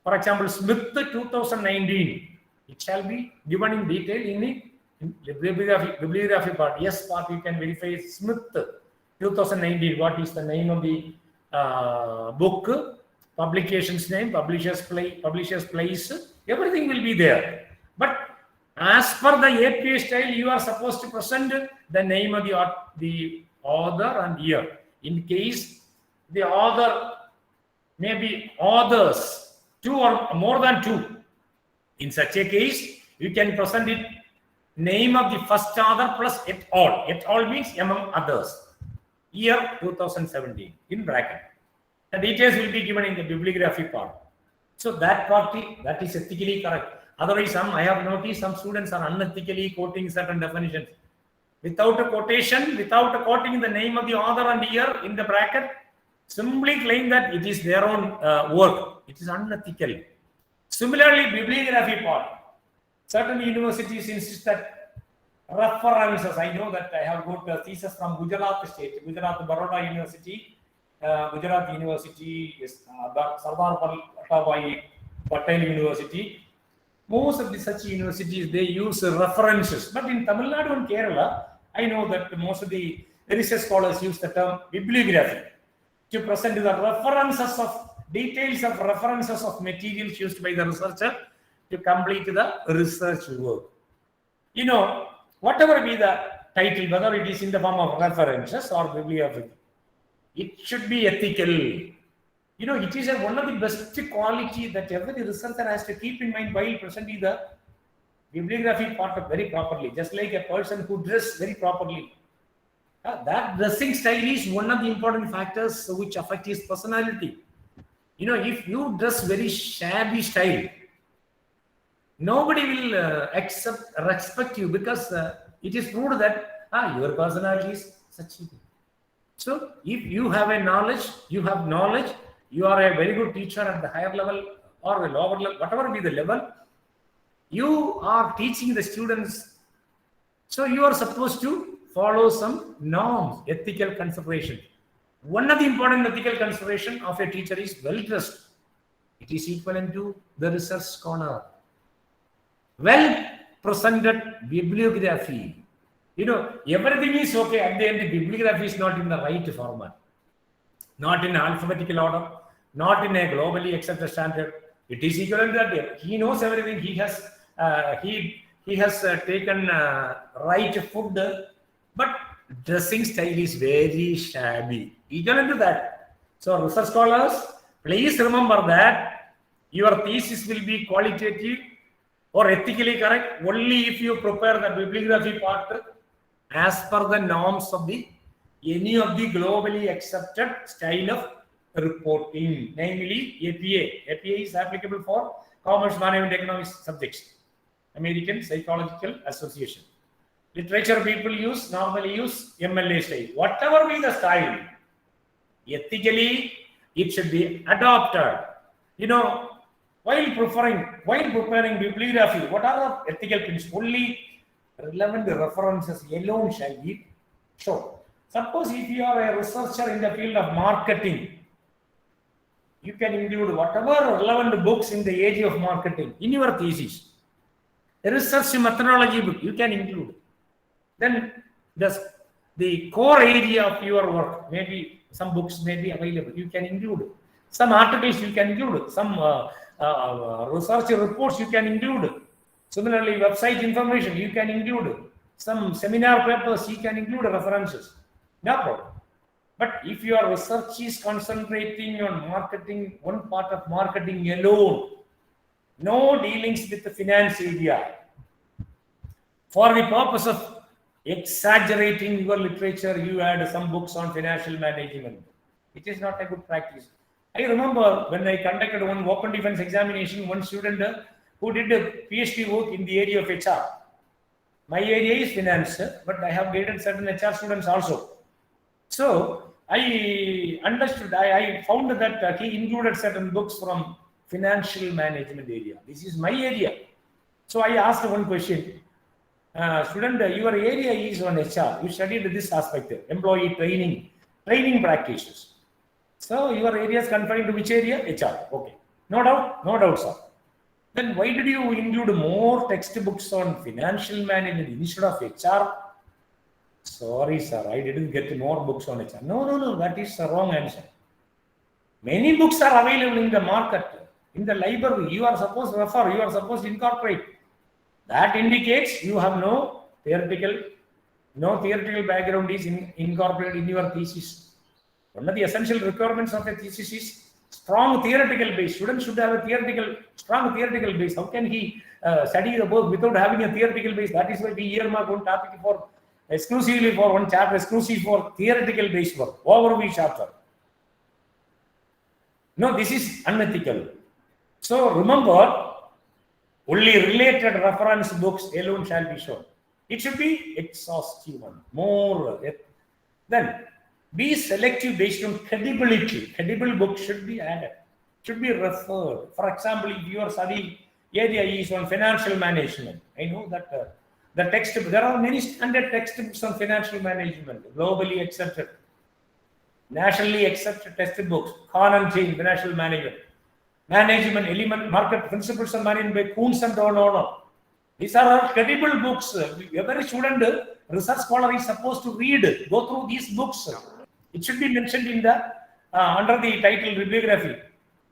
for example, Smith 2019, it shall be given in detail in the bibliography part. Yes part, you can verify Smith 2019. What is the name of the book, publication's name, publisher's place, everything will be there. But as per the APA style, you are supposed to present the name of the author and year. In case the author may be authors, 2 or more than 2. In such a case, you can present it name of the first author plus et al. Et al means among others. Year 2017 in bracket. The details will be given in the bibliography part. So that is ethically correct. Otherwise, I have noticed some students are unethically quoting certain definitions. Without a quotation, without quoting the name of the author and year in the bracket, simply claim that it is their own work. It is unethical. Similarly, bibliography part. Certain universities insist that references. I know that I have got a thesis from Gujarat State, Gujarat Baroda University, Gujarat University, Sardar Vallabhbhai Patel University. Most of the such universities, they use references. But in Tamil Nadu and Kerala, I know that most of the research scholars use the term bibliography to present the references of details of references of materials used by the researcher to complete the research work. You know, whatever be the title, whether it is in the form of references or bibliography, it should be ethical. You know, it is one of the best quality that every researcher has to keep in mind while presenting the bibliography part very properly. Just like a person who dresses very properly. That dressing style is one of the important factors which affect his personality. You know, if you dress very shabby style, nobody will respect you, because it is proved that your personality is such a thing. So if you have a knowledge, you are a very good teacher at the higher level or the lower level, whatever be the level, you are teaching the students. So you are supposed to follow some norms, ethical consideration. One of the important ethical consideration of a teacher is well-dressed. It is equivalent to the research scholar. Well-presented bibliography. You know, everything is okay. At the end, the bibliography is not in the right format. Not in alphabetical order. Not in a globally accepted standard. It is equivalent to that. He knows everything. He has taken right food, but dressing style is very shabby. Equivalent to that. So research scholars, please remember that your thesis will be qualitative or ethically correct only if you prepare the bibliography part as per the norms of any of the globally accepted style of reporting, namely APA. APA is applicable for commerce, management, economics subjects. American Psychological Association. Literature people normally use MLA style. Whatever be the style, ethically it should be adopted. You know, while preparing bibliography, what are the ethical principles? Only relevant references alone shall be shown. Suppose if you are a researcher in the field of marketing, you can include whatever relevant books in the area of marketing in your thesis. A research methodology book you can include. Then the core area of your work, maybe some books may be available, you can include. Some articles you can include. Some research reports you can include. Similarly, website information you can include. Some seminar papers you can include references. No problem. But if your research is concentrating on marketing, one part of marketing alone, no dealings with the finance area, for the purpose of exaggerating your literature, you add some books on financial management. It is not a good practice. I remember when I conducted one open defense examination, one student who did a PhD work in the area of HR. My area is finance, but I have graded certain HR students also. So I understood, I found that he included certain books from financial management area. This is my area. So I asked one question. Student, your area is on HR. You studied this aspect, employee training practices. So your area is confined to which area? HR. Okay. No doubt, sir. Then why did you include more textbooks on financial management instead of HR? Sorry, sir, I didn't get more books on HR. No, that is the wrong answer. Many books are available in the market, in the library. You are supposed to refer, you are supposed to incorporate. That indicates you have no theoretical background is incorporated in your thesis. One of the essential requirements of a thesis is strong theoretical base. Students should have a strong theoretical base. How can he study the book without having a theoretical base? That is why we earmark one topic exclusively for one chapter, exclusive for theoretical based work, overview chapter. No, this is unethical. So remember, only related reference books alone shall be shown. It should be exhaustive one, more. Then be selective based on credibility. Credible books should be added, should be referred. For example, if your study area is on financial management, I know that the text, there are many standard textbooks on financial management, globally accepted, nationally accepted textbooks, Khan and Chain, financial management element, market principles of management by Kuhns and O'Connor. These are all credible books. Every student, research scholar is supposed to read, go through these books. It should be mentioned in the under the title bibliography.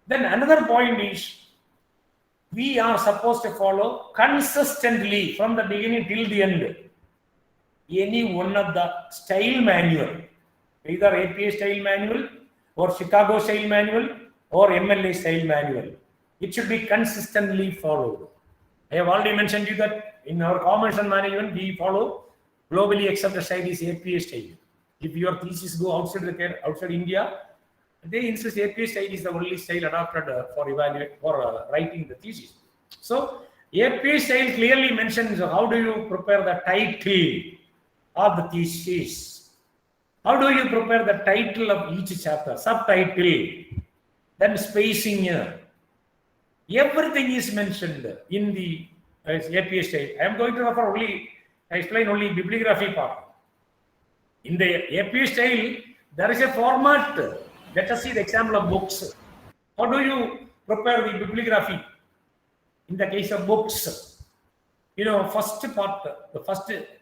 Then another point is, we are supposed to follow consistently from the beginning till the end any one of the style manual, either APA style manual or Chicago style manual or MLA style manual. It should be consistently followed. I have already mentioned to you that in our commerce and management, we follow globally accepted style is APA style. If your thesis go outside India, they insist APA style is the only style adopted for writing the thesis. So APA style clearly mentions how do you prepare the title of the thesis. How do you prepare the title of each chapter, subtitle, then spacing. Everything is mentioned in the APA style. I am going to explain only bibliography part. In the APA style, there is a format. Let us see the example of books. How do you prepare the bibliography? In the case of books, first part,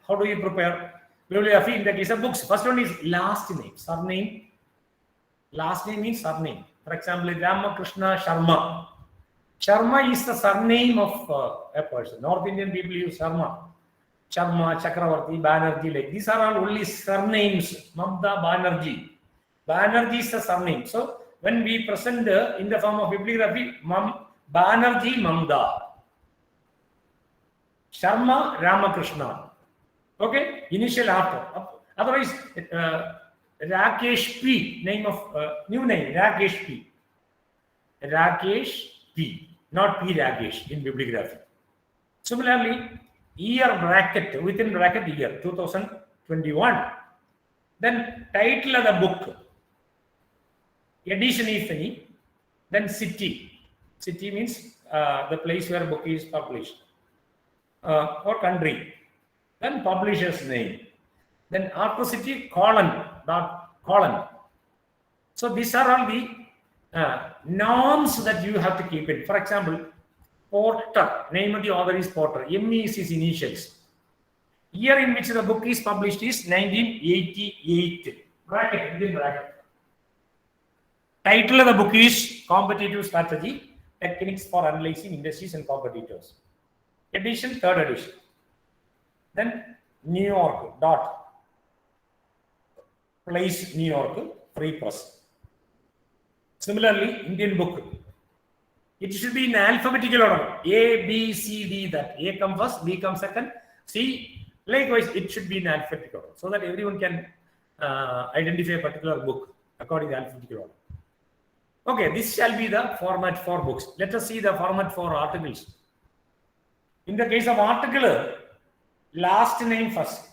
how do you prepare bibliography in the case of books? First one is last name, surname. Last name means surname. For example, Ramakrishna Sharma. Sharma is the surname of a person. North Indian people use Sharma. Sharma, Chakravarti, Banerjee, like these are all only surnames. Mamta, Banerjee. Banerjee is the surname. So when we present in the form of bibliography, Banerjee, Mamda. Sharma, Ramakrishna. Okay, initial after. Otherwise, Rakesh P, name of new name, Rakesh P. Rakesh P, not P Rakesh in bibliography. Similarly, year bracket, within bracket year, 2021. Then title of the book, edition if any, then city. City means the place where book is published, or country. Then publisher's name. Then after city, colon. So these are all the norms that you have to keep it. For example, Porter, name of the author is Porter. ME is his initials. Year in which the book is published is 1988. Bracket, within bracket. Title of the book is Competitive Strategy, Techniques for Analyzing Industries and Competitors. Edition, 3rd edition. Then New York, dot. Place, New York, Free Press. Similarly, Indian book. It should be in alphabetical order. A, B, C, D. That A comes first, B comes second, C. Likewise, it should be in alphabetical order so that everyone can identify a particular book according to alphabetical order. Okay, this shall be the format for books. Let us see the format for articles. In the case of article, last name first,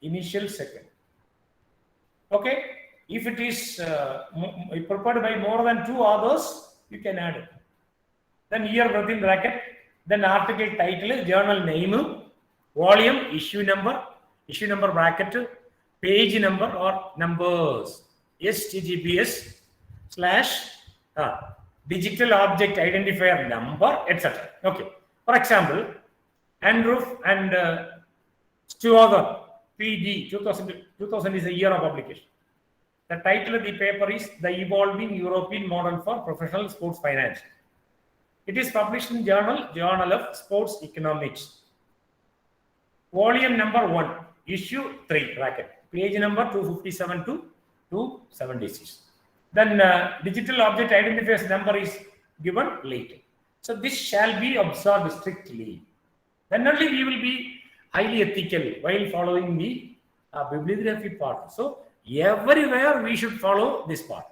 initial second. Okay, if it is prepared by more than 2 authors, you can add it. Then year within bracket, then article title, journal name, volume, issue number bracket, page number or numbers, HTTPS / digital object identifier number, etc. Okay. For example, Andrew and Stewart, PD, 2000 is the year of publication. The title of the paper is The Evolving European Model for Professional Sports Finance. It is published in Journal of Sports Economics. Volume number 1, issue 3, bracket, page number 257 to 276. Then digital object identifiers number is given later. So this shall be observed strictly. Then only we will be highly ethical while following the bibliography part. So everywhere we should follow this part.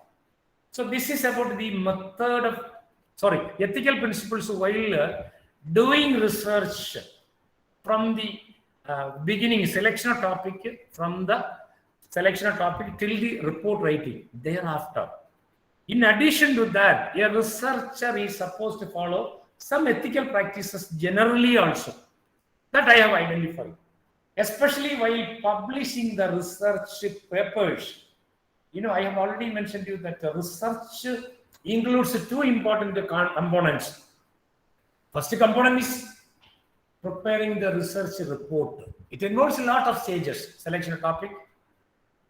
So this is about the method of, ethical principles while doing research from the beginning, selection of topic, from the selection of topic till the report writing thereafter. In addition to that, a researcher is supposed to follow some ethical practices generally also that I have identified, especially while publishing the research papers. I have already mentioned to you that the research includes 2 important components. First component is preparing the research report. It involves a lot of stages: selection of topic,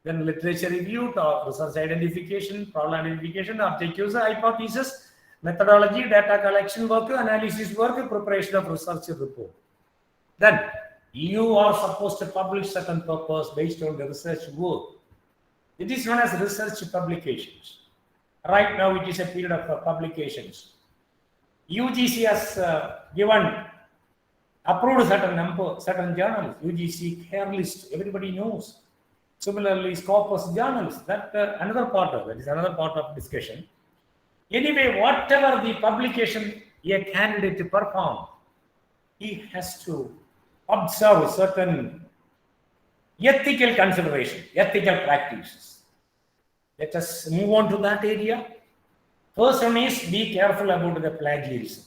then literature review, research identification, problem identification, objectives, hypothesis, methodology, data collection work, analysis work, preparation of research report. Then you are supposed to publish certain papers based on the research work. It is known as research publications. Right now it is a period of publications. UGC has approved certain journals. UGC care list, everybody knows. Similarly, Scopus journals, that another part of discussion. Anyway, whatever the publication a candidate perform, he has to observe certain ethical consideration, ethical practices. Let us move on to that area. First one is be careful about the plagiarism.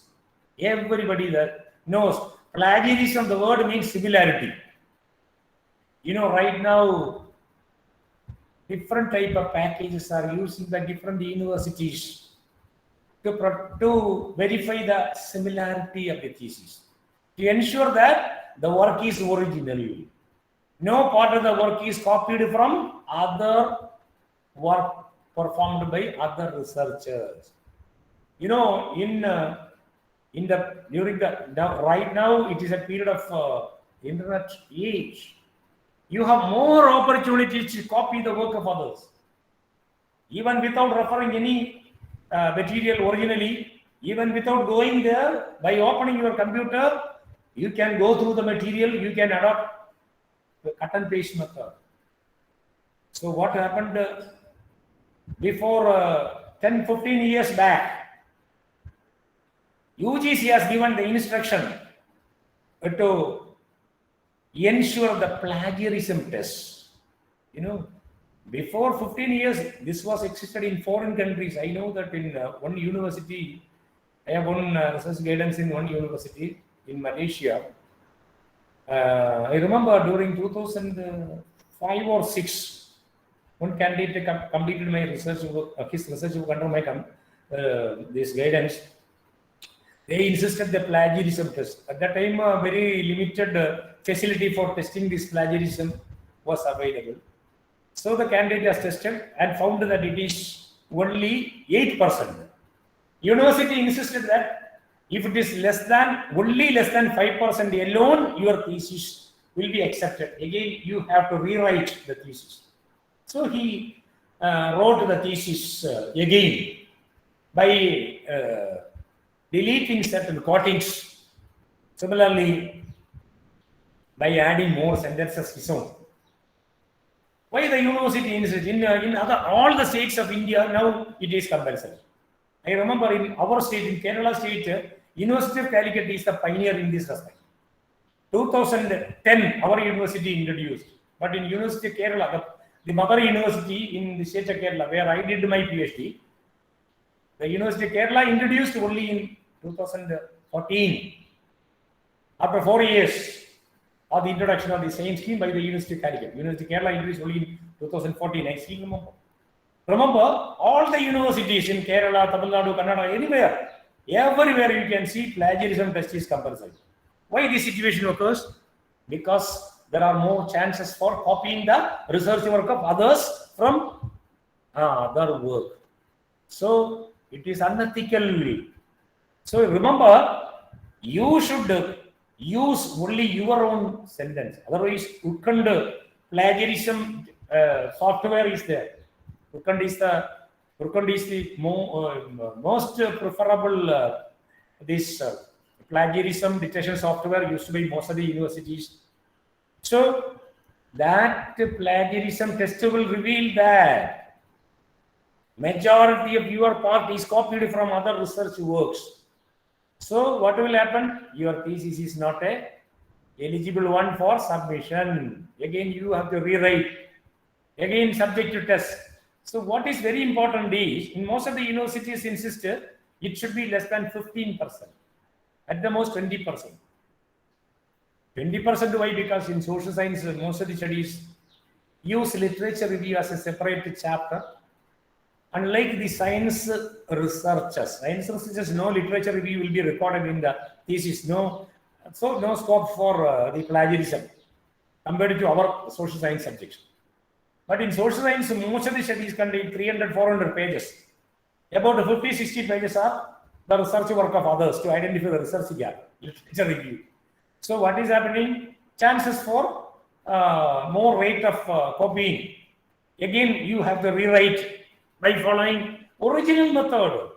Everybody that knows plagiarism, the word means similarity. Right now, different type of packages are using the different universities to verify the similarity of the thesis, to ensure that the work is original. No part of the work is copied from other work performed by other researchers. Right now it is a period of internet age. You have more opportunities to copy the work of others, even without referring any material originally, even without going there. By opening your computer, you can go through the material, you can adopt the cut and paste method. So what happened before 10-15 years back, UGC has given the instruction to ensure the plagiarism test. Before 15 years, this was existed in foreign countries. I know that in one university, I have one research guidance in one university in Malaysia. I remember during 2005 or 6, one candidate completed my research work, his research work under my this guidance, they insisted the plagiarism test. At that time, a very limited facility for testing this plagiarism was available. So the candidate has tested and found that it is only 8%. University insisted that if it is only less than 5% alone, your thesis will be accepted. Again, you have to rewrite the thesis. So he wrote the thesis again by deleting certain quotings. Similarly, by adding more sentences his own. Why the university insist? In all the states of India, now it is compulsory. I remember in our state, in Kerala state, University of Calicut is the pioneer in this respect. 2010, our university introduced. But in University of Kerala, the mother university in the state of Kerala, where I did my PhD, the University of Kerala introduced only in 2014. After 4 years of the introduction of the same scheme by the University of Calicut. University of Kerala introduced only in 2014. I still remember. Remember, all the universities in Kerala, Tamil Nadu, Kannada, everywhere you can see plagiarism test is compulsory. Why this situation occurs? Because there are more chances for copying the research work of others from their work. So it is unethical. So remember, you should use only your own sentence. Otherwise, plagiarism software is there. Urkund is the most preferable this plagiarism detection software used by most of the universities. So that plagiarism test will reveal that majority of your part is copied from other research works. So what will happen? Your thesis is not a eligible one for submission. Again, you have to rewrite. Again, subject to test. So what is very important is, in most of the universities insist it should be less than 15%. At the most 20%. 20% why? Because in social science, most of the studies use literature review as a separate chapter. Unlike the science researchers, no literature review will be recorded in the thesis. So no scope for the plagiarism compared to our social science subjects. But in social science, most of the studies contain 300, 400 pages. About 50, 60 pages are the research work of others to identify the research gap, literature review. So what is happening? Chances for more rate of copying. Again, you have to rewrite by following original method.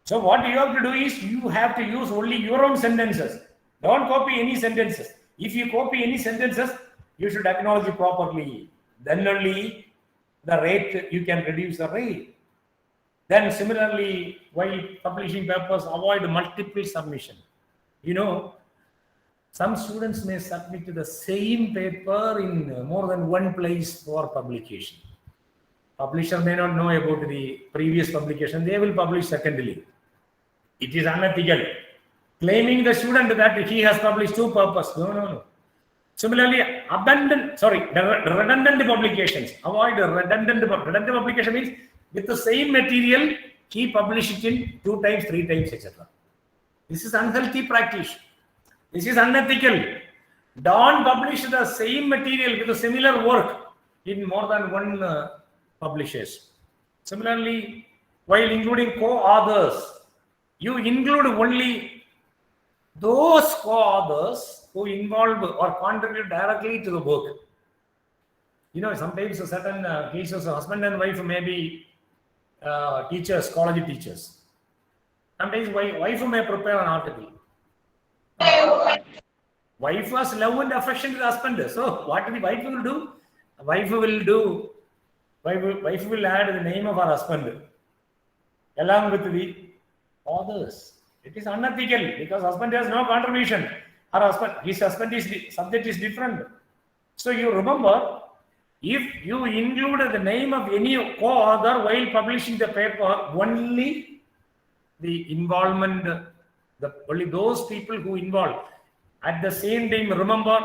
So what you have to do is, you have to use only your own sentences. Don't copy any sentences. If you copy any sentences, you should acknowledge it properly. Then only the rate, you can reduce the rate. Then similarly, while publishing papers, avoid multiple submission. Some students may submit the same paper in more than one place for publication. Publisher may not know about the previous publication. They will publish secondly. It is unethical. Claiming the student that he has published two papers. No. Similarly, redundant publications. Avoid redundant publication means with the same material, he published it in 2 times, 3 times, etc. This is unhealthy practice. This is unethical. Don't publish the same material with a similar work in more than one publishers. Similarly, while including co-authors, you include only those co-authors who involve or contribute directly to the work. Sometimes certain cases, husband and wife may be teachers, college teachers. Sometimes wife may prepare an article. Wife has love and affection to the husband. So what the wife will do? Wife will add the name of her husband along with the authors. It is unethical because husband has no contribution. His subject is different. So you remember, if you include the name of any co-author while publishing the paper, only the involvement, only those people who involve. At the same time, remember,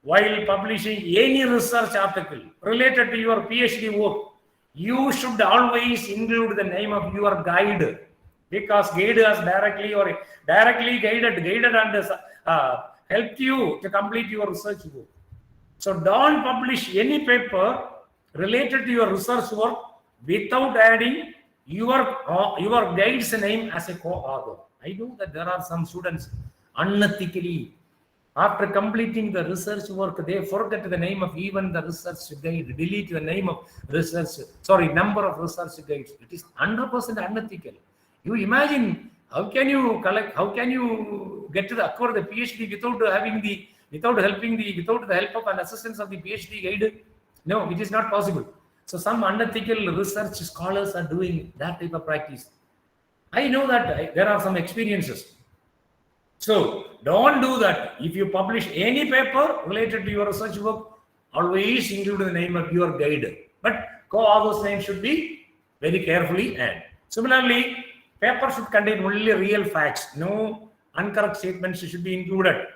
while publishing any research article related to your PhD work, you should always include the name of your guide, because guide has directly guided and helped you to complete your research work. So don't publish any paper related to your research work without adding your guide's name as a co-author. I know that there are some students unethically, after completing the research work, they forget the name of even the research guide, delete the name of number of research guides. It is 100% unethical. You imagine, how can you get to acquire the PhD without the help of an assistance of the PhD guide? No, it is not possible. So some unethical research scholars are doing that type of practice. I know that there are some experiences. So don't do that. If you publish any paper related to your research work, always include the name of your guide. But co-author's name should be very carefully added. Similarly, paper should contain only real facts. No incorrect statements should be included.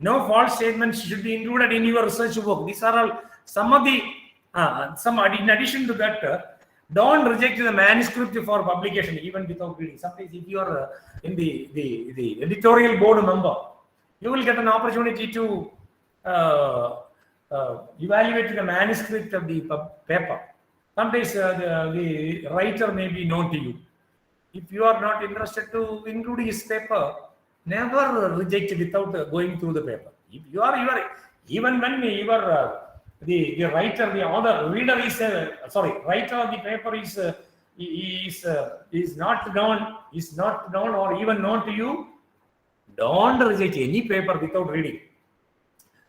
No false statements should be included in your research work. These are all some of the in addition to that, don't reject the manuscript for publication even without reading. Sometimes if you are in the editorial board member, you will get an opportunity to evaluate the manuscript of the paper. Sometimes the writer may be known to you. If you are not interested to include his paper, never reject without going through the paper. If you are even when you are the writer, the author, reader is writer of the paper is not known or even known to you, don't reject any paper without reading.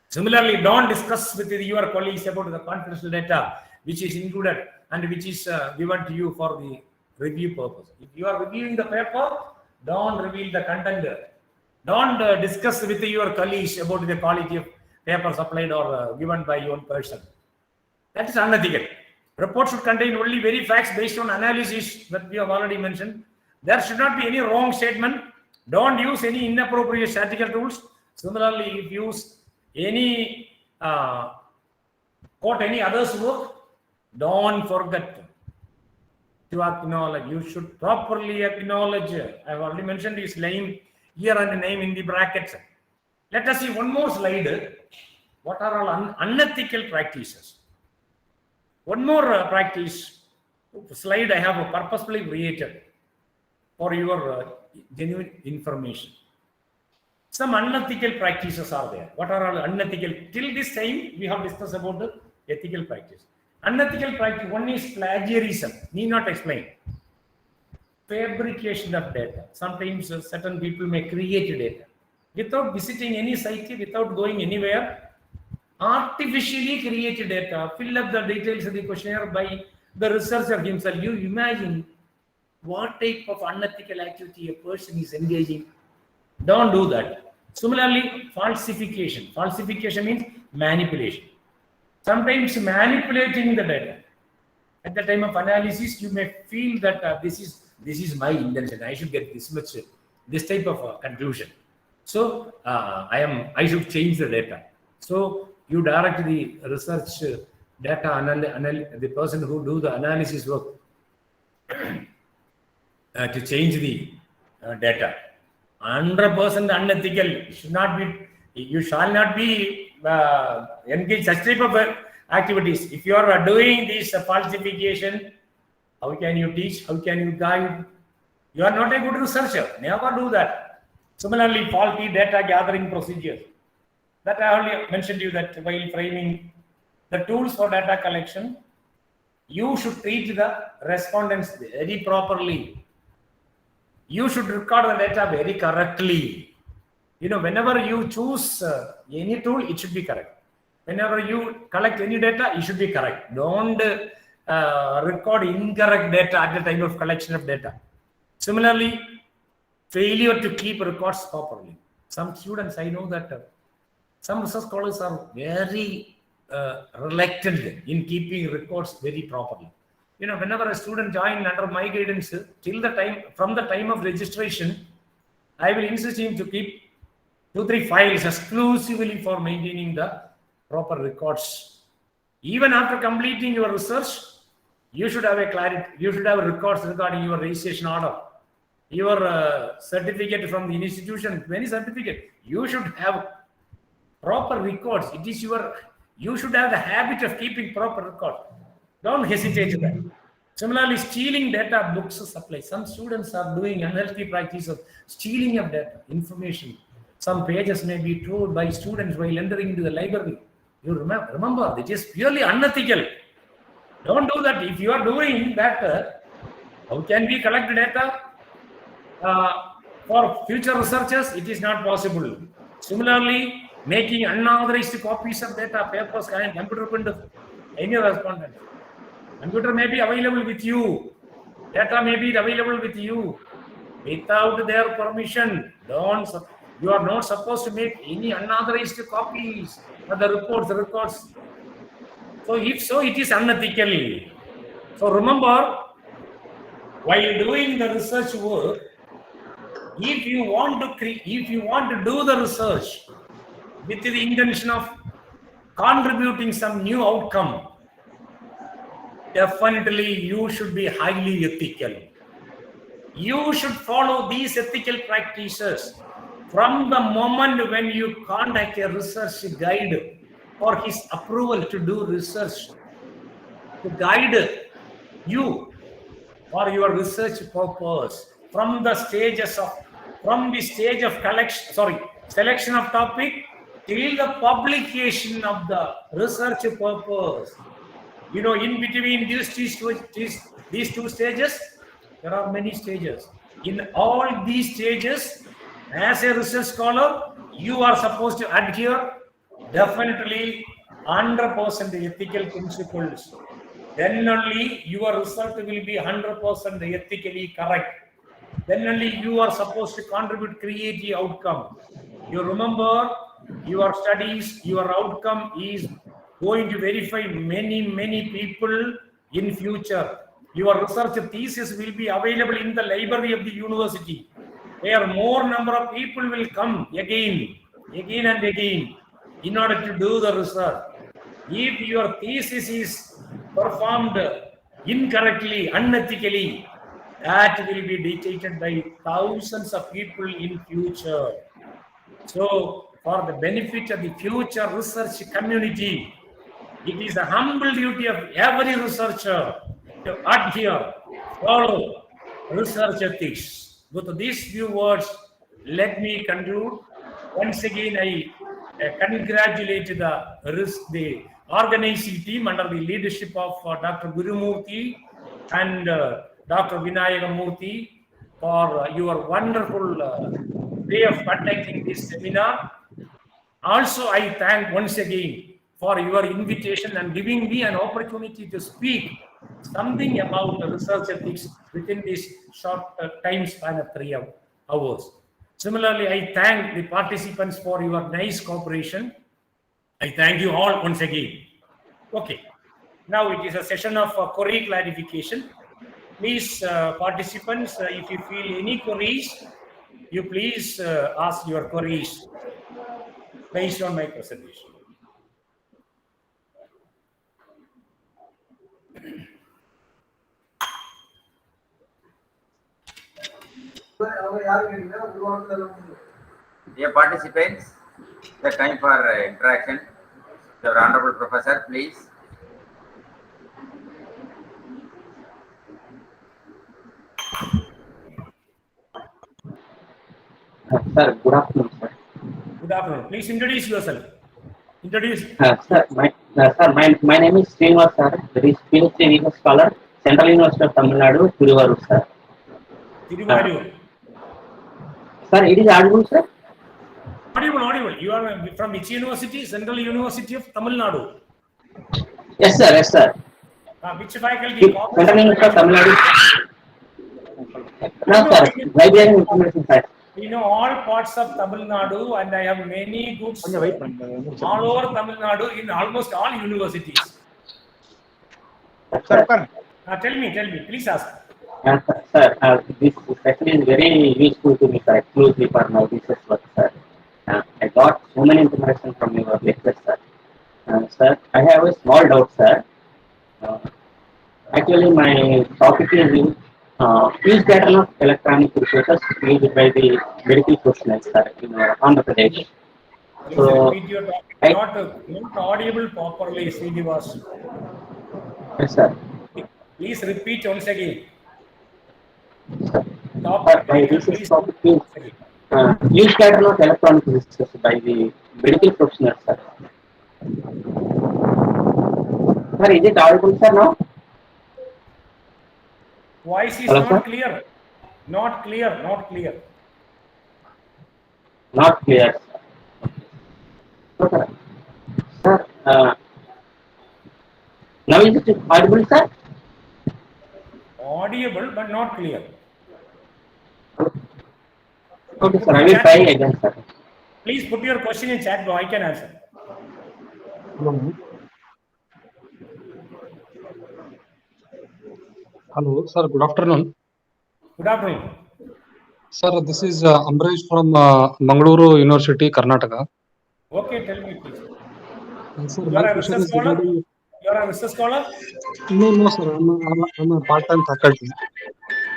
Similarly, don't discuss with your colleagues about the confidential data which is included and which is given to you for the review purpose. If you are reviewing the paper, don't reveal the content. Don't discuss with your colleagues about the quality of paper supplied or given by your person. That is unethical. Report should contain only very facts based on analysis that we have already mentioned. There should not be any wrong statement. Don't use any inappropriate statistical tools. Similarly, if you use any quote any other's work, don't forget to acknowledge. You should properly acknowledge. I have already mentioned his name here and name in the brackets. Let us see one more slide. What are all unethical practices? One more practice slide I have purposefully created for your genuine information. Some unethical practices are there. What are all unethical? Till this time, we have discussed about the ethical practice. Unethical practice, one is plagiarism. Need not explain. Fabrication of data. Sometimes certain people may create data without visiting any site, without going anywhere. Artificially created data, fill up the details of the questionnaire by the researcher himself. You imagine what type of unethical activity a person is engaging. Don't do that. Similarly, falsification. Falsification means manipulation. Sometimes manipulating the data. At the time of analysis, you may feel that this is my intention. I should get this type of conclusion. So I should change the data. So you direct the research data the person who do the analysis work to change the data. 100% unethical. You shall not be engaged such type of activities. If you are doing this falsification, how can you teach? How can you guide? You are not a good researcher. Never do that. Similarly, faulty data gathering procedures. That I already mentioned to you that while framing the tools for data collection, you should treat the respondents very properly. You should record the data very correctly. Whenever you choose any tool, it should be correct. Whenever you collect any data, it should be correct. Don't record incorrect data at the time of collection of data. Similarly, failure to keep records properly. Some students, I know that some research scholars are very reluctant in keeping records very properly. Whenever a student joins under my guidance, from the time of registration, I will insist him to keep 2-3 files exclusively for maintaining the proper records. Even after completing your research, You should have a clarity. You should have records regarding your registration order, your certificate from the institution, many certificate. You should have proper records. It is your, you should have the habit of keeping proper record. Don't hesitate to that. Similarly, stealing data, books supply. Some students are doing unhealthy practice of stealing of data, information. Some pages may be told by students while entering into the library. You remember, it is purely unethical. Don't do that. If you are doing that, how can we collect data for future researchers? It is not possible. Similarly, making unauthorized copies of data, papers, and computer print, any respondent. Computer may be available with you. Data may be available with you. Without their permission, you are not supposed to make any unauthorized copies of the records. So if so, it is unethical. So remember, while doing the research work, if you want to do the research with the intention of contributing some new outcome, definitely you should be highly ethical. You should follow these ethical practices from the moment when you contact a research guide for his approval to do research, to guide you for your research purpose from the stage of selection of topic till the publication of the research purpose. You know, in between these two stages, there are many stages. In all these stages, as a research scholar, you are supposed to adhere definitely 100% ethical principles. Then only your result will be 100% ethically correct. Then only you are supposed to contribute creative outcome. You remember, your studies, your outcome is going to verify many people in future. Your research thesis will be available in the library of the university, where more number of people will come again and again in order to do the research. If your thesis is performed incorrectly, unethically, that will be dictated by thousands of people in future. So, for the benefit of the future research community, it is a humble duty of every researcher to adhere, follow research ethics. With these few words, let me conclude. Once again, I congratulate the organizing team under the leadership of Dr. Gurumurthy and Dr. Vinayagamurthy for your wonderful way of conducting this seminar. Also, I thank once again for your invitation and giving me an opportunity to speak something about the research ethics within this short time span of 3 hours. Similarly, I thank the participants for your nice cooperation. I thank you all once again. Okay, now it is a session of query clarification. Please, participants, if you feel any queries, you please ask your queries based on my presentation. Dear participants, the time for interaction. Your honorable professor, please. Sir, good afternoon, sir. Good afternoon. Please introduce yourself. Sir, my name is Srinivas, sir. There is PhD research scholar, Central University of Tamil Nadu, Tiruvarur, sir. Tiruvarur. Sir, it is audible, sir? Audible. You are from which university? Central University of Tamil Nadu. Yes, sir. Which faculty? Central University of Tamil Nadu. No, sir. Library and Information Science. We know all parts of Tamil Nadu, and I have many good all over Tamil Nadu in almost all universities. Sir, Tell me, please ask. Sir, this session is very useful to me, sir, exclusively for my research work, sir. I got so many information from your lectures, sir. Sir, I have a small doubt, sir. Actually, my topic is use pattern of electronic resources used by the medical professionals in Andhra Pradesh. Please So, repeat your topic. I, Not audible properly, Srinivas. yes, sir. Please repeat once again. My Title, research please. topic is Once again. use pattern of electronic resources by the medical professionals, sir. Sir, is it audible, sir, now? Voice is Hello, not sir? clear. Not clear. Not clear. Not clear. So, sir, sir now is it audible, sir? Audible but not clear. Okay, Put sir, I in will chat try box. again, sir. Please put your question in chat box. I can answer. Hello, sir. Good afternoon. Good afternoon. Sir, this is Amresh from Mangaluru University, Karnataka. Okay, tell me please. Sir, You my are a question research is scholar? regarding. You are a research scholar? No, sir. I'm a part-time faculty.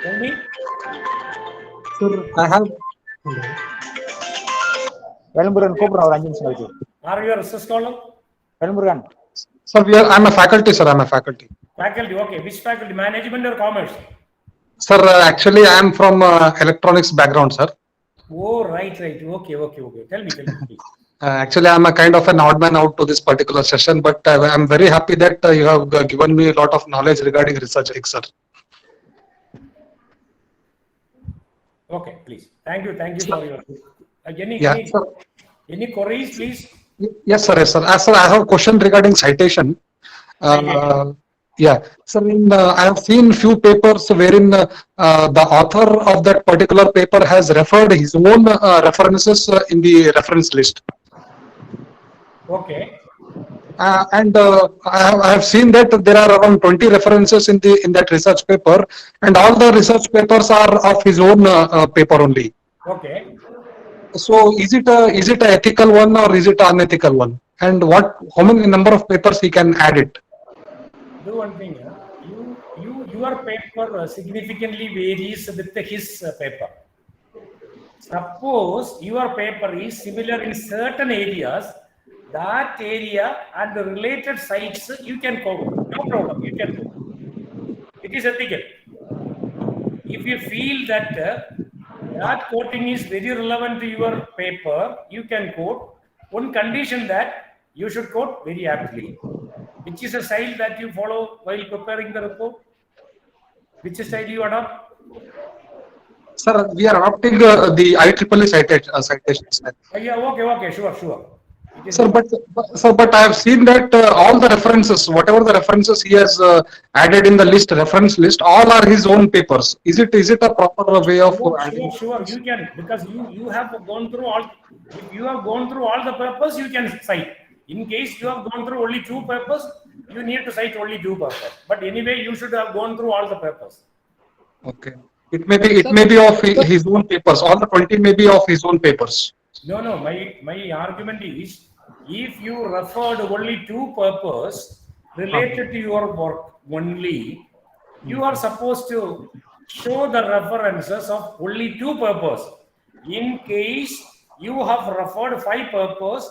Tell me. Sir, I have. Hello. Velmurugan கூப்பிடுறோம் ஒரு 5 நிமிஷம் கழிச்சு. Are you a research scholar? Velmurugan. Sir, I'm a faculty, sir. I'm a faculty. Faculty, okay. Which faculty? Management or commerce? Sir, actually, I am from electronics background, sir. Oh, right. Okay. Tell me, please. Actually, I'm a kind of an odd man out to this particular session, but I'm very happy that you have given me a lot of knowledge regarding research ethics, sir. Okay, please. Thank you for your. Any queries, please? Yes, sir. Sir, I have a question regarding citation. Sir, I have seen few papers wherein the author of that particular paper has referred his own references in the reference list. Okay. And I have seen that there are around 20 references in that research paper, and all the research papers are of his own paper only. Okay. So is it an ethical one or is it an unethical one? And how many number of papers he can add it? Do one thing. Your paper significantly varies with his paper. Suppose your paper is similar in certain areas, that area and the related sites you can quote. No problem. You can quote. It is ethical. If you feel that that quoting is very relevant to your paper, you can quote. One condition that you should quote very aptly. Which is a style that you follow while preparing the report? Which style you adopt? Sir, we are adopting the IEEE citations. Okay, sure. Sir, but I have seen that all the references, whatever the references he has added in the reference list, all are his own papers. Is it a proper way of adding? Sure. You can, because you have gone through all. If you have gone through all the papers, you can cite. In case you have gone through only 2 papers, you need to cite only 2 papers. But anyway, you should have gone through all the papers. Okay. It may be of his own papers. All the 20 may be of his own papers. No. My argument is, if you referred only 2 papers related to your work only, you are supposed to show the references of only 2 papers. In case you have referred 5 papers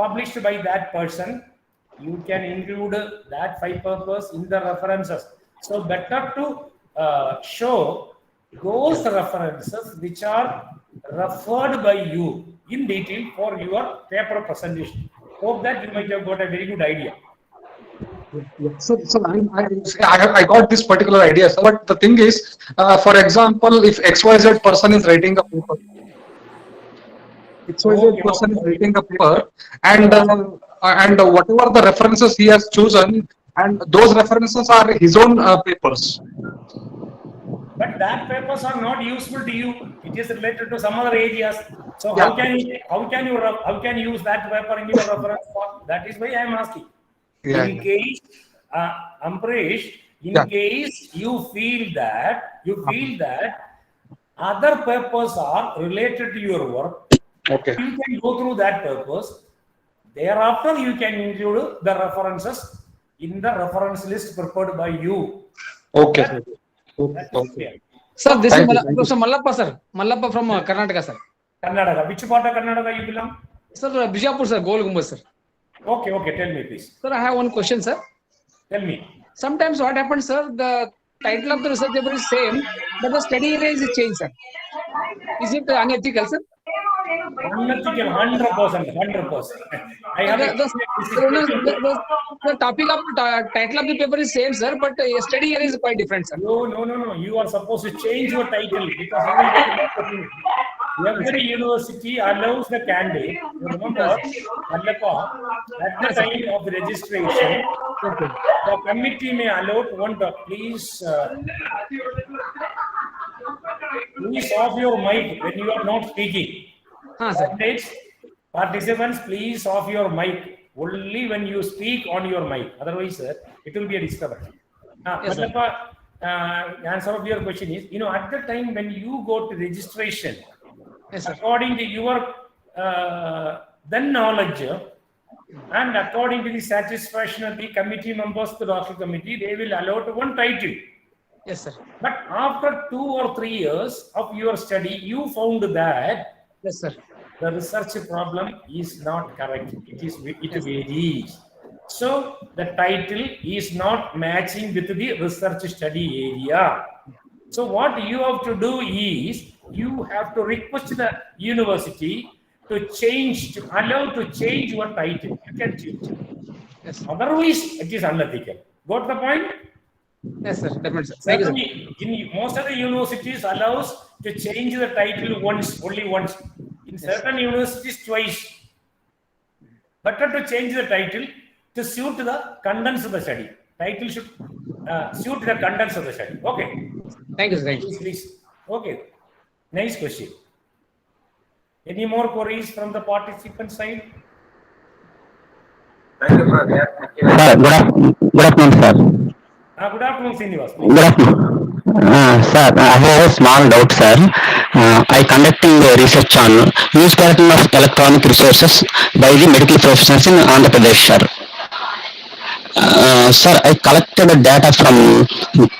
published by that person, you can include that 5 papers in the references. So better to show those references which are referred by you in detail for your paper presentation. Hope that you might have got a very good idea. So I got this particular idea. So, but the thing is, for example, if XYZ person is writing a paper, and whatever the references he has chosen, and those references are his own papers. But that papers are not useful to you. It is related to some other areas. So how can you use that paper in your reference? That is why I am asking. In case, Ampresh, case you feel that other papers are related to your work, okay, you can go through that purpose. Thereafter, you can include the references in the reference list prepared by you. Okay, That- sir. that is clear. Sir, this Thank is you, thank you. Professor Mallappa, sir. Mallappa from Karnataka, sir. Karnataka. Which part of Karnataka you belong? Sir, Bijapur, sir, Gol Gumbaz, sir. Okay, okay. Tell me, please. Sir, I have one question, sir. Tell me. Sometimes what happens, sir, the title of the research paper is same, but the study area is changed, sir. Is it unethical, sir? Unethical, 100%, 100%. I have explained this situation. The topic of title of the paper is same, sir, but study area is quite different, sir. No. You are supposed to change your title because you will get an opportunity. Every university allows the candidate. You remember, Mallappa, at the time of the registration, the committee may allot one doc. Please off your mic when you are not speaking. Sir. Candidates, participants, please off your mic only when you speak on your mic. Otherwise, it will be a disturbance. Yes, sir. Mallappa, answer of your question is, at the time when you go to registration, Yes, sir. according to your then knowledge and according to the satisfaction of the committee members, the doctoral committee, they will allot one title. Yes, sir. But after 2 or 3 years of your study, you found that Yes, sir. the research problem is not correct. It varies. So the title is not matching with the research study area. So what you have to do is you have to request the university to allow to change your title. You can change it. Yes. Otherwise, it is unethical. Got the point? Yes, sir. Definitely, sir. Thank you, sir. Certainly, in most of the universities allows to change the title only once. In certain universities, twice. Better to change the title to suit the contents of the study. Title should suit the contents of the study. Okay. Thank you, sir. Thank you. Please. Okay. Nice question. Any more queries from the participant side? Thank you, Professor. Thank you. Sir, good afternoon, sir. Good afternoon, Srinivas. Good afternoon. Sir, I have a small doubt, sir. I conducting research on use pattern of electronic resources by the medical professionals in Andhra Pradesh, sir. Sir, I collected data from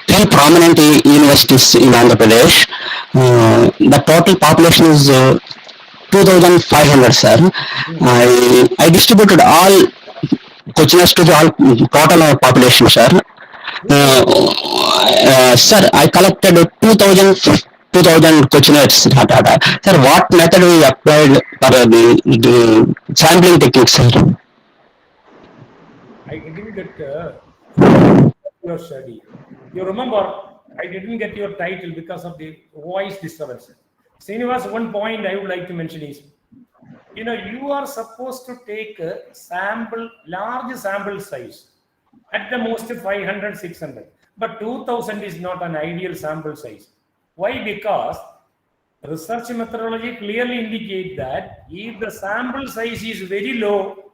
3 prominent universities in Andhra Pradesh. The total population is 2,500, sir. I distributed all questionnaires to the all total population, sir. Sir, I collected 2,000 questionnaires. Sir, what method we applied for the sampling techniques, sir? I didn't get your study. You remember, I didn't get your title because of the voice disturbance. Srinivas, one point I would like to mention is, you are supposed to take a large sample size, at the most 500, 600. But 2000 is not an ideal sample size. Why? Because research methodology clearly indicates that if the sample size is very low,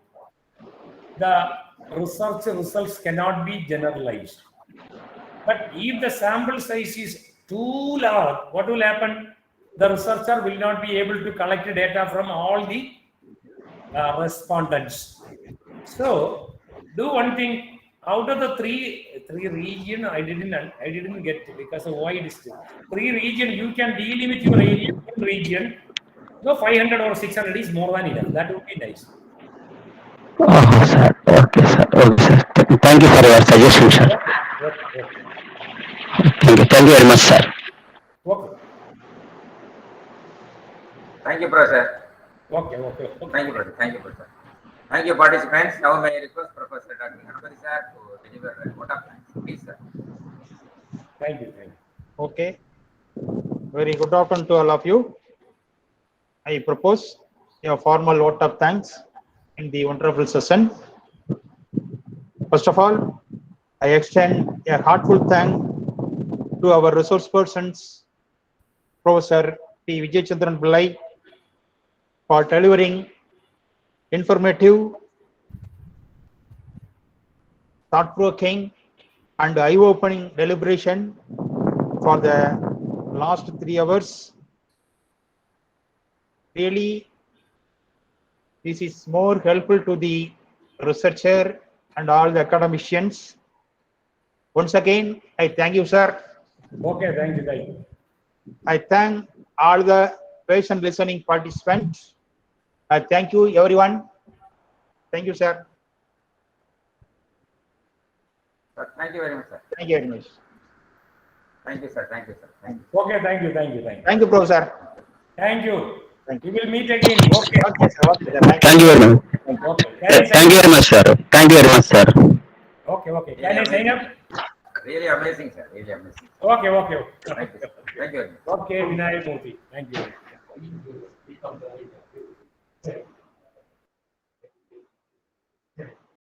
the research results cannot be generalized. But if the sample size is too large, what will happen? The researcher will not be able to collect data from all the respondents. So, do one thing. Out of the three region, I didn't get it because of wide distance. 3 region, you can delimit your area. 1 region, 500 or 600 is more than enough. That would be nice. Oh, sir. Okay, sir. Okay, sir. Thank you for your suggestion, sir. Okay. Thank you very much, sir. Okay. Thank you, Professor. Okay. Thank you, Professor. Thank you, Professor. Thank you, participants. Now may I request Professor Dr. Anonymity, sir, to deliver a vote of thanks. Please, sir. Thank you. Okay. Very good afternoon to all of you. I propose a formal vote of thanks in the wonderful session. First of all, I extend a heartfelt thank to our resource persons, Professor P. Vijaychandran Pillai, for delivering informative, thought-provoking, and eye-opening deliberation for the last 3 hours. Really, this is more helpful to the researcher and all the academicians Once again, I thank you, sir. Okay, thank you, thank you. I thank all the patient listening participants. I thank you, everyone. Thank you, sir. Sir, thank you very much, sir. Thank you very much. Thank you, sir. Thank you, sir. Thank you. Okay, thank you, thank you, thank you. Thank you, Professor. Thank you. Thank We will meet again. Okay. Okay, sir. Okay, sir. Thank you very much. Okay. Can I Thank sign you up? very much, sir. Thank you very much, sir. Okay, okay. Can Really I sign amazing. up? Really amazing, sir. Really amazing. Okay, okay. Thank you, sir. Thank you very much. Okay, Vinayak Murthy. Thank you.